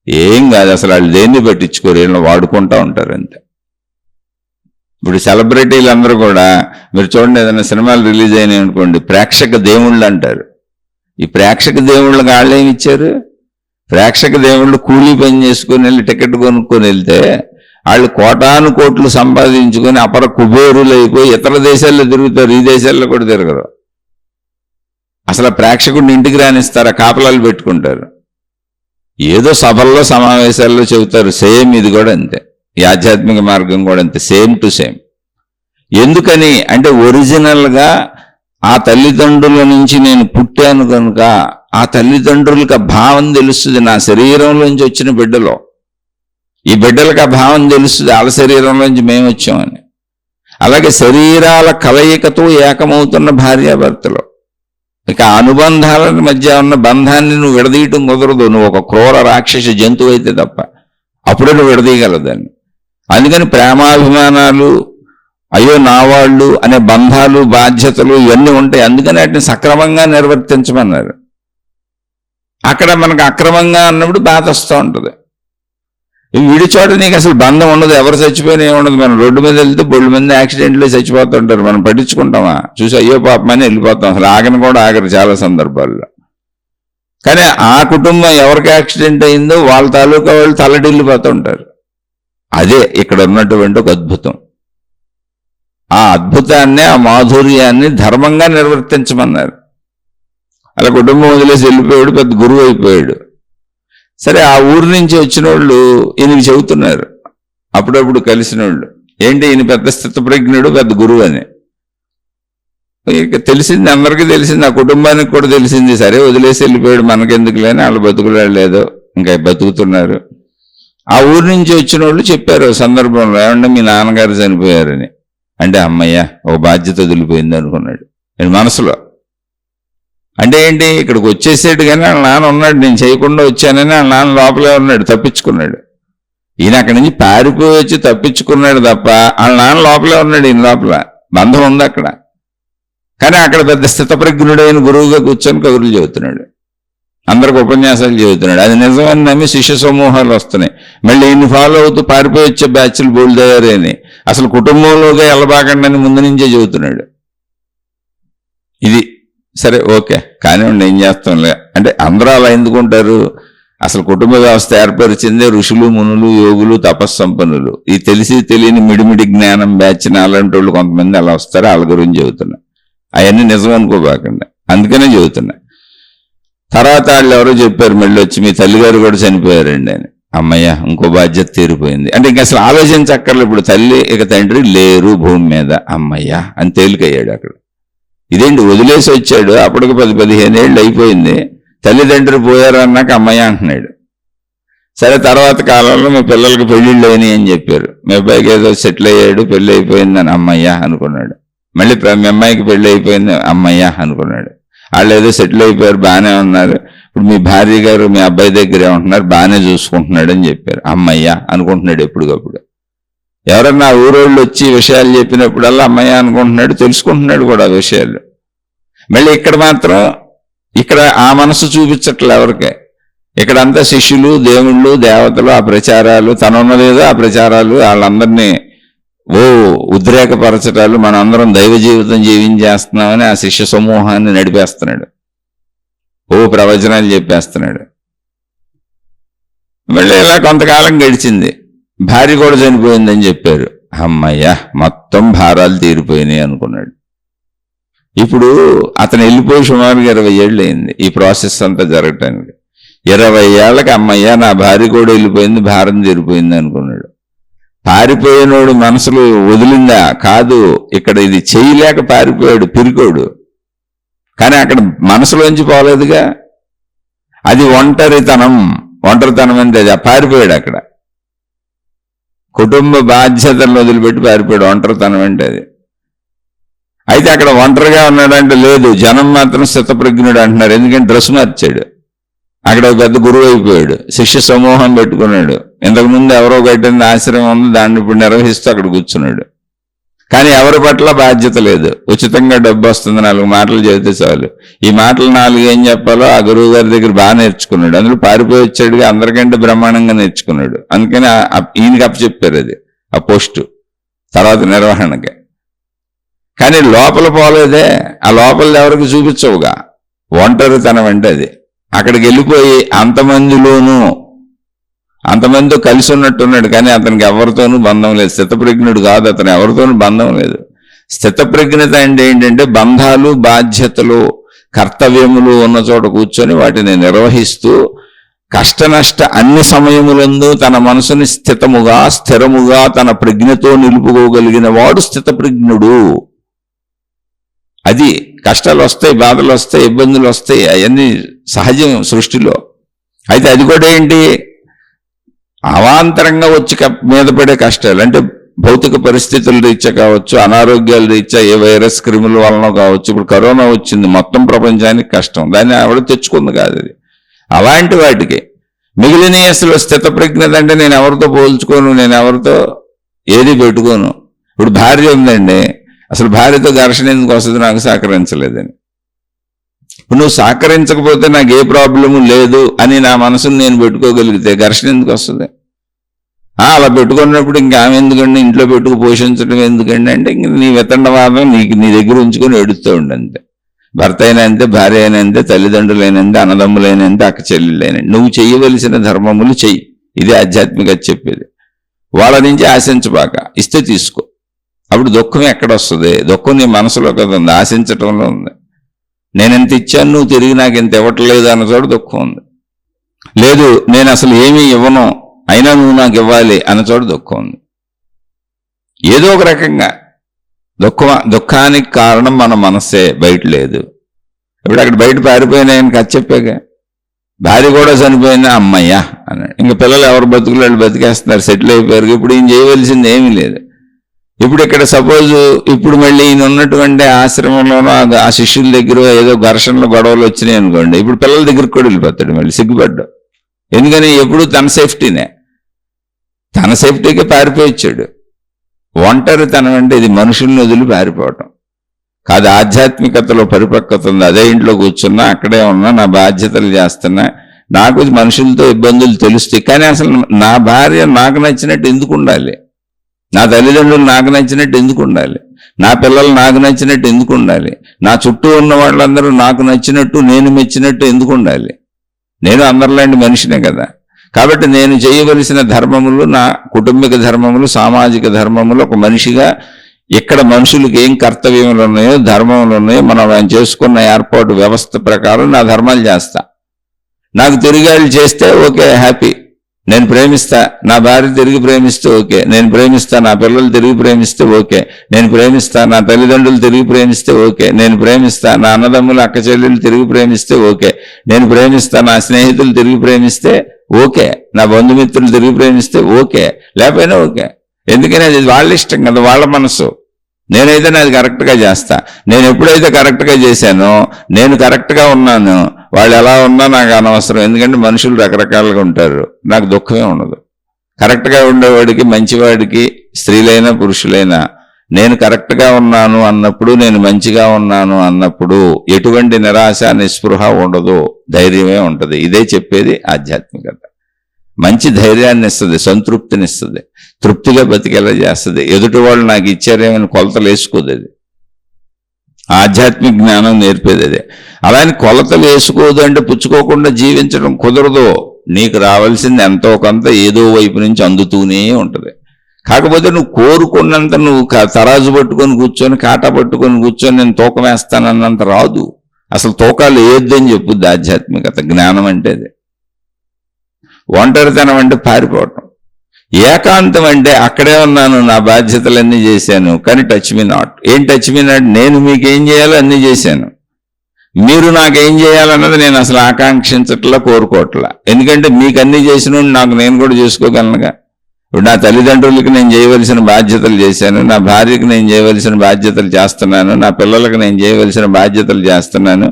ఏం కాదు అసలు. వాళ్ళు దేన్ని పట్టించుకోరు, వీళ్ళని వాడుకుంటూ ఉంటారు అంతే. ఇప్పుడు సెలబ్రిటీలు అందరూ కూడా మీరు చూడండి, ఏదైనా సినిమాలు రిలీజ్ అయినాయి అనుకోండి, ప్రేక్షక దేవుళ్ళు అంటారు. ఈ ప్రేక్షక దేవుళ్ళకి వాళ్ళు ఏమి ఇచ్చారు? ప్రేక్షక దేవుళ్ళు కూలీ పని చేసుకుని వెళ్ళి టికెట్ కొనుక్కొని వెళ్తే వాళ్ళు కోటాను కోట్లు సంపాదించుకొని అపర కుబేరులు అయిపోయి ఇతర దేశాల్లో తిరుగుతారు, ఈ దేశాల్లో కూడా తిరగరు. అసలు ప్రేక్షకుడిని ఇంటికి రానిస్తారా? కాపలాలు పెట్టుకుంటారు. ఏదో సభల్లో సమావేశాల్లో చెబుతారు. సేమ్ ఇది కూడా అంతే, ఈ ఆధ్యాత్మిక మార్గం కూడా అంతే, సేమ్ టు సేమ్. ఎందుకని అంటే ఒరిజినల్గా ఆ తల్లిదండ్రుల నుంచి నేను పుట్టాను కనుక ఆ తల్లిదండ్రులకు ఆ భావం తెలుస్తుంది. నా శరీరంలోంచి వచ్చిన బిడ్డలో ఈ బిడ్డలకు ఆ భావం తెలుస్తుంది, వాళ్ళ శరీరంలోంచి మేము వచ్చామని. అలాగే శరీరాల కలయికతో ఏకమవుతున్న భార్యాభర్తలు, ఇక అనుబంధాల మధ్య ఉన్న బంధాన్ని నువ్వు విడదీయటం కుదరదు. నువ్వు ఒక క్రూర రాక్షస జంతువు అయితే తప్ప అప్పుడే నువ్వు విడదీయగలవు దాన్ని. అందుకని ప్రేమాభిమానాలు, అయ్యో నా వాళ్ళు అనే బంధాలు, బాధ్యతలు ఇవన్నీ ఉంటాయి. అందుకని వాటిని సక్రమంగా నిర్వర్తించమన్నారు. అక్కడ మనకు అక్రమంగా అన్నప్పుడు బాధ వస్తూ ఉంటుంది. వీడి చోట నీకు అసలు బంధం ఉండదు, ఎవరు చచ్చిపోయినా ఏముండదు. మనం రోడ్డు మీద వెళ్తే బొళ్ళు మంది యాక్సిడెంట్లో చచ్చిపోతుంటారు, మనం పట్టించుకుంటామా? చూసి అయ్యో పాపమని వెళ్ళిపోతాం, అసలు ఆగని కూడా ఆగరు చాలా సందర్భాల్లో. కానీ ఆ కుటుంబం ఎవరికి యాక్సిడెంట్ అయిందో వాళ్ళ తాలూకా వాళ్ళు తలడిల్లిపోతూ ఉంటారు. అదే ఇక్కడ ఉన్నటువంటి ఒక అద్భుతం. ఆ అద్భుతాన్ని, ఆ మాధుర్యాన్ని ధర్మంగా నిర్వర్తించమన్నారు. అలా కుటుంబం వదిలేసి వెళ్ళిపోయాడు, పెద్ద గురువు అయిపోయాడు. సరే, ఆ ఊరు నుంచి వచ్చిన వాళ్ళు ఈయనకి చెబుతున్నారు, అప్పుడప్పుడు కలిసిన వాళ్ళు, ఏంటి ఈయన పెద్ద స్థితప్రజ్ఞుడు, పెద్ద గురువు అని. ఇక తెలిసింది, అందరికీ తెలిసింది, ఆ కుటుంబానికి కూడా తెలిసింది. సరే వదిలేసి వెళ్ళిపోయాడు, మనకెందుకు లేని, వాళ్ళ బతుకులు లేదో ఇంకా బతుకుతున్నారు. ఆ ఊరు నుంచి వచ్చిన వాళ్ళు చెప్పారు సందర్భంలో, ఏమంటే మీ నాన్నగారు చనిపోయారని. అంటే అమ్మయ్య, ఒక బాధ్యత వదిలిపోయింది అనుకున్నాడు నేను మనసులో. అంటే ఏంటి, ఇక్కడికి వచ్చేసాడు కానీ వాళ్ళ నాన్న ఉన్నాడు, నేను చేయకుండా వచ్చానని వాళ్ళ నాన్న లోపలే ఉన్నాడు, తప్పించుకున్నాడు. ఈయన అక్కడి నుంచి పారిపోయి వచ్చి తప్పించుకున్నాడు తప్ప వాళ్ళ నాన్న లోపలే ఉన్నాడు, ఈయన లోపల బంధం ఉంది అక్కడ. కానీ అక్కడ పెద్ద స్థితప్రజ్ఞుడైన గురువుగా కూర్చొని కబుర్లు చెబుతున్నాడు, అందరికి ఉపన్యాసాలు చెబుతున్నాడు. అది నిజమని నమ్మి శిష్య సమూహాలు వస్తున్నాయి. మళ్ళీ ఈయన్ని ఫాలో అవుతూ పారిపోయి వచ్చే బ్యాచ్లు బోల్దయ్యారని అసలు కుటుంబంలోగా వెళ్ళబాకండి ముందు నుంచే చెబుతున్నాడు. ఇది సరే ఓకే కానివ్వండి, ఏం చేస్తాంలే అంటే అందరూ అలా ఎందుకుంటారు? అసలు కుటుంబ వ్యవస్థ ఏర్పరిచిందే ఋషులు, మునులు, యోగులు, తపస్సంపన్నులు. ఈ తెలిసి తెలియని మిడిమిడి జ్ఞానం బ్యాచిన అలాంటి వాళ్ళు కొంతమంది అలా వస్తారు. వాళ్ళ గురించి చెబుతున్నా, అవన్నీ నిజం అనుకోబాకండి, అందుకనే చెబుతున్నా. తర్వాత వాళ్ళు ఎవరో చెప్పారు మళ్ళీ వచ్చి, మీ తల్లిగారు కూడా చనిపోయారండి అని. అమ్మయ్య, ఇంకో బాధ్యత తీరిపోయింది అంటే ఇంక అసలు ఆలోచించక్కర్లేదు. ఇప్పుడు తల్లి ఇక తండ్రి లేరు భూమి మీద, అమ్మయ్య అని తేలికయ్యాడు అక్కడ. ఇదేంటి, వదిలేసి వచ్చాడు, అప్పటికి 10-15 ఏళ్ళు అయిపోయింది, తల్లిదండ్రులు పోయారు అన్నాక అమ్మయ్య అంటున్నాడు. సరే, తర్వాత కాలంలో మీ పిల్లలకి పెళ్ళిళ్ళు అయినాయి అని చెప్పారు. మీ అబ్బాయికి ఏదో సెటిల్ అయ్యాడు, పెళ్ళి అయిపోయిందని అమ్మయ్య అనుకున్నాడు. మళ్ళీ మీ అమ్మాయికి పెళ్ళి అయిపోయింది, అమ్మయ్య అనుకున్నాడు. వాళ్ళు ఏదో సెటిల్ అయిపోయారు, బాగానే ఉన్నారు. ఇప్పుడు మీ భార్య గారు మీ అబ్బాయి దగ్గర ఏమంటున్నారు, బాగానే చూసుకుంటున్నాడు అని చెప్పారు, అమ్మయ్య అనుకుంటున్నాడు. ఎప్పటికప్పుడు ఎవరన్నా ఊరోళ్ళు వచ్చి విషయాలు చెప్పినప్పుడల్లా అమ్మయ్య అనుకుంటున్నాడు, తెలుసుకుంటున్నాడు కూడా ఆ విషయాలు. మళ్ళీ ఇక్కడ మాత్రం ఇక్కడ ఆ మనసు చూపించట్లే ఎవరికే. ఇక్కడంతా శిష్యులు, దేవుళ్ళు, దేవతలు, ఆ ప్రచారాలు, తనున్నదేదో ఆ ప్రచారాలు, వాళ్ళందరినీ ఉద్రేకపరచటాలు, మనం అందరం దైవ జీవితం జీవించేస్తున్నామని ఆ శిష్య సమూహాన్ని నడిపేస్తున్నాడు, ప్రవచనాలు చెప్పేస్తున్నాడు. మళ్ళీ ఇలా కొంతకాలం గడిచింది, భార్య కూడా చనిపోయిందని చెప్పారు. అమ్మయ్య, మొత్తం భారాలు తీరిపోయినాయి అనుకున్నాడు. ఇప్పుడు అతను వెళ్ళిపోయి సుమారుగా 20 ఏళ్ళు అయింది ఈ ప్రాసెస్ అంతా జరగటానికి. 20 ఏళ్ళకి అమ్మయ్య, నా భార్య కూడా వెళ్ళిపోయింది, భారం తీరిపోయింది అనుకున్నాడు. పారిపోయినోడు మనసులో వదిలిందా? కాదు, ఇక్కడ ఇది చేయలేక పారిపోయాడు పిరికోడు. కానీ అక్కడ మనసులోంచి పోలేదుగా. అది ఒంటరితనం అంటే అది పారిపోయాడు. అక్కడ కుటుంబ బాధ్యతలను వదిలిపెట్టి పారిపోయాడు, ఒంటరితనం అంటే అది. అయితే అక్కడ ఒంటరిగా ఉన్నాడంటే లేదు, జనం మాత్రం స్థితప్రజ్ఞుడు అంటున్నారు, ఎందుకంటే డ్రెస్ మార్చాడు. అక్కడ ఒక పెద్ద గురువు అయిపోయాడు, శిష్య సమూహం పెట్టుకున్నాడు. ఇంతకుముందు ఎవరో కట్టిన ఆశ్రమం ఉంది, దాన్ని ఇప్పుడు నిర్వహిస్తూ అక్కడ కూర్చున్నాడు. కానీ ఎవరి పట్ల బాధ్యత లేదు, ఉచితంగా డబ్బు వస్తుంది, 4 మాటలు చెబితే చాలు. ఈ మాటలు 4 ఏం చెప్పాలో ఆ గురువు గారి దగ్గర బాగా నేర్చుకున్నాడు. అందులో పారిపోయి వచ్చాడుగా, అందరికంటే బ్రహ్మాండంగా నేర్చుకున్నాడు. అందుకని ఈయనకి అప్పచెప్పారు అది, ఆ పోస్టు. తర్వాత నిర్వహణకి. కానీ లోపల పోలేదే, ఆ లోపల ఎవరికి చూపించవుగా. ఒంటరితనం అంటే అది. అక్కడికి వెళ్ళిపోయి అంతమందితో కలిసి ఉన్నట్టున్నాడు, కానీ అతనికి ఎవరితోనూ బంధం లేదు. స్థితప్రజ్ఞుడు కాదు అతను, ఎవరితోనూ బంధం లేదు. స్థితప్రజ్ఞత అంటే ఏంటంటే బంధాలు, బాధ్యతలు, కర్తవ్యములు ఉన్న చోట కూర్చొని వాటిని నిర్వహిస్తూ కష్ట నష్ట అన్ని సమయములందు తన మనసుని స్థిరముగా తన ప్రజ్ఞతో నిలుపుకోగలిగిన వాడు స్థితప్రజ్ఞుడు. అది కష్టాలు వస్తాయి, బాధలు వస్తాయి, ఇబ్బందులు వస్తాయి, అవన్నీ సహజం సృష్టిలో. అయితే అది కూడా ఏంటి, అవాంతరంగా వచ్చి మీద పడే కష్టాలు అంటే భౌతిక పరిస్థితుల రీత్యా కావచ్చు, అనారోగ్యాల రీత్యా, ఏ వైరస్ క్రిముల వలన కావచ్చు. ఇప్పుడు కరోనా వచ్చింది, మొత్తం ప్రపంచానికి కష్టం, దాన్ని ఆవిడ తెచ్చుకుంది కాదు అది. అలాంటి వాటికి మిగిలిన అసలు స్థితప్రజ్ఞత అంటే నేను ఎవరితో పోల్చుకోను, నేను ఎవరితో ఏది పెట్టుకోను. ఇప్పుడు భార్య ఉందండి, అసలు భార్యతో ఘర్షణ ఎందుకు వస్తుంది, నాకు సహకరించలేదని. ఇప్పుడు నువ్వు సహకరించకపోతే నాకు ఏ ప్రాబ్లము లేదు అని నా మనసును నేను పెట్టుకోగలిగితే ఘర్షణ ఎందుకు వస్తుంది? అలా పెట్టుకున్నప్పుడు ఇంకా ఆమె ఎందుకండి, ఇంట్లో పెట్టుకు పోషించడం ఎందుకండి అంటే ఇంక నీ వితండవాదం నీ దగ్గర ఉంచుకొని ఎడుస్తూ ఉండంతే. భర్త అయినా అంతే, భార్య అయినా అంతే, తల్లిదండ్రులైనంతే, అన్నదమ్ములైనంతే, అక్క చెల్లెళ్ళైనంతే. నువ్వు చెయ్యవలసిన ధర్మములు చెయ్యి, ఇదే ఆధ్యాత్మికత చెప్పేది. వాళ్ళ నుంచి ఆశించబాక, ఇస్తే తీసుకో. అప్పుడు దుఃఖం ఎక్కడొస్తుంది? దుఃఖం నీ మనసులో కదా ఉంది, ఆశించటంలో ఉంది. నేను ఎంత ఇచ్చాను, నువ్వు తిరిగి నాకు ఎంత ఇవ్వట్లేదు అన్న చోట దుఃఖం ఉంది. లేదు నేను అసలు ఏమీ ఇవ్వను, అయినా నువ్వు నాకు ఇవ్వాలి అన్న చోట దుఃఖం ఉంది. ఏదో ఒక రకంగా దుఃఖానికి కారణం మన మనస్సే, బయట లేదు. ఇప్పుడు అక్కడ బయట పారిపోయినాయని కథ చెప్పాక, భార్య కూడా చనిపోయినా అమ్మయ్యా అన్నాడు. ఇంకా పిల్లలు ఎవరు బతుకులు వాళ్ళు బతికేస్తున్నారు, సెటిల్ అయిపోయారు. ఇప్పుడు ఈయన చేయవలసింది ఏమీ లేదు. ఇప్పుడు ఇక్కడ సపోజ్ ఇప్పుడు మళ్ళీ ఈయన ఉన్నటువంటి ఆశ్రమంలోనో ఆ శిష్యుల దగ్గర ఏదో ఘర్షణలు గొడవలు వచ్చినాయి అనుకోండి, ఇప్పుడు పిల్లల దగ్గరికి కూడా వెళ్ళిపోతాడు, మళ్ళీ సిగ్గుపడ్డా. ఎందుకని ఎప్పుడు తన సేఫ్టీనే, తన సేఫ్టీకే పారిపోయిచ్చాడు. ఒంటరితనం అంటే ఇది మనుషుల్ని వదిలి పారిపోవటం కాదు. ఆధ్యాత్మికతలో పరిపక్వత ఉంది. అదే ఇంట్లో కూర్చున్నా, అక్కడే ఉన్నా, నా బాధ్యతలు చేస్తున్నా, నాకు మనుషులతో ఇబ్బందులు తెలుస్తాయి, కానీ అసలు నా భార్య నాకు నచ్చినట్టు ఎందుకు ఉండాలి, నా తల్లిదండ్రులు నాకు నచ్చినట్టు ఎందుకు ఉండాలి, నా పిల్లలు నాకు నచ్చినట్టు ఎందుకు ఉండాలి, నా చుట్టూ ఉన్న వాళ్ళందరూ నాకు నచ్చినట్టు నేను మెచ్చినట్టు ఎందుకు ఉండాలి? నేను అందరిలాంటి మనిషినే కదా. కాబట్టి నేను చేయవలసిన ధర్మములు, నా కుటుంబిక ధర్మములు, సామాజిక ధర్మములు, ఒక మనిషిగా ఇక్కడ మనుషులకు ఏం కర్తవ్యములు ఉన్నాయో, ధర్మములు ఉన్నాయో, మనం చేసుకున్న ఏర్పాటు వ్యవస్థ ప్రకారం నా ధర్మాలు చేస్తా. నాకు తిరిగాళ్ళు చేస్తే ఓకే, హ్యాపీ, నేను ప్రేమిస్తా. నా భార్య తిరిగి ప్రేమిస్తే ఓకే, నేను ప్రేమిస్తా. నా పిల్లలు తిరిగి ప్రేమిస్తే ఓకే, నేను ప్రేమిస్తా. నా తల్లిదండ్రులు తిరిగి ప్రేమిస్తే ఓకే, నేను ప్రేమిస్తా. నా అన్నదమ్ములు, అక్క చెల్లెలు తిరిగి ప్రేమిస్తే ఓకే, నేను ప్రేమిస్తా. నా స్నేహితులు తిరిగి ప్రేమిస్తే ఓకే, నా బంధుమిత్రులు తిరిగి ప్రేమిస్తే ఓకే, లేకపోయినా ఓకే. ఎందుకని అది వాళ్ళ ఇష్టం కదా, వాళ్ళ మనసు. నేనైతే నాది కరెక్ట్గా చేస్తా. నేను ఎప్పుడైతే కరెక్ట్గా చేశానో, నేను కరెక్ట్గా ఉన్నాను, వాళ్ళు ఎలా ఉన్నా నాకు అనవసరం. ఎందుకంటే మనుషులు రకరకాలుగా ఉంటారు, నాకు దుఃఖమే ఉండదు. కరెక్ట్గా ఉండేవాడికి, మంచివాడికి, స్త్రీలైనా పురుషులైనా, నేను కరెక్ట్గా ఉన్నాను అన్నప్పుడు, నేను మంచిగా ఉన్నాను అన్నప్పుడు ఎటువంటి నిరాశ నిస్పృహ ఉండదు, ధైర్యమే ఉంటుంది. ఇదే చెప్పేది ఆధ్యాత్మికత. మంచి ధైర్యాన్ని ఇస్తుంది, సంతృప్తినిస్తుంది, తృప్తిగా బతికేలా చేస్తుంది. ఎదుటి వాళ్ళు నాకు ఇచ్చారేమని కొలతలు వేసుకోదు. అది ఆధ్యాత్మిక జ్ఞానం నేర్పేది అదే. అలానే కొలతలు వేసుకోదు అంటే పుచ్చుకోకుండా జీవించడం కుదరదు. నీకు రావాల్సింది ఎంతో కొంత ఏదో వైపు నుంచి అందుతూనే ఉంటుంది. కాకపోతే నువ్వు కోరుకున్నంత, నువ్వు తరాజు పట్టుకొని కూర్చొని, కాటా పట్టుకొని కూర్చొని నేను తూకం వేస్తానన్నంత రాదు. అసలు తూకాలు వేయొద్దని చెప్పుద్ది ఆధ్యాత్మికత. జ్ఞానం అంటే అది. ఒంటరితనం అంటే పారిపోవటం. ఏకాంతం అంటే అక్కడే ఉన్నాను, నా బాధ్యతలన్నీ చేశాను, కానీ టచ్ మీ నాట్. ఏం టచ్ మీ నాట్? నేను మీకేం చేయాలో అన్నీ చేశాను, మీరు నాకేం చేయాలన్నది నేను అసలు ఆకాంక్షించట్లా, కోరుకోవట్లా. ఎందుకంటే మీకు అన్నీ చేసిన నాకు నేను కూడా చేసుకోగలనుగా. ఇప్పుడు నా తల్లిదండ్రులకి నేను చేయవలసిన బాధ్యతలు చేశాను, నా భార్యకి నేను చేయవలసిన బాధ్యతలు చేస్తున్నాను, నా పిల్లలకు నేను చేయవలసిన బాధ్యతలు చేస్తున్నాను.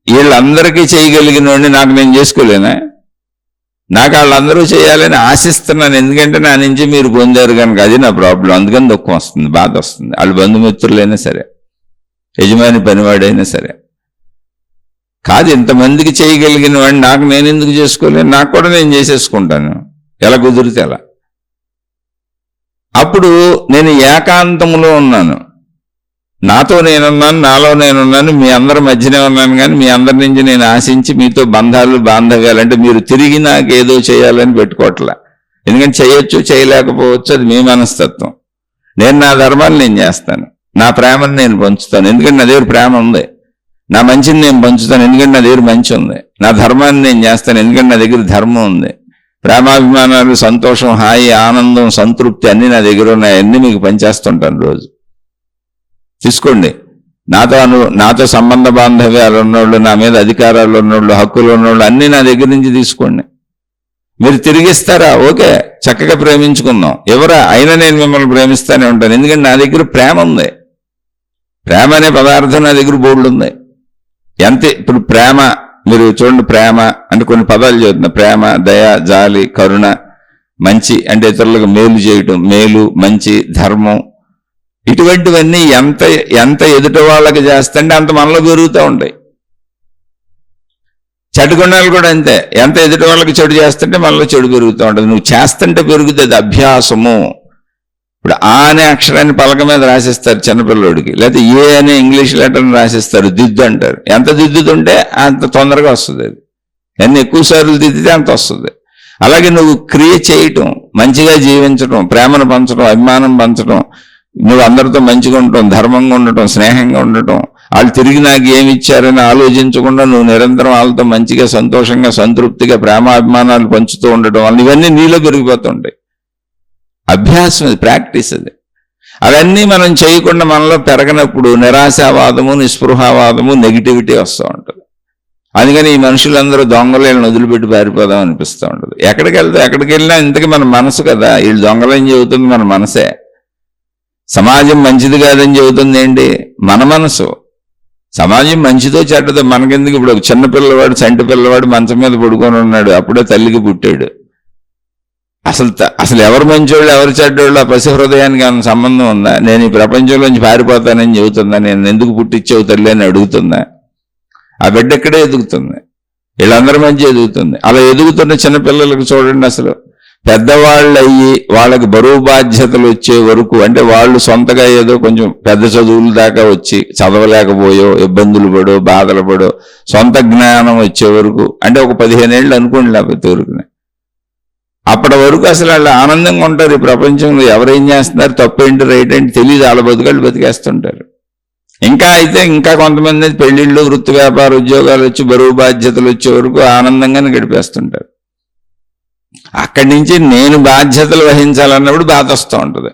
వీళ్ళందరికీ చేయగలిగిన నాకు నేను చేసుకోలేనా? నాకు వాళ్ళందరూ చేయాలని ఆశిస్తున్నాను, ఎందుకంటే నా నుంచి మీరు పొందారు కనుక. అది నా ప్రాబ్లం. అందుకని దుఃఖం వస్తుంది, బాధ వస్తుంది. వాళ్ళు బంధుమిత్రులైనా సరే, యజమాని పనివాడైనా సరే. కాదు, ఇంతమందికి చేయగలిగిన వాడిని నాకు నేను ఎందుకు చేసుకోలేను? నాకు కూడా నేను చేసేసుకుంటాను, ఎలా కుదిరితే అలా. అప్పుడు నేను ఏకాంతములో ఉన్నాను, నాతో నేనున్నాను, నాలో నేనున్నాను, మీ అందరి మధ్యనే ఉన్నాను. కానీ మీ అందరి నుంచి నేను ఆశించి మీతో బంధాలు బాంధవ్యాలు అంటే మీరు తిరిగి నాకు ఏదో చేయాలని పెట్టుకోవట్లే. ఎందుకంటే చేయొచ్చు, చేయలేకపోవచ్చు, అది మీ మనస్తత్వం. నేను నా ధర్మాన్ని నేను చేస్తాను, నా ప్రేమను నేను పంచుతాను, ఎందుకంటే నా దగ్గర ప్రేమ ఉంది. నా మంచిని నేను పంచుతాను, ఎందుకంటే నా దగ్గర మంచి ఉంది. నా ధర్మాన్ని నేను చేస్తాను, ఎందుకంటే నా దగ్గర ధర్మం ఉంది. ప్రేమాభిమానాలు, సంతోషం, హాయి, ఆనందం, సంతృప్తి అన్నీ నా దగ్గర ఉన్నాయి. అన్నీ మీకు పనిచేస్తుంటాను రోజు. తీసుకోండి. నాతో సంబంధ బాంధవ్యాలు ఉన్నోళ్ళు, నా మీద అధికారాలు ఉన్నోళ్ళు, హక్కులు ఉన్నోళ్ళు అన్నీ నా దగ్గర నుంచి తీసుకోండి. మీరు తిరిగిస్తారా? ఓకే, చక్కగా ప్రేమించుకుందాం. ఎవరా అయినా నేను మిమ్మల్ని ప్రేమిస్తానే ఉంటాను, ఎందుకంటే నా దగ్గర ప్రేమ ఉంది. ప్రేమ అనే పదార్థం నా దగ్గర బోర్డు ఉంది. ఇప్పుడు ప్రేమ మీరు చూడండి, ప్రేమ అంటే కొన్ని పదాలు చెబుతున్నా. ప్రేమ, దయ, జాలి, కరుణ, మంచి అంటే ఇతరులకు మేలు చేయటం, మేలు, మంచి, ధర్మం, ఇటువంటివన్నీ ఎంత ఎదుటి వాళ్ళకి చేస్తుంటే అంత మనలో పెరుగుతూ ఉంటాయి. చెడు గుణాలు కూడా అంతే, ఎంత ఎదుటి వాళ్ళకి చెడు చేస్తుంటే మనలో చెడు పెరుగుతూ ఉంటుంది. నువ్వు చేస్తుంటే పెరుగుతుంది అభ్యాసము. ఇప్పుడు ఆ అనే అక్షరాన్ని పలక మీద రాసిస్తారు చిన్నపిల్లడికి, లేకపోతే ఏ అనే ఇంగ్లీష్ లెటర్ని రాసిస్తారు, దిద్దు అంటారు. ఎంత దిద్దుతుంటే అంత తొందరగా వస్తుంది. అది ఎన్ని ఎక్కువ సార్లు దిద్దితే అంత వస్తుంది. అలాగే నువ్వు క్రియ చేయటం, మంచిగా జీవించడం, ప్రేమను పంచడం, అభిమానం పంచడం, నువ్వు అందరితో మంచిగా ఉండటం, ధర్మంగా ఉండటం, స్నేహంగా ఉండటం, వాళ్ళు తిరిగి నాకు ఏమి ఇచ్చారని ఆలోచించకుండా నువ్వు నిరంతరం వాళ్ళతో మంచిగా, సంతోషంగా, సంతృప్తిగా ప్రేమాభిమానాలు పంచుతూ ఉండటం వల్ల ఇవన్నీ నీలో పెరిగిపోతుంటాయి. అభ్యాసం, అది ప్రాక్టీస్. అది అవన్నీ మనం చేయకుండా మనలో పెరగనప్పుడు నిరాశావాదము, నిస్పృహావాదము, నెగిటివిటీ వస్తూ ఉంటుంది. అందుకని ఈ మనుషులందరూ దొంగలను వదిలిపెట్టి పారిపోదాం అనిపిస్తూ ఉంటుంది. ఎక్కడికి వెళ్ళినా ఇంతకీ మన మనసు కదా. వీళ్ళు దొంగలని చెబుతుంది మన మనసే. సమాజం మంచిది కాదని చెబుతుంది ఏంటి? మన మనసు. సమాజం మంచిదో చెడ్డదో మనకెందుకు? ఇప్పుడు ఒక చిన్న పిల్లవాడు, చంటి పిల్లవాడు మంచం మీద పడుకొని ఉన్నాడు, అప్పుడే తల్లికి పుట్టాడు. అసలు ఎవరు మంచోళ్ళు, ఎవరు చెడ్డోళ్ళు, ఆ పసి హృదయానికి ఏమైనా సంబంధం ఉందా? నేను ఈ ప్రపంచంలోంచి పారిపోతానని చెబుతుందా? నేను ఎందుకు పుట్టించావు తల్లి అని అడుగుతుందా? ఆ బిడ్డ ఇక్కడే ఎదుగుతుంది, వీళ్ళందరి మధ్య ఎదుగుతుంది. అలా ఎదుగుతున్న చిన్నపిల్లలకు చూడండి, అసలు పెద్దవాళ్ళు అయ్యి వాళ్ళకి బరువు బాధ్యతలు వచ్చే వరకు, అంటే వాళ్ళు సొంతగా ఏదో కొంచెం పెద్ద చదువుల దాకా వచ్చి చదవలేకపోయో, ఇబ్బందులు పడో, బాధలు పడో, సొంత జ్ఞానం వచ్చే వరకు, అంటే ఒక 15 ఏళ్ళు అనుకోండి, లేకపోతే వరకునే, అప్పటి వరకు అసలు వాళ్ళు ఆనందంగా ఉంటారు. ఈ ప్రపంచంలో ఎవరేం చేస్తున్నారు, తప్పేంటి రైట్ ఏంటి తెలియదు, వాళ్ళ బతుకాళ్ళు బతికేస్తుంటారు. ఇంకా కొంతమంది పెళ్లిళ్ళు, వృత్తి వ్యాపార ఉద్యోగాలు వచ్చి బరువు బాధ్యతలు వచ్చే వరకు ఆనందంగానే గడిపేస్తుంటారు. అక్కడి నుంచి నేను బాధ్యతలు వహించాలన్నప్పుడు బాధ వస్తూ ఉంటుంది.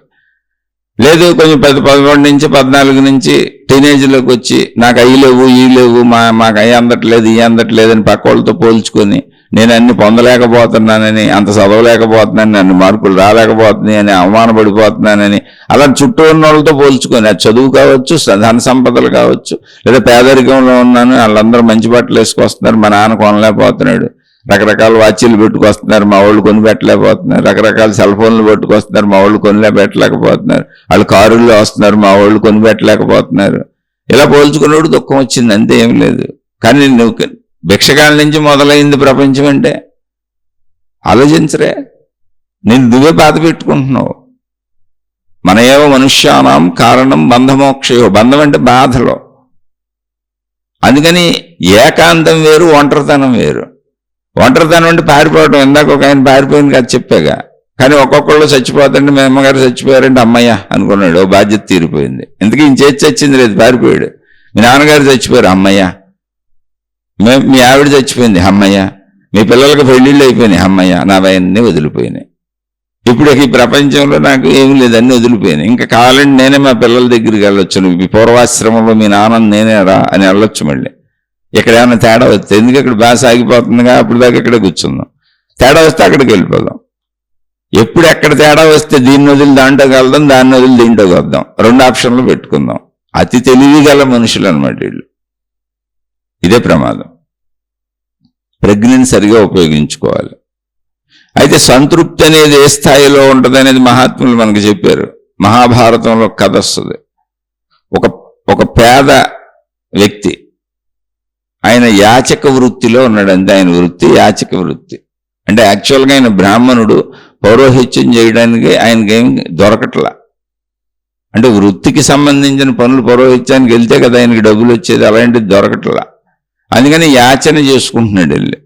లేదు కొంచెం 11 నుంచి 14 నుంచి టీనేజ్లోకి వచ్చి నాకు అయ్యి లేవు, ఈ లేవు, మాకు అయ్యి అందట్లేదు, ఈ అందట్లేదు అని పక్క వాళ్ళతో పోల్చుకొని నేను అన్ని పొందలేకపోతున్నానని, అంత చదవలేకపోతున్నానని, అన్ని మార్కులు రాలేకపోతున్నాయి అని, అవమానపడిపోతున్నానని, అలా చుట్టూ ఉన్న వాళ్ళతో పోల్చుకొని, అది చదువు కావచ్చు, ధన సంపదలు కావచ్చు, లేదా పేదరికంలో ఉన్నాను, వాళ్ళందరూ మంచి బట్టలు వేసుకొస్తున్నారు, మా నాన్న కొనలేకపోతున్నాడు, రకరకాల వాచీలు పెట్టుకొస్తున్నారు, మా వాళ్ళు కొనిపెట్టలేకపోతున్నారు, రకరకాల సెల్ ఫోన్లు పెట్టుకొస్తున్నారు, మా వాళ్ళు కొనిపెట్టలేకపోతున్నారు, వాళ్ళు కారుల్లో వస్తున్నారు, మా వాళ్ళు కొనిపెట్టలేకపోతున్నారు. ఇలా పోల్చుకున్నప్పుడు దుఃఖం వచ్చింది, అంతే, ఏం లేదు. కానీ నువ్వు భిక్షకాల నుంచి మొదలైంది ప్రపంచం అంటే ఆలోచించరే. నువ్వే బాధ పెట్టుకుంటున్నావు. మన ఏవో మనుష్యానాం కారణం బంధమోక్షయో, బంధం అంటే బాధలో. అందుకని ఏకాంతం వేరు, ఒంటరితనం వేరు. ఒంటరితనం అంటే పారిపోవడం. ఇందాక ఒక ఆయన పారిపోయింది కదా చెప్పాగా. కానీ ఒక్కొక్కళ్ళు చచ్చిపోతుంటే మీ అమ్మగారు చచ్చిపోయారంటే అమ్మయ్య అనుకున్నాడు, ఓ బాధ్యత తీరిపోయింది. ఇంతకీ ఈయన చేసి చచ్చింది లేదు, పారిపోయాడు. మీ నాన్నగారు చచ్చిపోయారు, అమ్మయ్య. మీ ఆవిడ చచ్చిపోయింది, అమ్మయ్య. మీ పిల్లలకు పెళ్ళిళ్ళు అయిపోయినాయి, అమ్మయ్య. నా భయాన్ని వదిలిపోయినాయి. ఇప్పుడు ఈ ప్రపంచంలో నాకు ఏమీ లేదు, అన్నీ వదిలిపోయినాయి. ఇంకా కావాలంటే నేనే మా పిల్లల దగ్గరికి వెళ్ళొచ్చు, నువ్వు పూర్వాశ్రమంలో మీ నాన్న నేనే రా అని వెళ్ళొచ్చు. మళ్ళీ ఇక్కడ ఏమైనా తేడా వస్తే, ఎందుకు ఇక్కడ బాగా సాగిపోతుందిగా, అప్పుడు దాకా ఇక్కడే కూర్చుందాం. తేడా వస్తే అక్కడికి వెళ్ళిపోదాం. ఎప్పుడు ఎక్కడ తేడా వస్తే దీన్ని వదిలి దాంట్లోకి వెళ్దాం, దాన్ని వదిలి దీంట్లోకి వద్దాం, 2 ఆప్షన్లు పెట్టుకుందాం. అతి తెలివి గల మనుషులు అనమాట వీళ్ళు. ఇదే ప్రమాదం. ప్రజ్ఞని సరిగా ఉపయోగించుకోవాలి. అయితే సంతృప్తి అనేది ఏ స్థాయిలో ఉంటుంది అనేది మహాత్ములు మనకు చెప్పారు. మహాభారతంలో కథ వస్తుంది. ఒక పేద వ్యక్తి, ఆయన యాచక వృత్తిలో ఉన్నాడు. అంతే, ఆయన వృత్తి యాచక వృత్తి. అంటే యాక్చువల్గా ఆయన బ్రాహ్మణుడు, పౌరోహిత్యం చేయడానికి ఆయనకేం దొరకట్లా. అంటే వృత్తికి సంబంధించిన పనులు పౌరోహిత్యానికి వెళ్తే కదా ఆయనకి డబ్బులు వచ్చేది, అలాంటిది దొరకట్లా. అందుకని యాచన చేసుకుంటున్నాడు వెళ్ళి.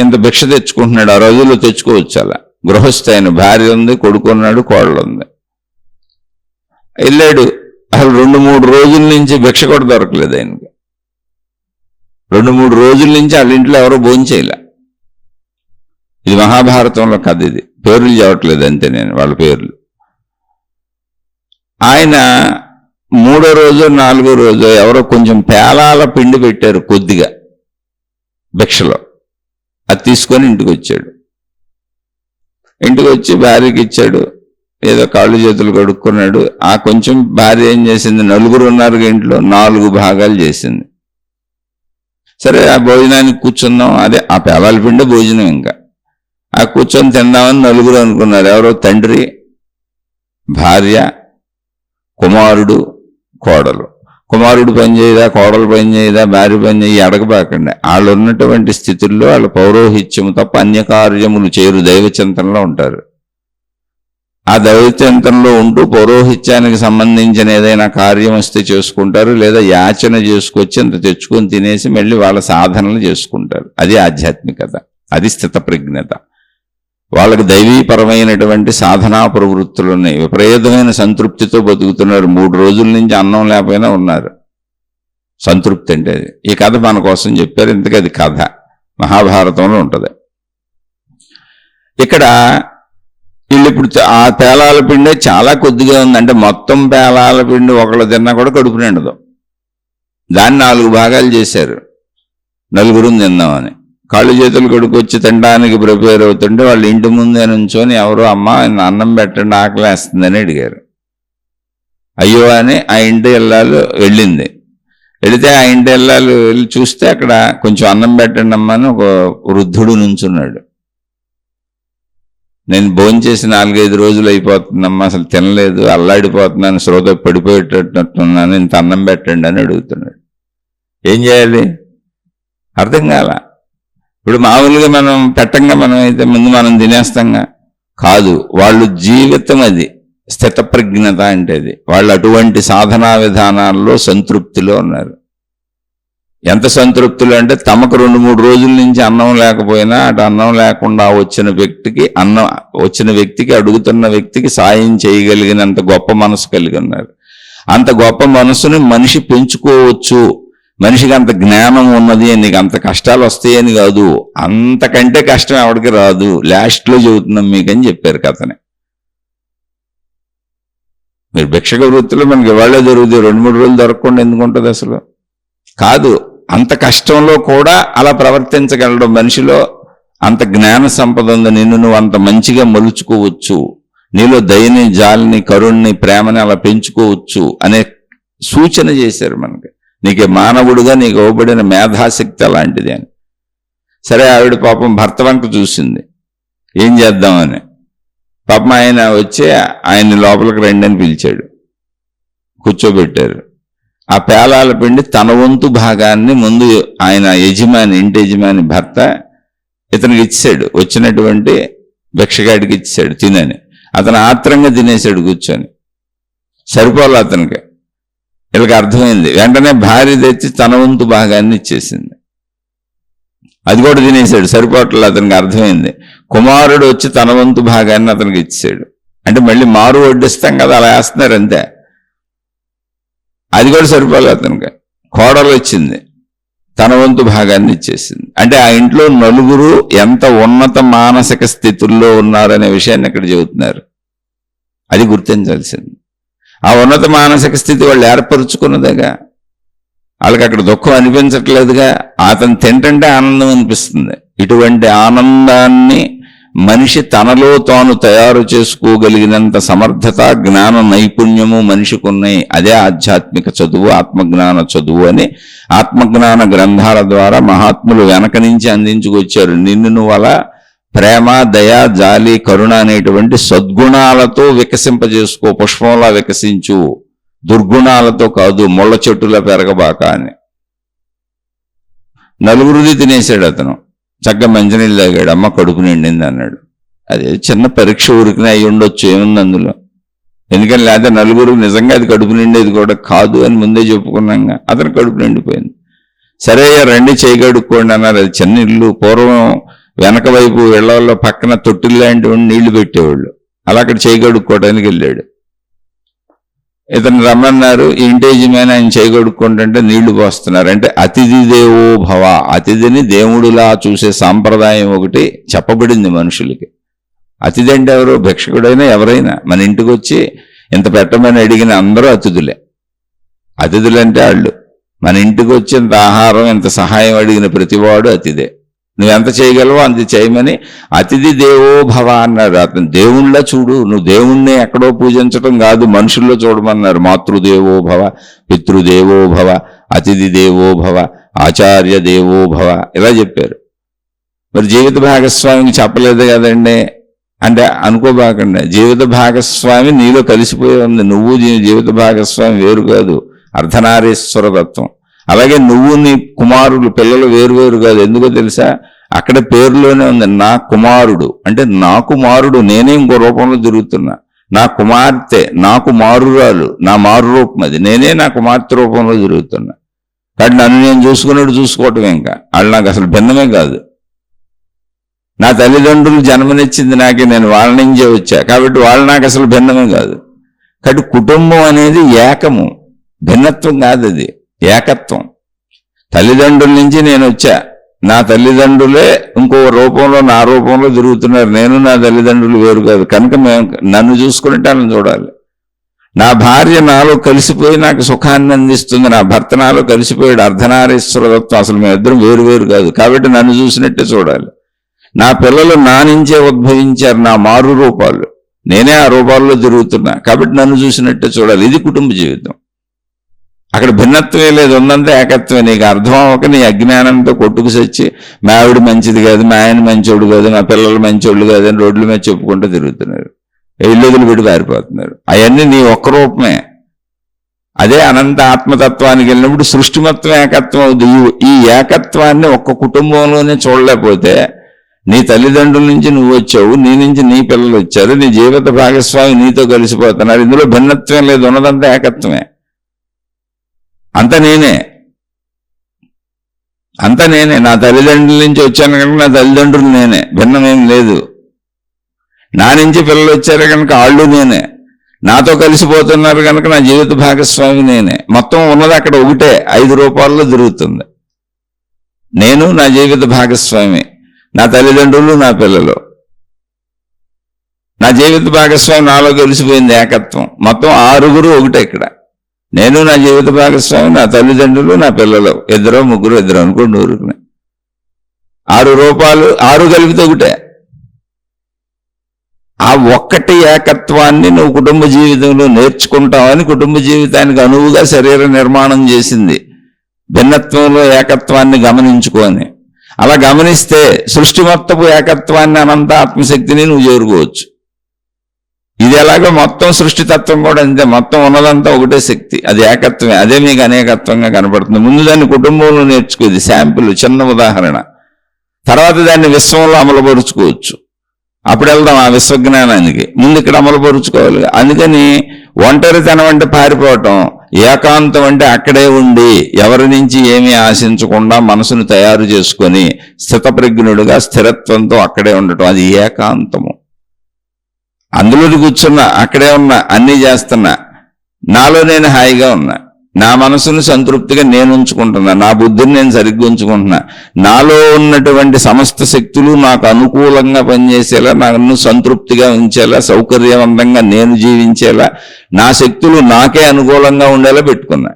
ఇంత భిక్ష తెచ్చుకుంటున్నాడు. ఆ రోజుల్లో తెచ్చుకోవచ్చు అలా. గృహస్థ ఆయన, భార్య ఉంది, కొడుకున్నాడు, కోడలు ఉంది. వెళ్ళాడు. అసలు 2-3 రోజుల నుంచి భిక్ష కూడా దొరకలేదు ఆయనకి. 2-3 రోజుల నుంచి వాళ్ళ ఇంట్లో ఎవరో భోంచేయలే. ఇది మహాభారతంలో కథ. ఇది పేర్లు చెప్పట్లేదు అంతే నేను, వాళ్ళ పేర్లు. ఆయన 3వ రోజు 4వ రోజు ఎవరో కొంచెం పేలాల పిండి పెట్టారు కొద్దిగా భిక్షలో. అది తీసుకొని ఇంటికి వచ్చాడు. ఇంటికి వచ్చి భార్యకి ఇచ్చాడు. ఏదో కాళ్ళు చేతులు కడుక్కున్నాడు. ఆ కొంచెం భార్య ఏం చేసింది, 4 ఉన్నారు ఇంట్లో, 4 భాగాలు చేసింది. సరే ఆ భోజనానికి కూర్చుందాం, అదే ఆ పేలాల పిండి భోజనం. ఇంకా ఆ కూర్చొని తిందామని 4 అనుకున్నారు. ఎవరో తండ్రి, భార్య, కుమారుడు, కోడలు. కుమారుడు పని చేయదా, కోడలు పని చేయదా, భార్య పని చేయి అడగబాకండి. వాళ్ళు ఉన్నటువంటి స్థితుల్లో వాళ్ళు పౌరోహిత్యము తప్ప అన్య కార్యములు చేయరు, దైవచింతనలో ఉంటారు. ఆ దైవచింతనలో ఉంటూ పౌరోహిత్యానికి సంబంధించిన ఏదైనా కార్యం వస్తే చేసుకుంటారు, లేదా యాచన చేసుకొచ్చి అంత తెచ్చుకొని తినేసి మళ్ళీ వాళ్ళ సాధనలు చేసుకుంటారు. అది ఆధ్యాత్మికత, అది స్థితప్రజ్ఞత. వాళ్ళకి దైవీపరమైనటువంటి సాధనా ప్రవృత్తులు ఉన్నాయి. విపరీతమైన సంతృప్తితో బతుకుతున్నారు. 3 రోజుల నుంచి అన్నం లేకపోయినా ఉన్నారు. సంతృప్తి అంటే అది. ఈ కథ మన కోసం చెప్పారు. ఇంతకీ అది కథ మహాభారతంలో ఉంటుంది. ఇక్కడ వీళ్ళు ఇప్పుడు ఆ పేలాల పిండే చాలా కొద్దిగా ఉంది. అంటే మొత్తం పేలాల పిండి ఒకళ్ళు తిన్నా కూడా కడుపు నిండదు. దాన్ని 4 భాగాలు చేశారు, 4 తిందామని. కాళ్ళు చేతులు కడుకొచ్చి తినడానికి ప్రిపేర్ అవుతుంటే వాళ్ళ ఇంటి ముందే నుంచొని ఎవరో అమ్మ అన్నం పెట్టండి ఆకలేస్తుందని అడిగారు. అయ్యో అని ఆ ఇంటి ఇల్లాలు వెళ్ళింది. వెళితే ఆ ఇంటి ఇల్లాలు వెళ్ళి చూస్తే అక్కడ కొంచెం అన్నం పెట్టండి అమ్మ అని ఒక వృద్ధుడు నుంచున్నాడు. నేను భోంచేసి 4-5 రోజులు అయిపోతుందమ్మా, అసలు తినలేదు, అల్లాడిపోతున్నాను, శ్రోత పడిపోయేటట్టున్నాను, ఇంత అన్నం పెట్టండి అని అడుగుతున్నాడు. ఏం చేయాలి అర్థం కాల. ఇప్పుడు మామూలుగా మనం పెట్టంగా మనం అయితే ముందు మనం తినేస్తాంగా. కాదు, వాళ్ళు జీవితం అది స్థితప్రజ్ఞత అంటే. అది వాళ్ళు అటువంటి సాధనా విధానాల్లో సంతృప్తిలో ఉన్నారు. ఎంత సంతృప్తులు అంటే తమకు 2-3 రోజుల నుంచి అన్నం లేకపోయినా అటు అన్నం లేకుండా వచ్చిన వ్యక్తికి అడుగుతున్న వ్యక్తికి సాయం చేయగలిగినంత గొప్ప మనసు కలిగి ఉన్నారు. అంత గొప్ప మనసుని మనిషి పెంచుకోవచ్చు. మనిషికి అంత జ్ఞానం ఉన్నది, నీకు అంత కష్టాలు వస్తాయని కాదు, అంతకంటే కష్టం ఎవరికి రాదు, లాస్ట్లో చెబుతున్నాం మీకని చెప్పారు కథని. మీరు భిక్షక వృత్తిలో మనకి ఇవాళే దొరుకుతాయి, 2-3 రోజులు దొరకకుండా ఎందుకు ఉంటుంది అసలు? కాదు, అంత కష్టంలో కూడా అలా ప్రవర్తించగలడం మనిషిలో అంత జ్ఞాన సంపద ఉంది. నిన్ను నువ్వు అంత మంచిగా మలుచుకోవచ్చు, నీలో దయని, జాలిని, కరుణ్ణి, ప్రేమని అలా పెంచుకోవచ్చు అనే సూచన చేశారు మనకి. నీకు మానవుడుగా నీకు ఇవ్వబడిన మేధాశక్తి అలాంటిది అని. సరే ఆవిడ పాపం భర్త వంక చూసింది, ఏం చేద్దామని. పాపం ఆయన వచ్చి ఆయన్ని లోపలికి రండి అని పిలిచాడు. కూర్చోబెట్టారు. ఆ పేలాల పిండి తన వంతు భాగాన్ని ముందు ఆయన యజమాని, ఇంటి యజమాని భర్త ఇతనికి ఇచ్చాడు, వచ్చినటువంటి భిక్షగాడికి ఇచ్చాడు తినని. అతను ఆత్రంగా తినేశాడు కూర్చొని. సరిపోలే అతనికి. వీళ్ళకి అర్థమైంది. వెంటనే భార్య తెచ్చి తన వంతు భాగాన్ని ఇచ్చేసింది. అది కూడా తినేశాడు, సరిపోవట్లేదు. అతనికి అర్థమైంది. కుమారుడు వచ్చి తన వంతు భాగాన్ని అతనికి ఇచ్చాడు. అంటే మళ్ళీ మారు వడ్డిస్తాం కదా, అలా వేస్తున్నారు అంతే. అది కూడా సరిపోలేదు అతనికి. కోడలు వచ్చింది, తన వంతు భాగాన్ని ఇచ్చేసింది. అంటే ఆ ఇంట్లో 4 ఎంత ఉన్నత మానసిక స్థితుల్లో ఉన్నారనే విషయాన్ని ఇక్కడ చెబుతున్నారు. అది గుర్తించాల్సింది. ఆ ఉన్నత మానసిక స్థితి వాళ్ళు ఏర్పరుచుకున్నదేగా. వాళ్ళకి అక్కడ దుఃఖం అనిపించట్లేదుగా. అతను తింటుంటే ఆనందం అనిపిస్తుంది. ఇటువంటి ఆనందాన్ని మనిషి తనలో తాను తయారు చేసుకోగలిగినంత సమర్థత, జ్ఞాన నైపుణ్యము మనిషికి ఉన్నాయి. అదే ఆధ్యాత్మిక చదువు, ఆత్మజ్ఞాన చదువు అని ఆత్మజ్ఞాన గ్రంథాల ద్వారా మహాత్ములు వెనక నుంచి అందించుకొచ్చారు. నిన్ను నువ్వు అలా ప్రేమ, దయ, జాలి, కరుణ అనేటువంటి సద్గుణాలతో వికసింపజేసుకో, పుష్పంలా వికసించు, దుర్గుణాలతో కాదు, ముళ్ళ చెట్టులా పెరగబాక అని. 4 తినేశాడు అతను. చక్కగా మంచినీళ్ళు తాగాడు, అమ్మ కడుపు నిండింది అన్నాడు. అదే చిన్న పరీక్ష ఊరికినే అయి ఉండొచ్చు, ఏముంది అందులో. ఎందుకని లేదా నలుగురు నిజంగా అది కడుపు నిండేది కూడా కాదు అని ముందే చెప్పుకున్నాగా. అతను కడుపు నిండిపోయింది. సరే రండి చేయి కడుక్కోండి అన్నారు. అది చిన్న ఇల్లు. పూర్వం వెనక వైపు ఇళ్లలో పక్కన తొట్టిల్ లాంటివి నీళ్లు పెట్టేవాళ్ళు. అలా అక్కడ చేయి కడుక్కోవడానికి వెళ్ళాడు. ఇతను రమ్మన్నారు. ఇంటి యజమాని ఆయన చేయి కడుక్కుంటుంటే నీళ్లు పోస్తున్నారు. అంటే అతిథి దేవో భవ, అతిథిని దేవుడిలా చూసే సాంప్రదాయం ఒకటి చెప్పబడింది మనుషులకి. అతిథి అంటే ఎవరు? భిక్షకుడైనా ఎవరైనా మన ఇంటికి వచ్చి ఇంత పెట్టమని అడిగిన అందరూ అతిథులే. అతిథులంటే వాళ్ళు మన ఇంటికి వచ్చి ఇంత ఆహారం ఇంత సహాయం అడిగిన ప్రతివాడు అతిథే. నువ్వెంత చేయగలవో అంత చేయమని అతిథి దేవో భవ అన్నాడు. అతను దేవుళ్ళ చూడు, నువ్వు దేవుణ్ణి ఎక్కడో పూజించడం కాదు, మనుషుల్లో చూడమన్నారు. మాతృదేవో భవ, పితృదేవో భవ, అతిథి దేవో భవ, ఆచార్య దేవో భవ, ఇలా చెప్పారు. మరి జీవిత భాగస్వామికి చెప్పలేదు కదండి అంటే అనుకోబాకండి. జీవిత భాగస్వామి నీలో కలిసిపోయి ఉంది. నువ్వు జీవిత భాగస్వామి వేరు కాదు, అర్ధనారీశ్వర తత్వం. అలాగే నువ్వు నీ కుమారులు పిల్లలు వేరు కాదు. ఎందుకో తెలుసా? అక్కడ పేరులోనే ఉంది నా కుమారుడు. అంటే నా కుమారుడు నేనే ఇంకో రూపంలో తిరుగుతున్నా. నా కుమార్తె నా కుమారురాలు, నా మారు రూపం అది. నేనే నా కుమార్తె రూపంలో తిరుగుతున్నా. కాబట్టి నన్ను నేను చూసుకున్నాడు చూసుకోవటం. ఇంకా వాళ్ళు నాకు అసలు భిన్నమే కాదు. నా తల్లిదండ్రులు జన్మనిచ్చింది నాకే, నేను వాళ్ళ నుంచే వచ్చా. కాబట్టి వాళ్ళు నాకు అసలు భిన్నమే కాదు. కాబట్టి కుటుంబం అనేది ఏకము, భిన్నత్వం కాదు, అది ఏకత్వం. తల్లిదండ్రుల నుంచి నేను వచ్చా, నా తల్లిదండ్రులే ఇంకో రూపంలో నా రూపంలో తిరుగుతున్నారు. నేను నా తల్లిదండ్రులు వేరు కాదు. కనుక నన్ను చూసుకుంటే వాళ్ళని చూడాలి. నా భార్య నాలో కలిసిపోయి నాకు సుఖాన్ని అందిస్తుంది, నా భర్త నాలో కలిసిపోయాడు, అర్ధనారీశ్వర తత్వం. అసలు మేమిద్దరం వేరు కాదు. కాబట్టి నన్ను చూసినట్టే చూడాలి. నా పిల్లలు నా నుంచే ఉద్భవించారు, నా మారు రూపాలు, నేనే ఆ రూపాల్లో తిరుగుతున్నా. కాబట్టి నన్ను చూసినట్టే చూడాలి. ఇది కుటుంబ జీవితం. అక్కడ భిన్నత్వమే లేదు, ఉన్నంత ఏకత్వమే. నీకు అర్థం అవ్వక నీ అజ్ఞానంతో కొట్టుకు సచ్చి మా ఆవిడ మంచిది కాదు, మా ఆయన మంచోడు కాదు, మా పిల్లలు మంచోళ్ళు కాదు అని రోడ్ల మీద చెప్పుకుంటూ తిరుగుతున్నారు. ఇల్లు వదిలిపెట్టి పారిపోతున్నారు. అవన్నీ నీ ఒక్క రూపమే. అదే అనంత ఆత్మతత్వానికి వెళ్ళినప్పుడు సృష్టి మొత్తం ఏకత్వం అవుతుంది. ఈ ఏకత్వాన్ని ఒక్క కుటుంబంలోనే చూడలేకపోతే, నీ తల్లిదండ్రుల నుంచి నువ్వు వచ్చావు, నీ నుంచి నీ పిల్లలు వచ్చారు, నీ జీవిత భాగస్వామి నీతో కలిసిపోతున్నారు. ఇందులో భిన్నత్వం లేదు, ఉన్నదంతా ఏకత్వమే. అంత నేనే. నా తల్లిదండ్రుల నుంచి వచ్చాను కనుక నా తల్లిదండ్రులు నేనే, భిన్నమేం లేదు. నా నుంచి పిల్లలు వచ్చారు కనుక వాళ్ళు నేనే, నాతో కలిసిపోతున్నారు కనుక నా జీవిత భాగస్వామి నేనే. మొత్తం ఉన్నది అక్కడ ఒకటే, 5 రూపాల్లో తిరుగుతుంది. నేను నా జీవిత భాగస్వామి, నా తల్లిదండ్రులు, నా పిల్లలు. నా జీవిత భాగస్వామి నాలో కలిసిపోయింది ఏకత్వం. మొత్తం 6 ఒకటే ఇక్కడ. నేను నా జీవిత భాగస్వామి, నా తల్లిదండ్రులు, నా పిల్లలు, 2 3 అనుకోండి ఊరుకునే. 6 రూపాలు, 6 కలిపితే ఒకటే. ఆ ఒక్కటి ఏకత్వాన్ని నువ్వు కుటుంబ జీవితంలో నేర్చుకుంటావని కుటుంబ జీవితానికి అనువుగా శరీర నిర్మాణం చేసింది. భిన్నత్వంలో ఏకత్వాన్ని గమనించుకొని, అలా గమనిస్తే సృష్టి మొత్తపు ఏకత్వాన్ని, అనంత ఆత్మశక్తిని నువ్వు చేరుకోవచ్చు. ఇది ఎలాగో మొత్తం సృష్టితత్వం కూడా అంతే. మొత్తం ఉన్నదంతా ఒకటే శక్తి, అది ఏకత్వమే. అదే మీకు అనేకత్వంగా కనపడుతుంది. ముందు దాన్ని కుటుంబంలో నేర్చుకోది, శాంపుల్, చిన్న ఉదాహరణ. తర్వాత దాన్ని విశ్వంలో అమలుపరుచుకోవచ్చు. అప్పుడు వెళ్దాం ఆ విశ్వజ్ఞానానికి. ముందు ఇక్కడ అమలుపరుచుకోవాలి. అందుకని ఒంటరితనం అంటే పారిపోవటం, ఏకాంతం అంటే అక్కడే ఉండి ఎవరి నుంచి ఏమీ ఆశించకుండా మనసును తయారు చేసుకొని స్థితప్రజ్ఞుడుగా స్థిరత్వంతో అక్కడే ఉండటం, అది ఏకాంతము. అందులో కూర్చున్నా, అక్కడే ఉన్నా, అన్నీ చేస్తున్నా, నాలో నేను హాయిగా ఉన్నా, నా మనసును సంతృప్తిగా నేను ఉంచుకుంటున్నా, నా బుద్ధిని నేను సరిగ్గా ఉంచుకుంటున్నా. నాలో ఉన్నటువంటి సమస్త శక్తులు నాకు అనుకూలంగా పనిచేసేలా, నన్ను సంతృప్తిగా ఉంచేలా, సౌకర్యవంతంగా నేను జీవించేలా, నా శక్తులు నాకే అనుకూలంగా ఉండేలా పెట్టుకున్నా.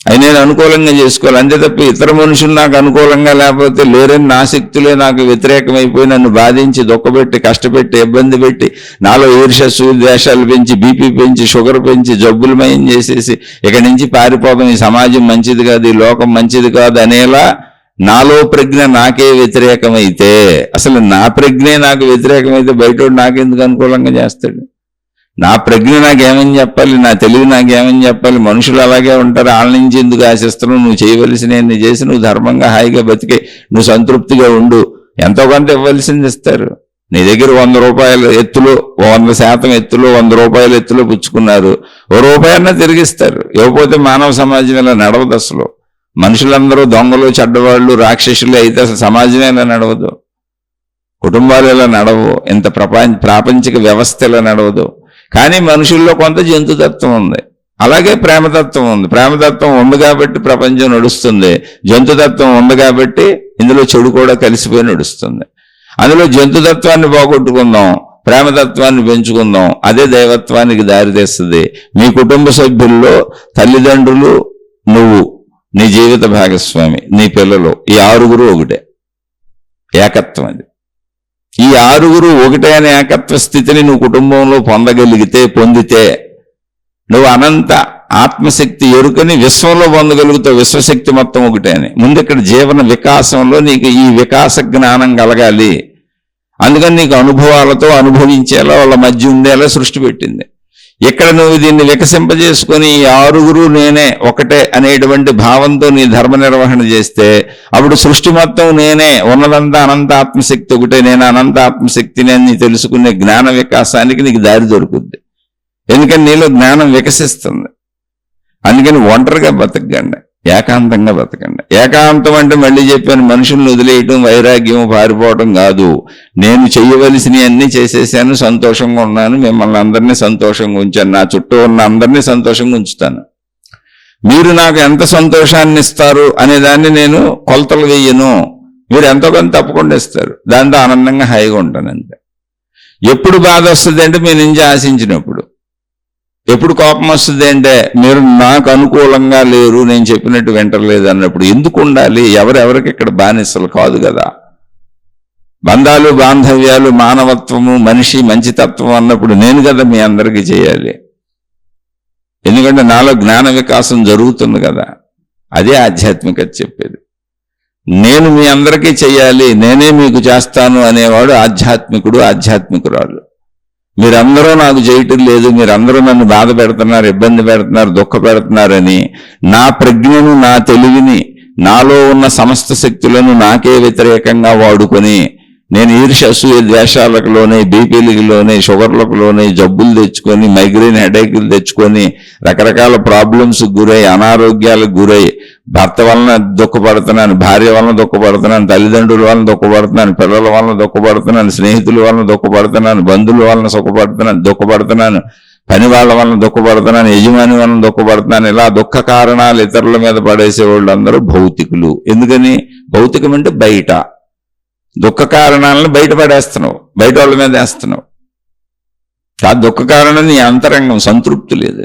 అవి నేను అనుకూలంగా చేసుకోవాలి. అంతే తప్ప ఇతర మనుషులు నాకు అనుకూలంగా లేకపోతే లేరని నా శక్తులే నాకు వ్యతిరేకమైపోయి నన్ను బాధించి, దుఃఖపెట్టి, కష్టపెట్టి, ఇబ్బంది పెట్టి, నాలో ఈర్ష్య ద్వేషాలు పెంచి, బీపీ పెంచి, షుగర్ పెంచి, జబ్బులు మయం చేసేసి ఇక్కడి నుంచి పారిపోవడం, ఈ సమాజం మంచిది కాదు, ఈ లోకం మంచిది కాదు అనేలా నాలో ప్రజ్ఞ నాకే వ్యతిరేకమైతే, అసలు నా ప్రజ్ఞే నాకు వ్యతిరేకమైతే బయటోడు నాకెందుకు అనుకూలంగా చేస్తాడు? నా ప్రజ్ఞ నాకేమని చెప్పాలి, నా తెలివి నాకేమని చెప్పాలి? మనుషులు అలాగే ఉంటారు, వాళ్ళ నుంచి ఎందుకు ఆశిస్తున్నావు? నువ్వు చేయవలసిన చేసి నువ్వు ధర్మంగా హాయిగా బతికే, నువ్వు సంతృప్తిగా ఉండు, ఎంతో కొంత ఇవ్వాల్సింది ఇస్తారు. నీ దగ్గర 100 రూపాయలు ఎత్తులో 100% ఎత్తులో 100 రూపాయలు ఎత్తులో పుచ్చుకున్నారు, ₹1 తిరిగిస్తారు. ఇవ్వకపోతే మానవ సమాజం ఇలా నడవదు. అసలు మనుషులందరూ దొంగలు, చెడ్డవాళ్ళు, రాక్షసులు అయితే అసలు సమాజం ఇలా నడవదు, కుటుంబాలు ఇలా నడవు, ఇంత ప్రాపంచిక వ్యవస్థ ఇలా నడవదు. కానీ మనుషుల్లో కొంత జంతుతత్వం ఉంది, అలాగే ప్రేమతత్వం ఉంది. ప్రేమతత్వం ఉంది కాబట్టి ప్రపంచం నడుస్తుంది, జంతుతత్వం ఉంది కాబట్టి ఇందులో చెడు కూడా కలిసిపోయి నడుస్తుంది. అందులో జంతుతత్వాన్ని పోగొట్టుకుందాం, ప్రేమతత్వాన్ని పెంచుకుందాం, అదే దైవత్వానికి దారితీస్తుంది. మీ కుటుంబ సభ్యుల్లో తల్లిదండ్రులు, నువ్వు, నీ జీవిత భాగస్వామి, నీ పిల్లలు, ఈ 6 ఒకటే ఏకత్వం. అది ఈ 6 ఒకటే అనే ఏకత్వ స్థితిని నువ్వు కుటుంబంలో పొందితే నువ్వు అనంత ఆత్మశక్తి ఎరుకని విశ్వంలో పొందగలుగుతావు. విశ్వశక్తి మొత్తం ఒకటే అని. ముందు ఇక్కడ జీవన వికాసంలో నీకు ఈ వికాస జ్ఞానం కలగాలి. అందుకని నీకు అనుభవాలతో అనుభవించేలా వాళ్ళ మధ్య ఉండేలా సృష్టి పెట్టింది. ఇక్కడ నువ్వు దీన్ని వికసింపజేసుకొని ఈ 6 నేనే ఒకటే అనేటువంటి భావంతో నీ ధర్మ నిర్వహణ చేస్తే అప్పుడు సృష్టి మొత్తం నేనే, ఉన్నదంతా అనంత ఆత్మశక్తి ఒకటే, నేను అనంత ఆత్మశక్తిని అని తెలుసుకునే జ్ఞాన వికాసానికి నీకు దారి దొరుకుద్ది. ఎందుకని నీలో జ్ఞానం వికసిస్తుంది. అందుకని ఒంటరిగా బతకండి, ఏకాంతంగా బతకండి. ఏకాంతం అంటే మళ్ళీ చెప్పాను, మనుషుల్ని వదిలేయటం, వైరాగ్యం, పారిపోవటం కాదు. నేను చెయ్యవలసినవి అన్నీ చేసేసాను, సంతోషంగా ఉన్నాను, మిమ్మల్ని అందరినీ సంతోషంగా ఉంచాను, నా చుట్టూ ఉన్న అందరినీ సంతోషంగా ఉంచుతాను. మీరు నాకు ఎంత సంతోషాన్ని ఇస్తారు అనేదాన్ని నేను కొలతలు వేయను. మీరు ఎంతో కొంత తప్పకుండా ఇస్తారు, దాంతో ఆనందంగా హాయిగా ఉంటాను అంతే. ఎప్పుడు బాధ వస్తుంది అంటే మీ నుంచి ఆశించినప్పుడు. ఎప్పుడు కోపం వస్తుంది అంటే మీరు నాకు అనుకూలంగా లేరు, నేను చెప్పినట్టు వింటలేదు అన్నప్పుడు. ఎందుకు ఉండాలి? ఎవరెవరికి ఇక్కడ బానిసలు కాదు కదా. బంధాలు, బాంధవ్యాలు, మానవత్వము, మనిషి మంచితత్వం అన్నప్పుడు నేను కదా మీ అందరికీ చేయాలి. ఎందుకంటే నాలో జ్ఞాన వికాసం జరుగుతుంది కదా. అదే ఆధ్యాత్మికత చెప్పేది. నేను మీ అందరికీ చేయాలి, నేనే మీకు చేస్తాను అనేవాడు ఆధ్యాత్మికుడు, ఆధ్యాత్మికురాలు. మీరందరూ నాకు చేయటం లేదు, మీరందరూ నన్ను బాధ పెడుతున్నారు, ఇబ్బంది పెడుతున్నారు, దుఃఖ పెడుతున్నారని నా ప్రజ్ఞను, నా తెలివిని, నాలో ఉన్న సమస్త శక్తులను నాకే వ్యతిరేకంగా వాడుకొని నేను ఈర్ష్య, అసూయ, ద్వేషాలకు లోనే, బీపీలకు లోనే, షుగర్లకు లోనే, జబ్బులు తెచ్చుకొని, మైగ్రేన్ హెడేక్లు తెచ్చుకొని, రకరకాల ప్రాబ్లమ్స్ గురై, అనారోగ్యాలకు గురై, భర్త వలన దుఃఖపడుతున్నాను, భార్య వలన దుఃఖపడుతున్నాను, తల్లిదండ్రుల వలన దుఃఖపడుతున్నాను, పిల్లల వలన దుఃఖపడుతున్నాను, స్నేహితుల వలన దుఃఖపడుతున్నాను, బంధువుల వలన దుఃఖపడుతున్నాను, పని వాళ్ళ వలన దుఃఖపడుతున్నాను, యజమాని వలన దుఃఖపడుతున్నాను. ఇలా దుఃఖ కారణాలు ఇతరుల మీద పడేసే వాళ్ళందరూ భౌతికులు. ఎందుకని? భౌతికం అంటే బయట దుఃఖ కారణాలను బయటపడేస్తున్నావు, బయట వాళ్ళ మీద వేస్తున్నావు. ఆ దుఃఖ కారణం నీ అంతరంగం, సంతృప్తి లేదు.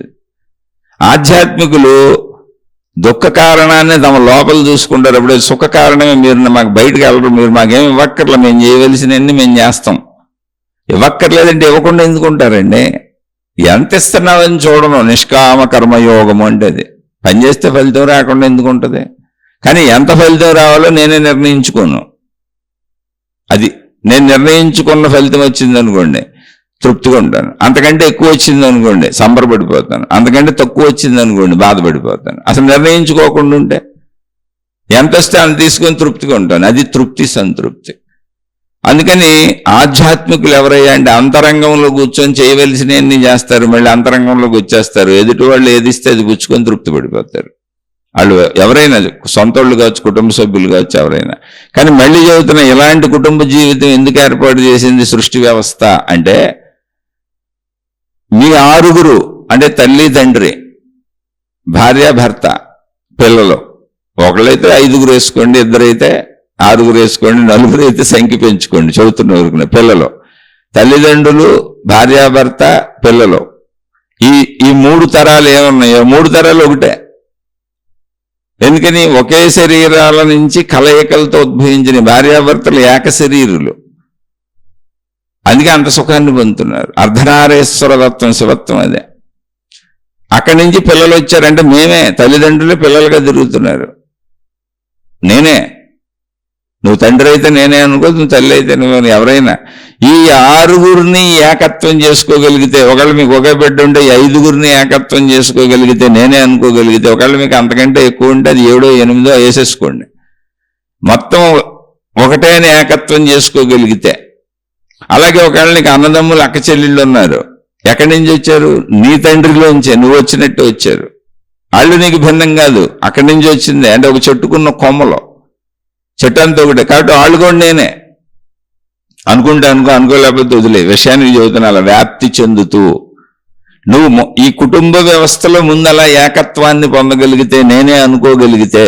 ఆధ్యాత్మికులు దుఃఖ కారణాన్ని తమ లోపల చూసుకుంటారు. అప్పుడే సుఖ కారణమే మీరు మాకు బయటకు వెళ్ళరు, మీరు మాకేమి ఇవ్వక్కర్లే, మేము చేయవలసినవన్నీ మేము చేస్తాం. ఇవ్వక్కర్లేదంటే ఇవ్వకుండా ఎందుకుంటారండి? ఎంత ఇస్తున్నావని చూడను. నిష్కామ కర్మయోగము అంటే అది. పనిచేస్తే ఫలితం రాకుండా ఎందుకుంటుంది? కానీ ఎంత ఫలితం రావాలో నేనే నిర్ణయించుకోను. అది నేను నిర్ణయించుకున్న ఫలితం వచ్చింది అనుకోండి, తృప్తిగా ఉంటాను. అంతకంటే ఎక్కువ వచ్చింది అనుకోండి, సంబరపడిపోతాను. అంతకంటే తక్కువ వచ్చింది అనుకోండి, బాధపడిపోతాను. అసలు నిర్ణయించుకోకుండా ఉంటే ఎంత వస్తే అంత తీసుకొని తృప్తిగా ఉంటాను. అది తృప్తి, సంతృప్తి. అందుకని ఆధ్యాత్మికులు ఎవరయ్యా అంటే అంతరంగంలో కూర్చొని చేయవలసినవన్నీ చేస్తారు, మళ్ళీ అంతరంగంలోకి వచ్చేస్తారు. ఎదుటి వాళ్ళు ఏదిస్తే అది పుచ్చుకొని తృప్తి పడిపోతారు. వాళ్ళు ఎవరైనా, సొంత వాళ్ళు కావచ్చు, కుటుంబ సభ్యులు కావచ్చు, ఎవరైనా. కానీ మళ్ళీ చెబుతున్న, ఇలాంటి కుటుంబ జీవితం ఎందుకు ఏర్పాటు చేసింది సృష్టి వ్యవస్థ అంటే, మీ 6 అంటే తల్లి, తండ్రి, భార్య, భర్త, పిల్లలు. ఒకళ్ళైతే 5 వేసుకోండి, 2 అయితే 6 వేసుకోండి, 4 అయితే సంఖ్య పెంచుకోండి. చదువుతున్న వరకు పిల్లలు, తల్లిదండ్రులు, భార్యాభర్త, పిల్లలు. ఈ 3 తరాలు ఏమున్నాయో 3 తరాలు ఒకటే. ఎందుకని? ఒకే శరీరాల నుంచి కలయికలతో ఉద్భవించిన భార్యాభర్తలు ఏక శరీరులు. అందుకే అంత సుఖాన్ని పొందుతున్నారు. అర్ధనారేశ్వర తత్వం, శివత్వం అదే. అక్కడి నుంచి పిల్లలు వచ్చారంటే మేమే తల్లిదండ్రులు పిల్లలుగా తిరుగుతున్నారు. నేనే, నువ్వు తండ్రి అయితే నేనే అనుకో, నువ్వు తల్లి అయితే నువ్వు, ఎవరైనా. ఈ 6 ఏకత్వం చేసుకోగలిగితే, ఒకళ్ళు మీకు ఒకే బిడ్డ ఉంటే 5 ఏకత్వం చేసుకోగలిగితే, నేనే అనుకోగలిగితే, ఒకళ్ళు మీకు అంతకంటే ఎక్కువ ఉంటే అది 7, 8 వేసేసుకోండి. మొత్తం ఒకటే అని ఏకత్వం చేసుకోగలిగితే. అలాగే ఒకవేళ నీకు అన్నదమ్ములు అక్క చెల్లెళ్ళు ఉన్నారు, ఎక్కడి నుంచి వచ్చారు? నీ తండ్రిలోంచే, నువ్వు వచ్చినట్టు వచ్చారు. వాళ్ళు నీకు భిన్నం కాదు, అక్కడి నుంచి వచ్చింది. అంటే ఒక చెట్టుకున్న కొమ్మలో, చెట్టు అంతా ఒకటే కాబట్టి వాళ్ళు కూడా నేనే అనుకుంటే అనుకోలేకపోతే వదిలే. విషయానికి చెబుతున్నా, అలా వ్యాప్తి చెందుతూ నువ్వు ఈ కుటుంబ వ్యవస్థలో ముందు అలా ఏకత్వాన్ని పొందగలిగితే, నేనే అనుకోగలిగితే,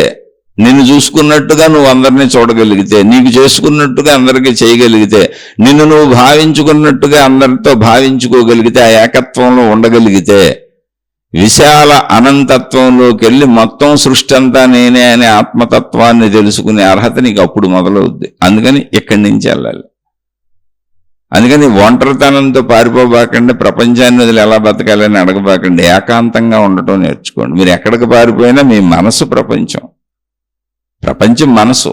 నిన్ను చూసుకున్నట్టుగా నువ్వు అందరినీ చూడగలిగితే, నీకు చేసుకున్నట్టుగా అందరికీ చేయగలిగితే, నిన్ను నువ్వు భావించుకున్నట్టుగా అందరితో భావించుకోగలిగితే, ఆ ఏకత్వంలో ఉండగలిగితే, విశాల అనంతత్వంలోకి వెళ్ళి మొత్తం సృష్టి అంతా నేనే అనే ఆత్మతత్వాన్ని తెలుసుకునే అర్హత నీకు అప్పుడు మొదలవుద్ది. అందుకని ఇక్కడి నుంచి వెళ్ళాలి. అందుకని ఒంటరితనంతో పారిపోబాకండి, ప్రపంచాన్ని వదిలి ఎలా బతకాలని అడగబాకండి, ఏకాంతంగా ఉండటం నేర్చుకోండి. మీరు ఎక్కడికి పారిపోయినా మీ మనసు ప్రపంచం మనసు.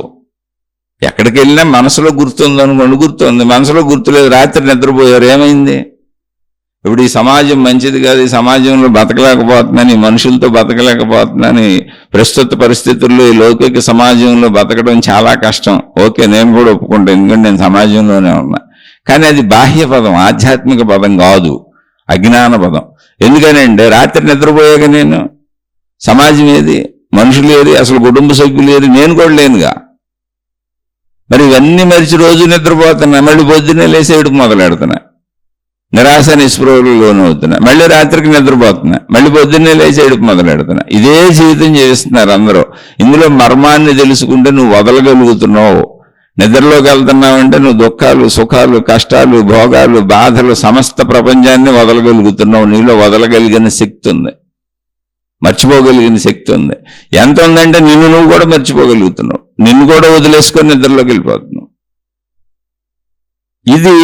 ఎక్కడికి వెళ్ళినా మనసులో గుర్తుంది అనుకోండి, గుర్తుంది. మనసులో గుర్తులేదు, రాత్రి నిద్రపోయారు, ఏమైంది? ఇప్పుడు ఈ సమాజం మంచిది కాదు, ఈ సమాజంలో బతకలేకపోతున్నాను, ఈ మనుషులతో బతకలేకపోతున్నాను, ప్రస్తుత పరిస్థితుల్లో ఈ లౌకిక సమాజంలో బతకడం చాలా కష్టం. ఓకే, నేను కూడా ఒప్పుకుంటాను, ఎందుకంటే నేను సమాజంలోనే ఉన్నా. కానీ అది బాహ్య పదం, ఆధ్యాత్మిక పదం కాదు, అజ్ఞాన పదం. ఎందుకనంటే రాత్రి నిద్రపోయాక నేను సమాజం ఏది, మనుషులు ఏది, అసలు కుటుంబ సభ్యులు ఏది, నేను కూడా లేనుగా. మరి ఇవన్నీ మరిచి రోజు నిద్రపోతున్నా, మళ్ళీ పొద్దున్నే లేసేయడం మొదలెడుతున్నా, నిరాశ నిస్పృహలు లోనవుతున్నా, మళ్ళీ రాత్రికి నిద్రపోతున్నా, మళ్ళీ పొద్దున్నే లేచేయడం మొదలెడుతున్నా. ఇదే జీవితం చేస్తున్నారు అందరూ. ఇందులో మర్మాన్ని తెలుసుకుంటే నువ్వు వదలగలుగుతున్నావు. నిద్రలోకి వెళ్తున్నావంటే నువ్వు దుఃఖాలు, సుఖాలు, కష్టాలు, భోగాలు, బాధలు, సమస్త ప్రపంచాన్ని వదలగలుగుతున్నావు. నీలో వదలగలిగిన శక్తి ఉంది, మర్చిపోగలిగిన శక్తి ఉంది. ఎంత ఉందంటే నిన్ను నువ్వు కూడా మర్చిపోగలుగుతున్నావు, నిన్ను కూడా వదిలేసుకొని నిద్రలోకి వెళ్ళిపోతున్నావు. ఇది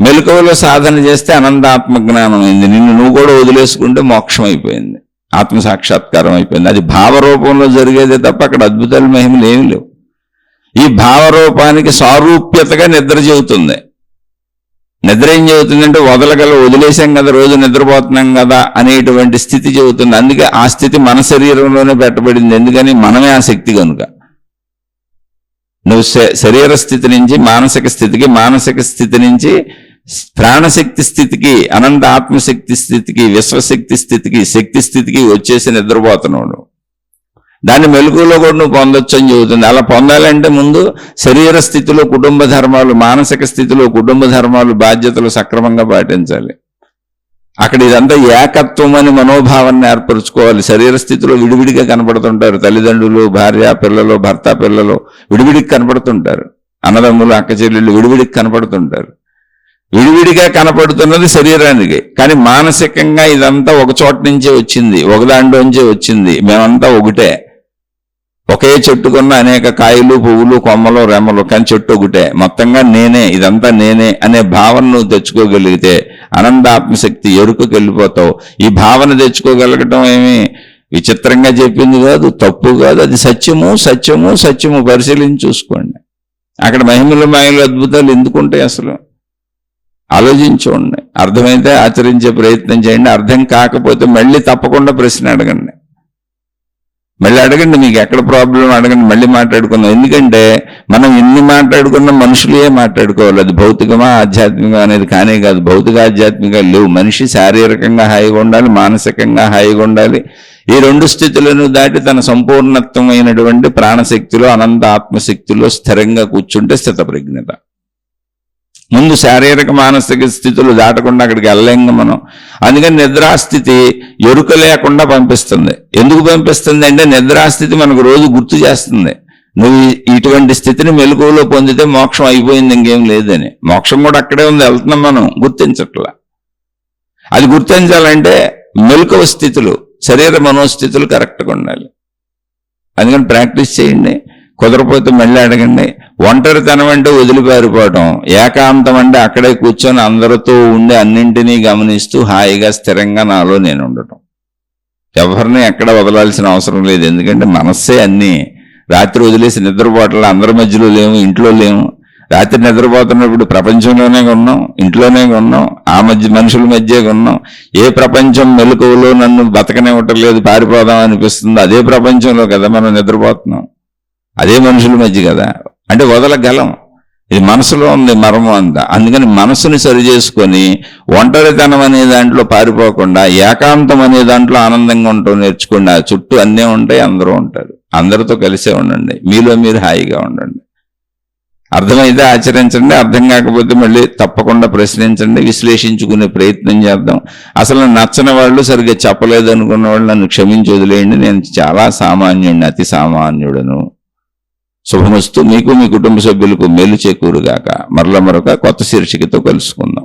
మెలకువలో సాధన చేస్తే అనంతాత్మ జ్ఞానం అయింది. నిన్ను నువ్వు కూడా వదిలేసుకుంటే మోక్షం అయిపోయింది, ఆత్మసాక్షాత్కారం అయిపోయింది. అది భావరూపంలో జరిగేదే తప్ప అక్కడ అద్భుతాలు, మహిమలు ఏమి లేవు. ఈ భావరూపానికి సారూప్యతగా నిద్ర చెబుతుంది. నిద్ర ఏం చెబుతుందంటే వదిలేసాం కదా, రోజు నిద్రపోతున్నాం కదా అనేటువంటి స్థితి చెబుతుంది. అందుకే ఆ స్థితి మన శరీరంలోనే పెట్టబడింది. ఎందుకని? మనమే ఆ శక్తి కనుక. నువ్వు శరీర స్థితి నుంచి మానసిక స్థితికి, మానసిక స్థితి నుంచి ప్రాణశక్తి స్థితికి, అనంత ఆత్మశక్తి స్థితికి, విశ్వశక్తి స్థితికి, శక్తి స్థితికి వచ్చేసి నిద్రపోతున్నావు. దాన్ని మెలకువలో కూడా నువ్వు పొందొచ్చు అని చెబుతుంది. అలా పొందాలంటే ముందు శరీర స్థితిలో కుటుంబ ధర్మాలు, మానసిక స్థితిలో కుటుంబ ధర్మాలు, బాధ్యతలు సక్రమంగా పాటించాలి. అక్కడ ఇదంతా ఏకత్వం అని మనోభావాన్ని ఏర్పరచుకోవాలి. శరీర స్థితిలో విడివిడిగా కనపడుతుంటారు తల్లిదండ్రులు, భార్య, పిల్లలు, భర్త, పిల్లలు విడివిడికి కనపడుతుంటారు. అన్నదమ్ములు, అక్క చెల్లెళ్ళు విడివిడికి కనపడుతుంటారు. విడివిడిగా కనపడుతున్నది శరీరానికి, కానీ మానసికంగా ఇదంతా ఒక చోట నుంచే వచ్చింది, ఒక దాంట్లోంచే వచ్చింది. మేమంతా ఒకటే, ఒకే చెట్టుకున్న అనేక కాయలు, పువ్వులు, కొమ్మలు, రెమ్మలు, కానీ చెట్టు ఒకటే. మొత్తంగా నేనే, ఇదంతా నేనే అనే భావన నువ్వు తెచ్చుకోగలిగితే అనంతాత్మశక్తి ఎరుకకి వెళ్ళిపోతావు. ఈ భావన తెచ్చుకోగలగటం ఏమి విచిత్రంగా చెప్పింది కాదు, తప్పు కాదు, అది సత్యము, సత్యము, సత్యము. పరిశీలించి చూసుకోండి. అక్కడ మహిమలు, మాయలు, అద్భుతాలు ఎందుకుంటాయి అసలు? ఆలోచించుకోండి. అర్థమైతే ఆచరించే ప్రయత్నం చేయండి. అర్థం కాకపోతే మళ్ళీ తప్పకుండా ప్రశ్న అడగండి. మళ్ళీ అడగండి, మీకు ఎక్కడ ప్రాబ్లం అడగండి, మళ్ళీ మాట్లాడుకుందాం. ఎందుకంటే మనం ఎన్ని మాట్లాడుకున్నా మనుషులే మాట్లాడుకోవాలి. అది భౌతికమా ఆధ్యాత్మికమా అనేది కానే కాదు. భౌతిక ఆధ్యాత్మిక లేవు. మనిషి శారీరకంగా హాయిగా ఉండాలి, మానసికంగా హాయిగా ఉండాలి. ఈ రెండు స్థితులను దాటి తన సంపూర్ణత్వమైనటువంటి ప్రాణశక్తిలో, అనంత ఆత్మశక్తిలో స్థిరంగా కూర్చుంటే స్థితప్రజ్ఞత. ముందు శారీరక మానసిక స్థితులు దాటకుండా అక్కడికి వెళ్ళలేంగా మనం. అందుకని నిద్రాస్థితి ఎరుక లేకుండా పంపిస్తుంది. ఎందుకు పంపిస్తుంది అంటే నిద్రాస్థితి మనకు రోజు గుర్తు చేస్తుంది, నువ్వు ఇటువంటి స్థితిని మెలకువలో పొందితే మోక్షం అయిపోయింది, ఇంకేం లేదని. మోక్షం కూడా అక్కడే ఉంది, వెళ్తున్నాం మనం, గుర్తించట్లా. అది గుర్తించాలంటే మెలకువ స్థితులు, శరీర మనోస్థితులు కరెక్ట్గా ఉండాలి. అందుకని ప్రాక్టీస్ చేయండి. కుదరపోతే మళ్ళీ అడగండి. ఒంటరితనం అంటే వదిలిపారిపోవటం, ఏకాంతం అంటే అక్కడే కూర్చొని అందరితో ఉండి అన్నింటినీ గమనిస్తూ హాయిగా స్థిరంగా నాలో నేను ఉండటం. ఎవరిని ఎక్కడ వదలాల్సిన అవసరం లేదు. ఎందుకంటే మనస్సే అన్నీ. రాత్రి వదిలేసి నిద్రపోవట్ల, అందరి మధ్యలో లేము, ఇంట్లో లేము. రాత్రి నిద్రపోతున్నప్పుడు ప్రపంచంలోనే ఉన్నాం, ఇంట్లోనే ఉన్నాం, ఆ మనుషుల మధ్య ఉన్నాం. ఏ ప్రపంచం మెలకువలో నన్ను బతకనివ్వటం లేదు, పారిపోదాం అనిపిస్తుంది, అదే ప్రపంచంలో కదా మనం నిద్రపోతున్నాం, అదే మనుషుల మధ్య కదా. అంటే వదలగలం. ఇది మనసులో ఉంది మర్మం అంతా. అందుకని మనసుని సరి చేసుకొని ఒంటరితనం అనే దాంట్లో పారిపోకుండా ఏకాంతం అనే దాంట్లో ఆనందంగా ఉండటం నేర్చుకోండి. ఆ చుట్టూ అన్నీ ఉంటాయి, అందరూ ఉంటారు. అందరితో కలిసే ఉండండి, మీలో మీరు హాయిగా ఉండండి. అర్థమైతే ఆచరించండి, అర్థం కాకపోతే మళ్ళీ తప్పకుండా ప్రశ్నించండి, విశ్లేషించుకునే ప్రయత్నం చేద్దాం. అసలు నచ్చని వాళ్ళు, సరిగ్గా చెప్పలేదు అనుకున్న వాళ్ళు నన్ను క్షమించి వదిలేయండి. నేను చాలా సామాన్యుడిని, అతి సామాన్యుడను. శుభమస్తు. మీకు మీ కుటుంబ సభ్యులకు మేలు చేకూరుగాక. మరొక కొత్త శీర్షికతో కలుసుకుందాం.